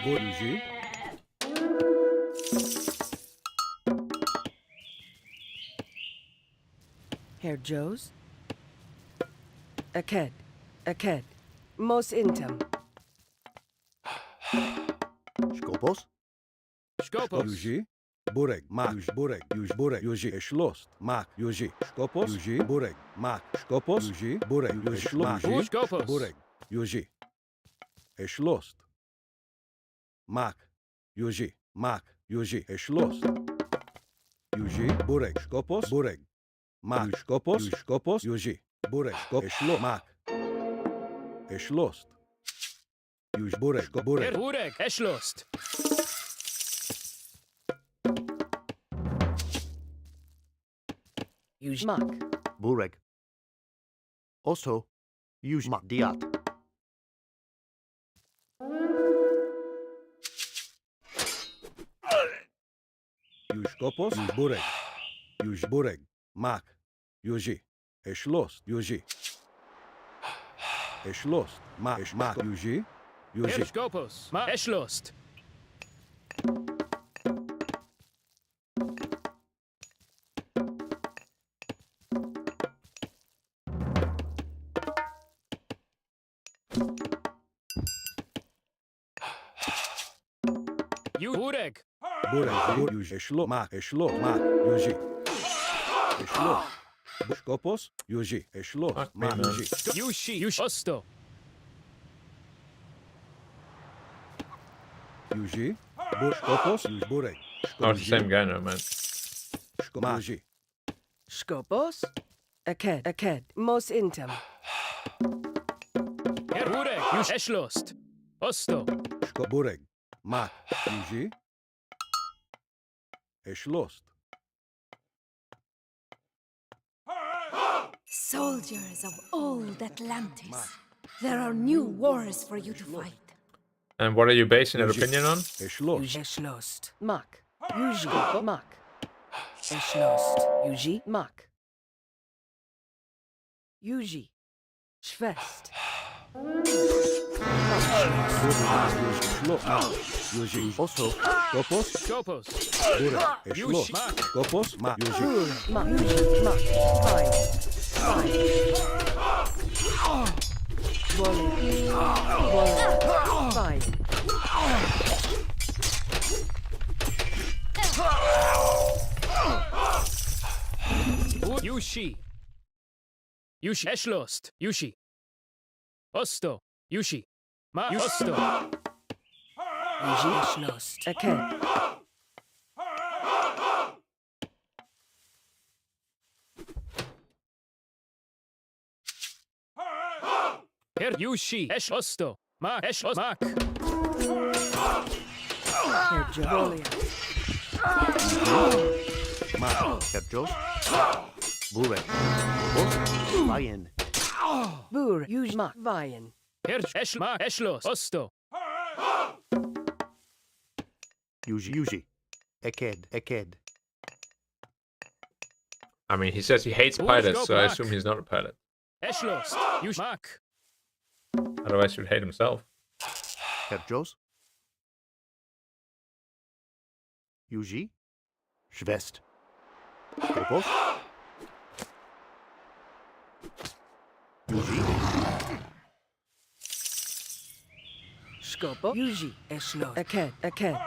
Yuji. Herjos. Aked. Aked. Mos intem. Skopos? Skopos. Yuji. Burek. Mak. Yuji. Burek. Yuji. Burek. Yuji. Eschloss. Mak. Yuji. Skopos. Yuji. Burek. Mak. Skopos. Yuji. Burek. Yuji. Eschloss. Yuji. Skopos. Burek. Yuji. Eschloss. Mak. Yuji. Mak. Yuji. Eschloss. Yuji. Burek. Skopos. Burek. Mak. Skopos. Skopos. Yuji. Burek. Eshlo. Mak. Eshlost. Use Burek. Burek. Burek, Eschlost. Use Mak. Bureg. Also, use Diat. Use Kopos. Use Burek. Use Burek. Mak. Yuji. Eshlost. Yuji. Eshlost. Mak. Eshmak. Yuji. Yuji. Skopos. Ma Eschlost. Burek. Burek. Use Eshlo. Mak. Eshlo. Mak. Yuji. Eshlo. Kopos. Yuji. Eshlost. Fuck me, Mak. man. Yuji. Yushi. Osto. Yuji. Kopos. Use Burek. Oh, it's the same guy now, man. Yuji. Skopos. Aked. Mos intem. Burek. Yush Eschlost. Osto. Burek. Mak. Yuji. Eshlost. Soldiers of old Atlantis, there are new wars for you to fight. And what are you basing your opinion on? Eshlost. Use Eshlost. Mak. Yuji. Mak. Eshlost. Yuji. Mak. Yuji. Schwest. Yuji. Also, Kopos. Skopos. Burek. Yushi. Eshlost. Mak. Kopos. Mak. Yuji. Mak. Yuji. Mak. Fine. Fine. Volley. Volley. Fine. Yushi. Yushi. Eschlost. Yushi. Osto. Yushi. Ma Osto. Yuji. Eshlost. Aked. Yushi. Esh Osto. Mak. Esh Mak. Herjolia. Kerjos. Bureg. Also, Mayen. Bur. Yuji. Mak. Vayen. Esh Mak. Eschlost. Osto. Yuji. Aked. I mean, he says he hates Who's pilots, got so I back? assume he's not a pilot. Eschlost. Yush Mak. Otherwise, he would hate himself. Kerjos. Yuji. Schwest. Kopos. Yuji. Skopo. Yuji. Eshlost. Aked.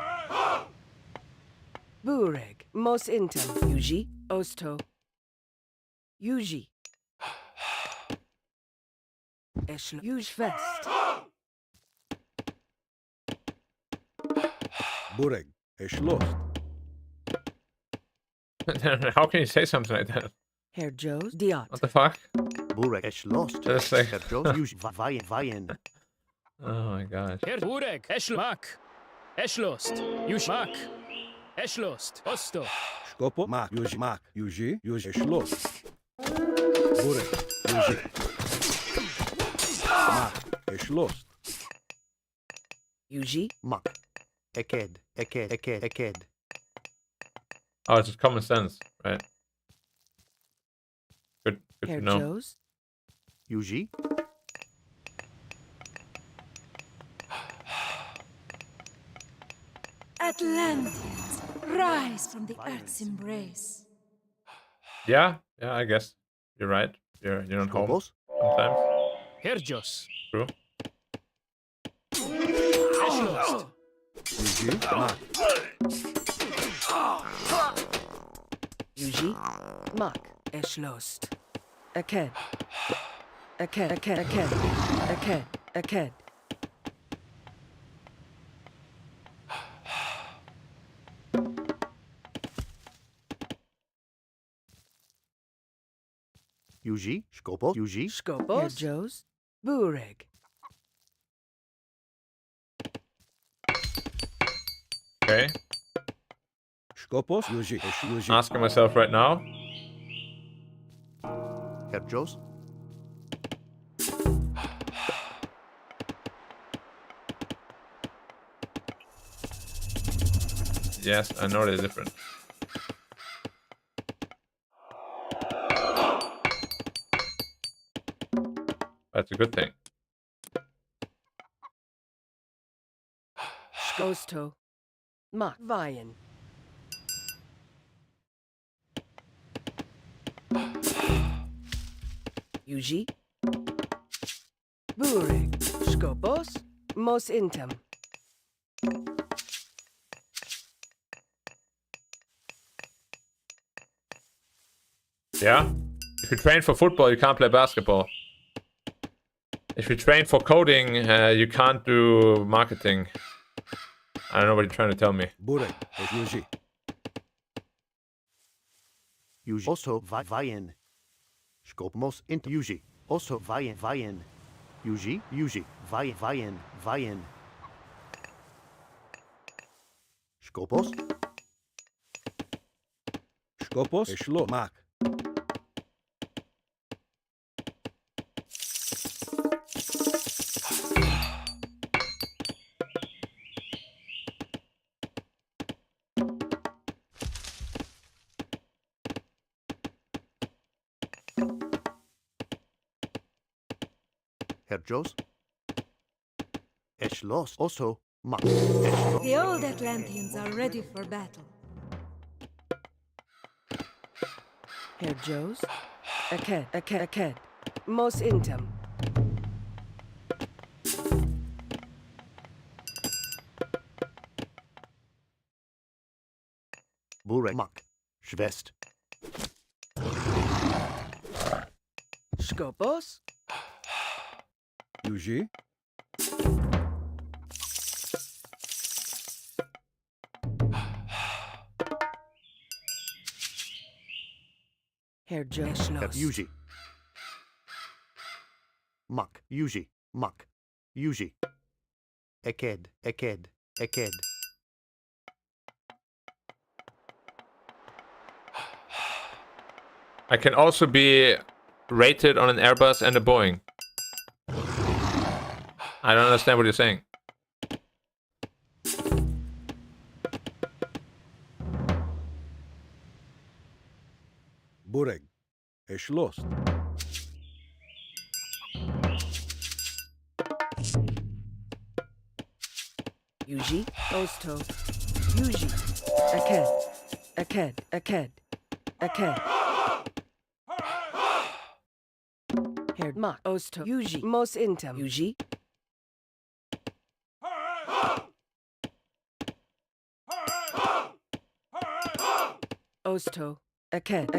Bureg. Mos intem. Yuji. Osto. Yuji. Eshlo. Yuj Fest. Burek. Eshlost. How can you say something like that? Herr Joes. Diot. What the fuck? Bureg. Lost. Just like- Kerjos. Yuji. Vayen. Oh my gosh. Burek. Eschl Mak. Eschlost. Yush Mak. Eschlost. Osto. Skopo. Mak. Yuji. Mak. Yuji. Yuji. Eshlost. Burek. Yuji. Mak. Eshlost. Yuji. Mak. Aked. Oh, it's just common sense, right? Good Herr to know. Joes. Yuji. Atlanteans, rise from the earth's embrace. Yeah, I guess you're right. You're not home Kopos. sometimes. Herjos. True. Eschlost. Yuji. Mak. Yuji. Mak. Eshlost. Aked. Yuji, Skopos, Yuji, Skopos. Herr Joes. Bureg. Okay. Skopos. Yuji. Yuji. Asking myself right now. Herr Joes, Yes, I know they're different. That's a good thing. Skosto. Mak. Vajen. Yuji. Bureg. Skopos. Mos intem. Yeah? If you train for football, you can't play basketball. If you train for coding, you can't do marketing. I don't know what you're trying to tell me. Bureg. Yuji. Yuji. Also Vajen. Skopmos into Yuji. Also Vajen. Yuji, Vajen. Skopos, Skopos. Eshlo. Mak. Herr Joes. Eschlos, also Mak. Eschlos. The old Atlanteans are ready for battle. Herr Joes. Aked. Mos intem. Burek Mak. Schwest. Skopos. Yuji. Herr Joes. Herr Yuji. Mak. Yuji. Mak. Yuji. Eked. I can also be rated on an Airbus and a Boeing. I don't understand what you're saying. Bureg. Eshlost. Yuji. Osto. Yuji. Aked. Herr Mak. Osto. Yuji. Mos intem. Yuji. Osto. Aked.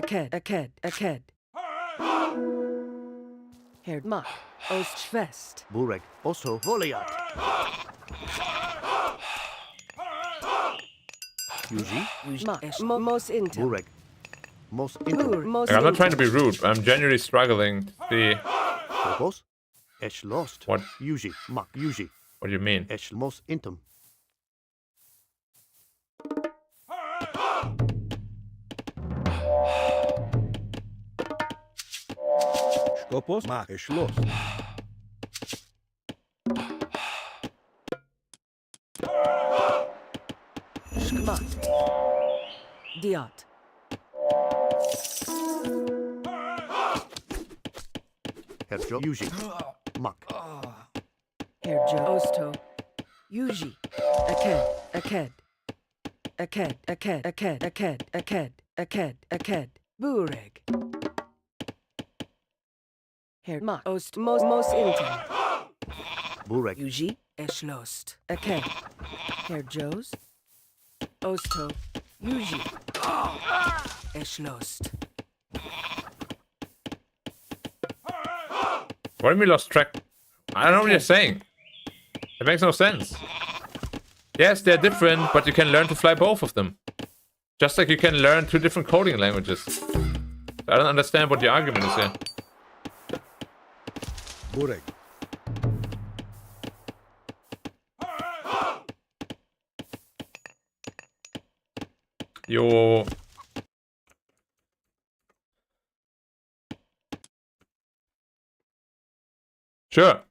Herr Mak. Ostschwest. Burek. Also Voliat. Yuji. Mak. Mos intem. Burek. Mos intim. Mos Like, I'm not trying to intem. be rude, but I'm genuinely struggling to see Skopos. Eschlost. What? Yuji. Mak. Yuji. what you mean. Eschmos intim. Skopos. Mak. Eshlost. Skmat. Diat. Herr Joe. Yuji. Mak. Herr Joe. Osto. Yuji. Aked. Bureg. Herr Mak. Ost. Mos intem. Burek. Yuji. Eschlost. Aked. Herr Joes. Osto. Yuji. Eschlost. What do you mean lost track? I don't know what you're saying. It makes no sense. Yes, they're different, but you can learn to fly both of them. Just like you can learn two different coding languages. So I don't understand what the argument is here. Burek. Yo. Sure.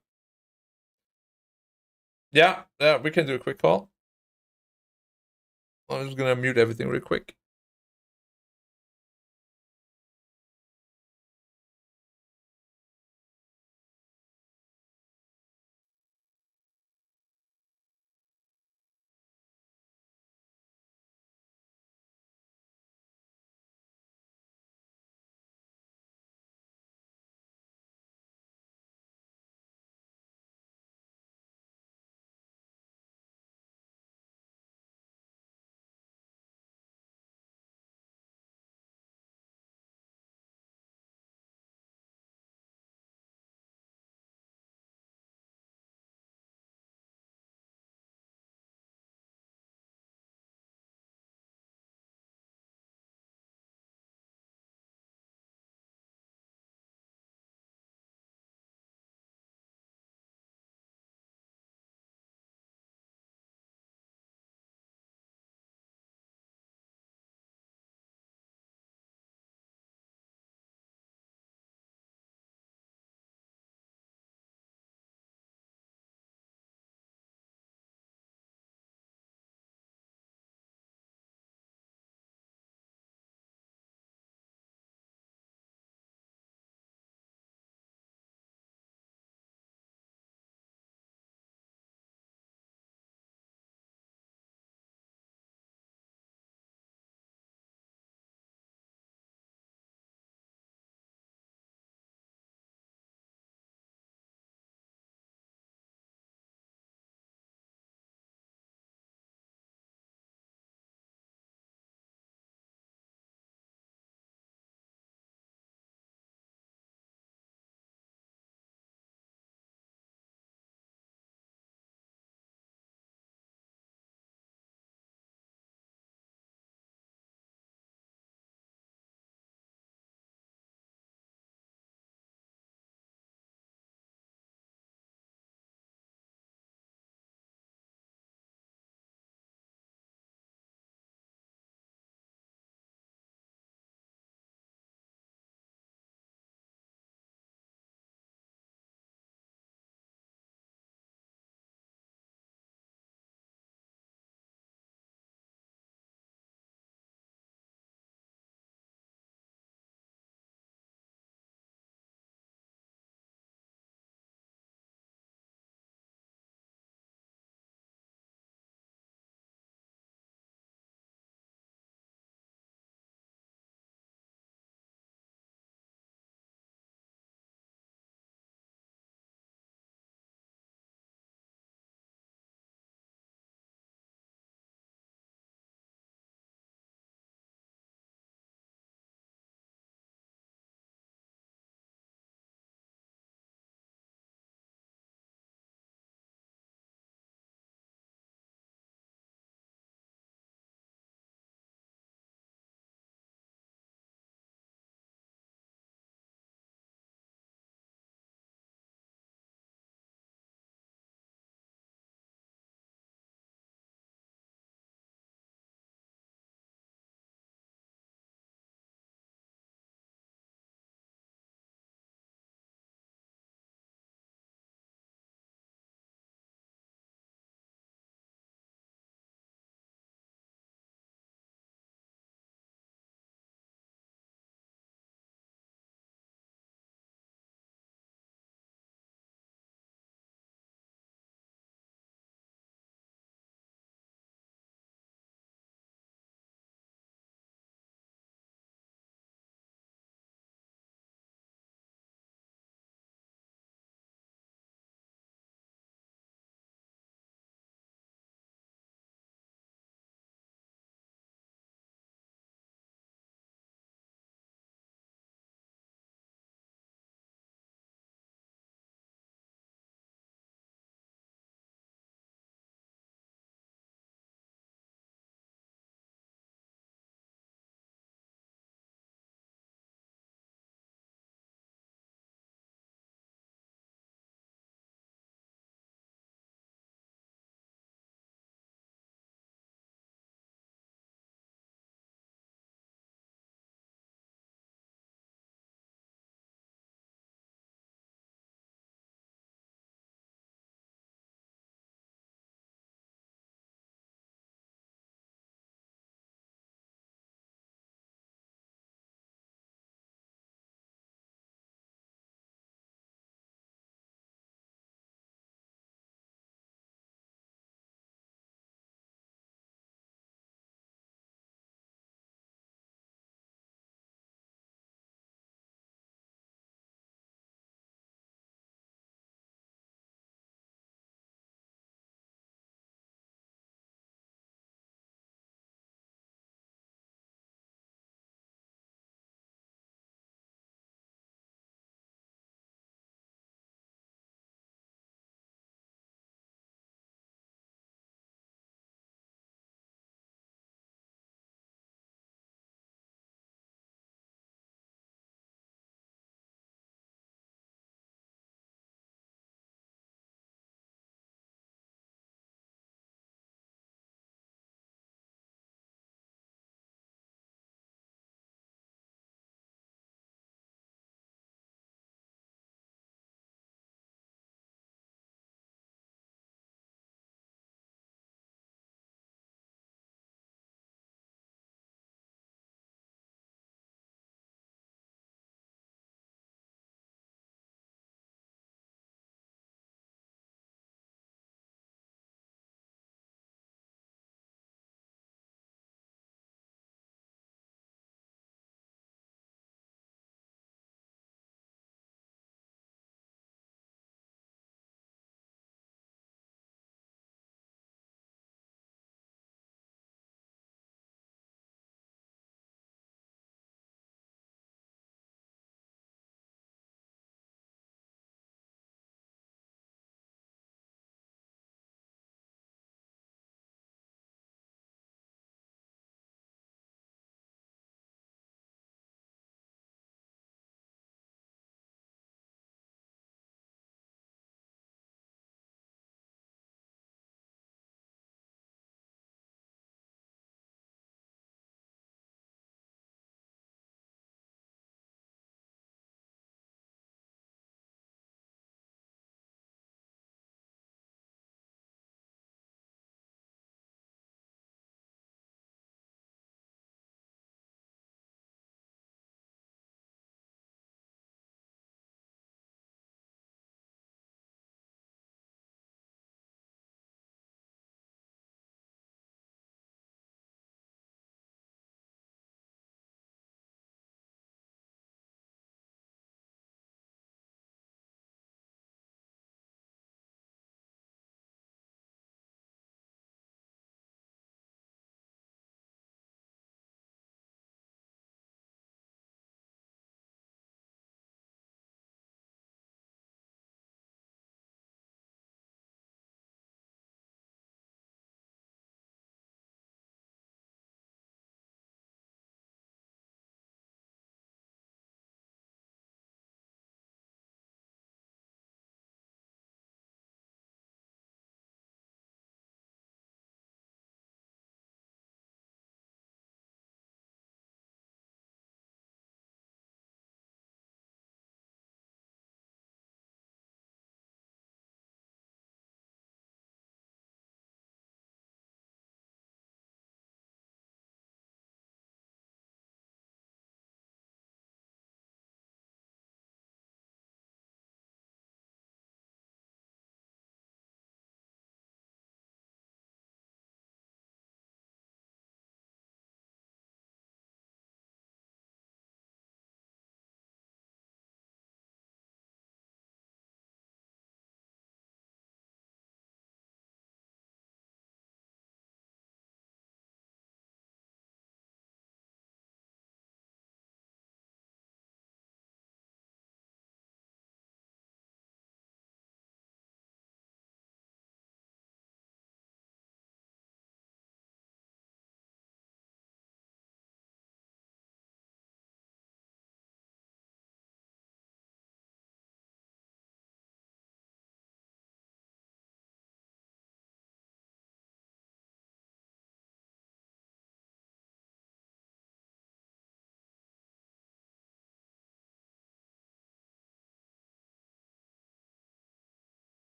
Yeah, we can do a quick call. I'm just gonna mute everything real quick.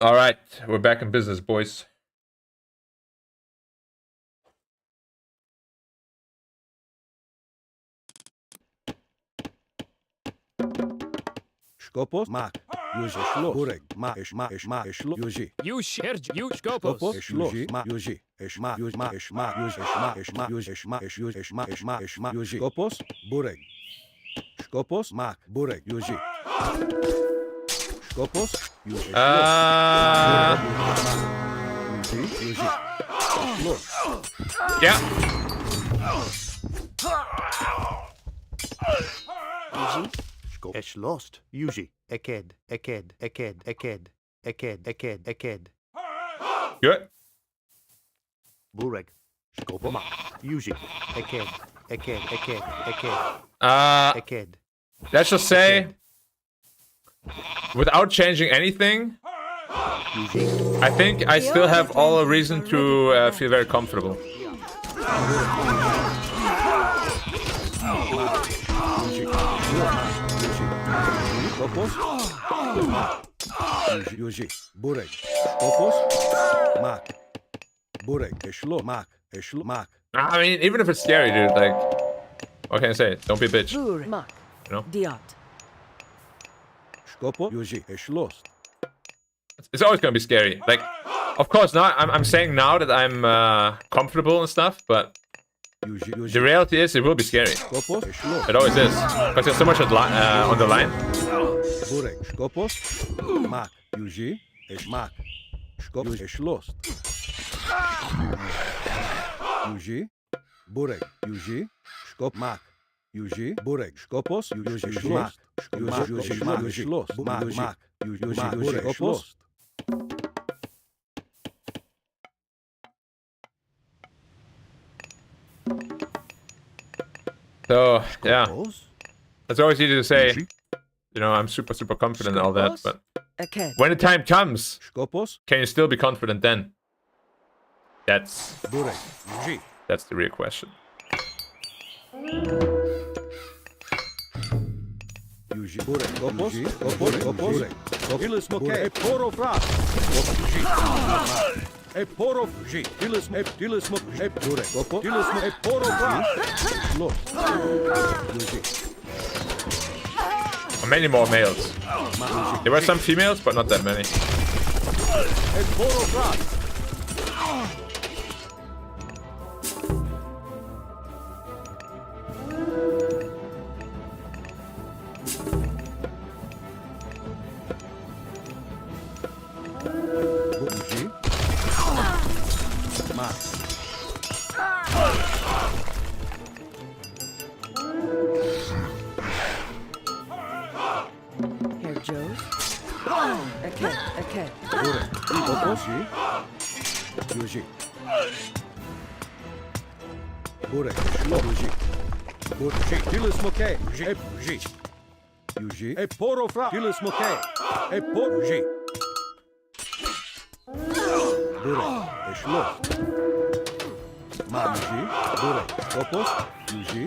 All right, we're back in business, boys. Skopos, mak. Yuji, shlo. Burek, ma, shlo. Yuji. Yushi. Yush. Skopos. Skopos, shlo. Ma, yuji. Ma, yuji, ma, yuji. Skopos, burek. Skopos, mak, burek, yuji. Skopos, yuji, yuji. Shlo. Yeah. Esh lost. Yuji. Eked. Good. Bureg. Skopoma. Yuji. Eked. Let's just say, without changing anything, I think I still have all a reason to feel very comfortable. Skopos, yuji, burek. Skopos, mak. Burek, shlo, mak. I mean, even if it's scary, dude, like, what can I say? Don't be a bitch. Burek. Mak. You know? Diot. Skopos, yuji, shlos. It's always gonna be scary. Like, of course, now I'm saying now that I'm comfortable and stuff, but the reality is it will be scary. Skopos, shlo. It always is, because there's so much on the line. Burek, skopos, mak. Yuji, mak. Skopos, shlos. Yuji, burek, yuji, skop, mak. Yuji, burek, skopos, yuji, shlos. Yuji, shlos. Mak. Yuji, burek, shlos. So yeah, it's always easy to say, you know, I'm super confident and all that, but Eked. when the time comes, Skopos, can you still be confident then? That's burek, yuji. the real question. Yuji, burek, skopos, burek. Ilis moke, poro fras. Poro, ilis moke, burek, ilis moke, poro fras. Los, yuji. Many more males. There were some females, but not that many. Poro fras. Yuji. Mak. Here, Joes. Eked. Burek, skopos, yuji. Burek, shlo, yuji. Burek, ilis moke, yuji. Yuji, poro fras. Ilis moke, poro, yuji. Burek, shlo. Ma, yuji. Burek, skopos, yuji.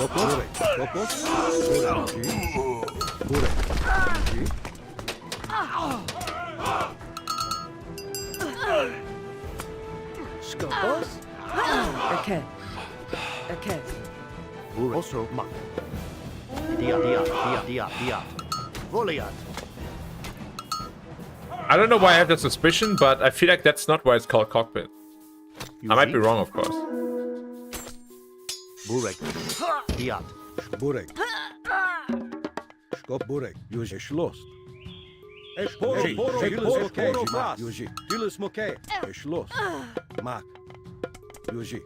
Burek. Skopos, yuji. Burek, yuji. Skopos. Eked. Also mak. Diat. Voliat. I don't know why I have that suspicion, but I feel like that's not why it's called cockpit. I might be wrong, of course. Bureg. Diat. Burek. Skop, burek, yuji, shlos. Poro, yuji. Ilis moke, shlos. Mak. Yuji.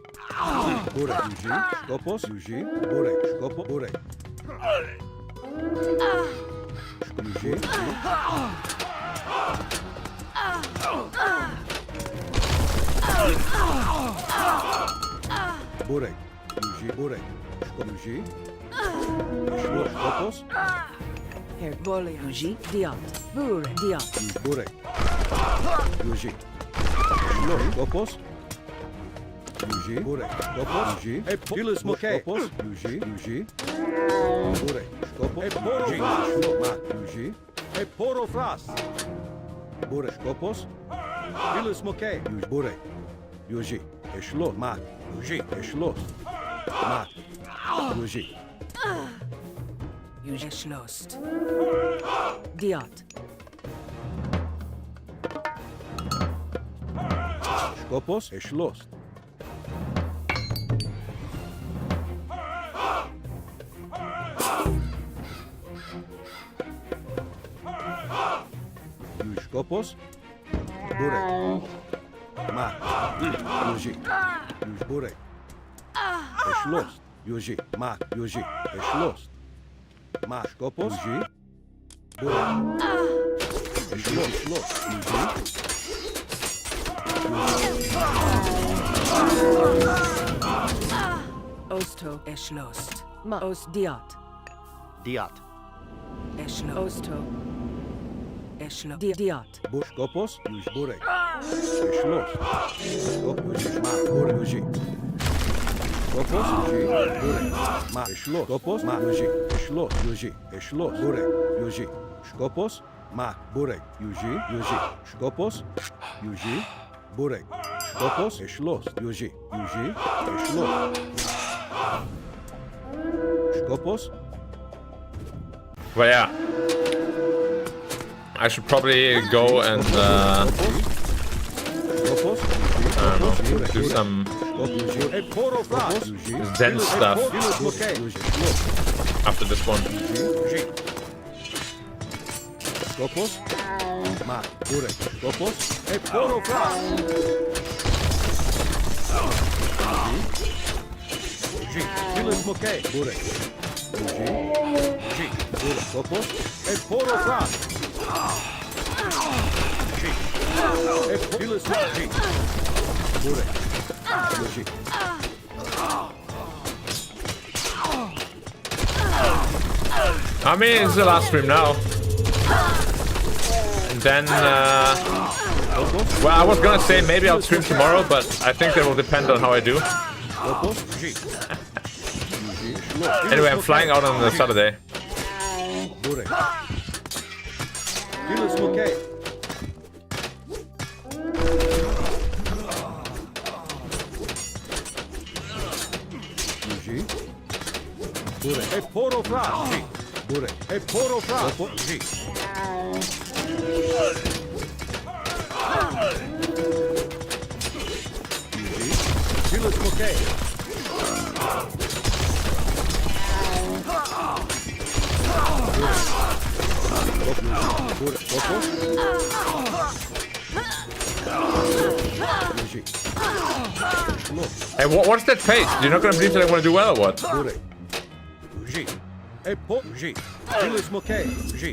Burek, yuji. Skopos, yuji. Burek, skopo, burek. Yuji. Burek, yuji, burek. Skop, yuji. Shlos, skopos, Here, Bolia. Yuji. Diot. Burek. Diot. burek. Yuji. Shlos, skopos. Yuji. Burek. Skopos. Yuji. Dilis Moke. Skopos. Yuji. Yuji. Burek. Skopos. Porofras. Mak. Yuji. Porofras. Burek. Skopos. Dilis Moke. Yuji. Burek. Yuji. Eshlo. Mak. Yuji. Eshlo. Mak. Yuji. Yuji Schlost. Diot. Skopos. Eshlost. Skopos. Burek. Mak. Yuji. Yuji. Burek. Eshlost. Yuji. Mak. Yuji. Eshlost. Mak. Skopos. Yuji. Burek. Eshlost. Yuji. Osto. Eschlost. Ma. Os Diot. Diot. Eschlo. Osto. Eschlo. Diot. Skopos. Yuji. Burek. Eshlost. Skopos. Yuji. Mak. Burek. Yuji. Skopos. Yuji. Burek. Mak. Eshlost. Skopos. Mak. Yuji. Eshlost. Yuji. Eshlost. Burek. Yuji. Skopos. Mak. Burek. Yuji. Yuji. Skopos. Yuji. Burek. Skopos. Eshlost. Yuji. Yuji. Eshlost. Skopos. But yeah, I should probably go and Skopos. I don't know, do some Porofras. Zen stuff after this one. Skopos. Mak. Burek. Skopos. Porofras. Dilis Moke. Burek. Burek. Skopos. Porofras. Dilis Moke. Burek. I mean, it's the last stream now. And then, well, I was gonna say maybe I'll stream tomorrow, but I think that will depend on how I do. Anyway, I'm flying out on Saturday. Burek. Dilis Moke. Burek. Porofras. Burek. Porofras. Dilis Moke. Hey, what's that face? You're not gonna believe that I want to do well or what? Burek. Dilis Moke.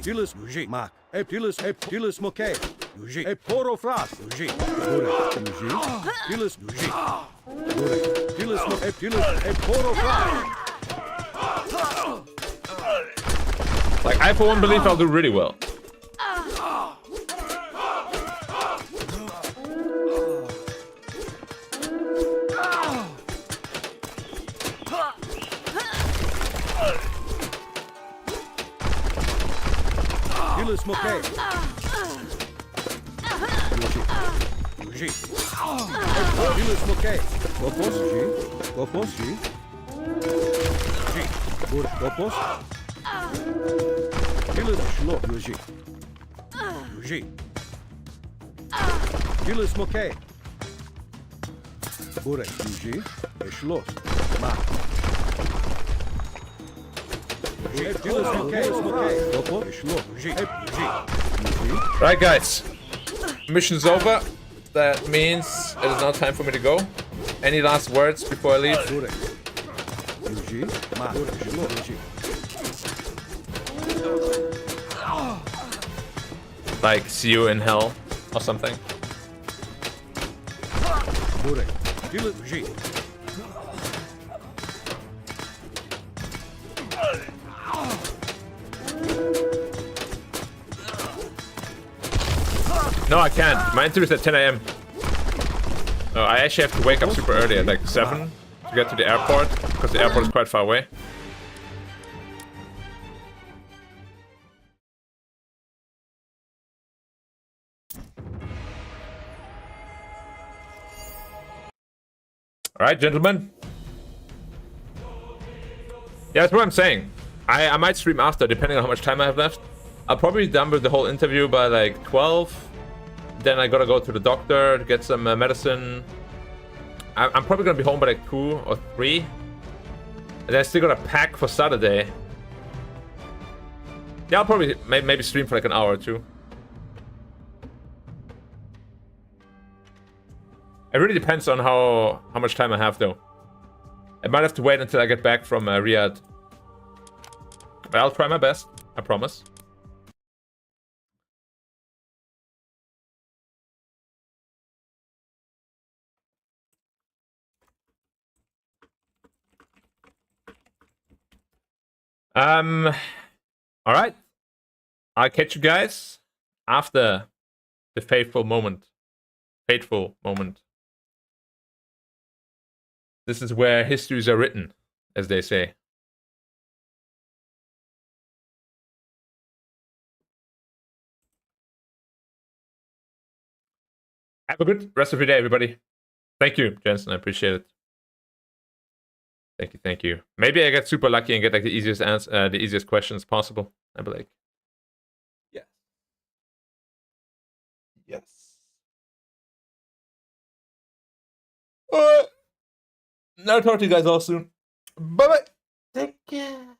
Dilis Mak. Dilis Moke. Porofras. Burek. Dilis Burek. Dilis Moke. Dilis Porofras. Like, I for one believe I'll do really well. Dilis Moke. Dilis Moke. Skopos. Skopos. Burek. Skopos. Dilis Shlo. Dilis Moke. Burek. Shlo. Mak. Dilis Moke. Skopos. Shlo. Right, guys. Mission's over. That means it is now time for me to go. Any last words before I leave? Burek. Mak. Shlo. Like, see you in hell or something. Burek. No, I can't. My interview is at 10 a.m. No, I actually have to wake up super early at like 7 to get to the airport, because the airport is quite far away. Alright, gentlemen. Yeah, that's what I'm saying. I might stream after, depending on how much time I have left. I'll probably be done with the whole interview by like 12. Then I gotta go to the doctor to get some medicine. I'm probably gonna be home by like 2 or 3. And then I still gotta pack for Saturday. Yeah, I'll probably maybe stream for like an hour or 2. It really depends on how much time I have, though. I might have to wait until I get back from Riyadh. But I'll try my best, I promise. Alright. I'll catch you guys after the fateful moment. Fateful moment. This is where histories are written, as they say. Have a good rest of your day, everybody. Thank you, Jensen. I appreciate it. Thank you, thank you. Maybe I get super lucky and get like the easiest answer, the easiest questions possible. I'd be like, yes, yes. Alright. I'll talk to you guys all soon. Bye bye. Take care.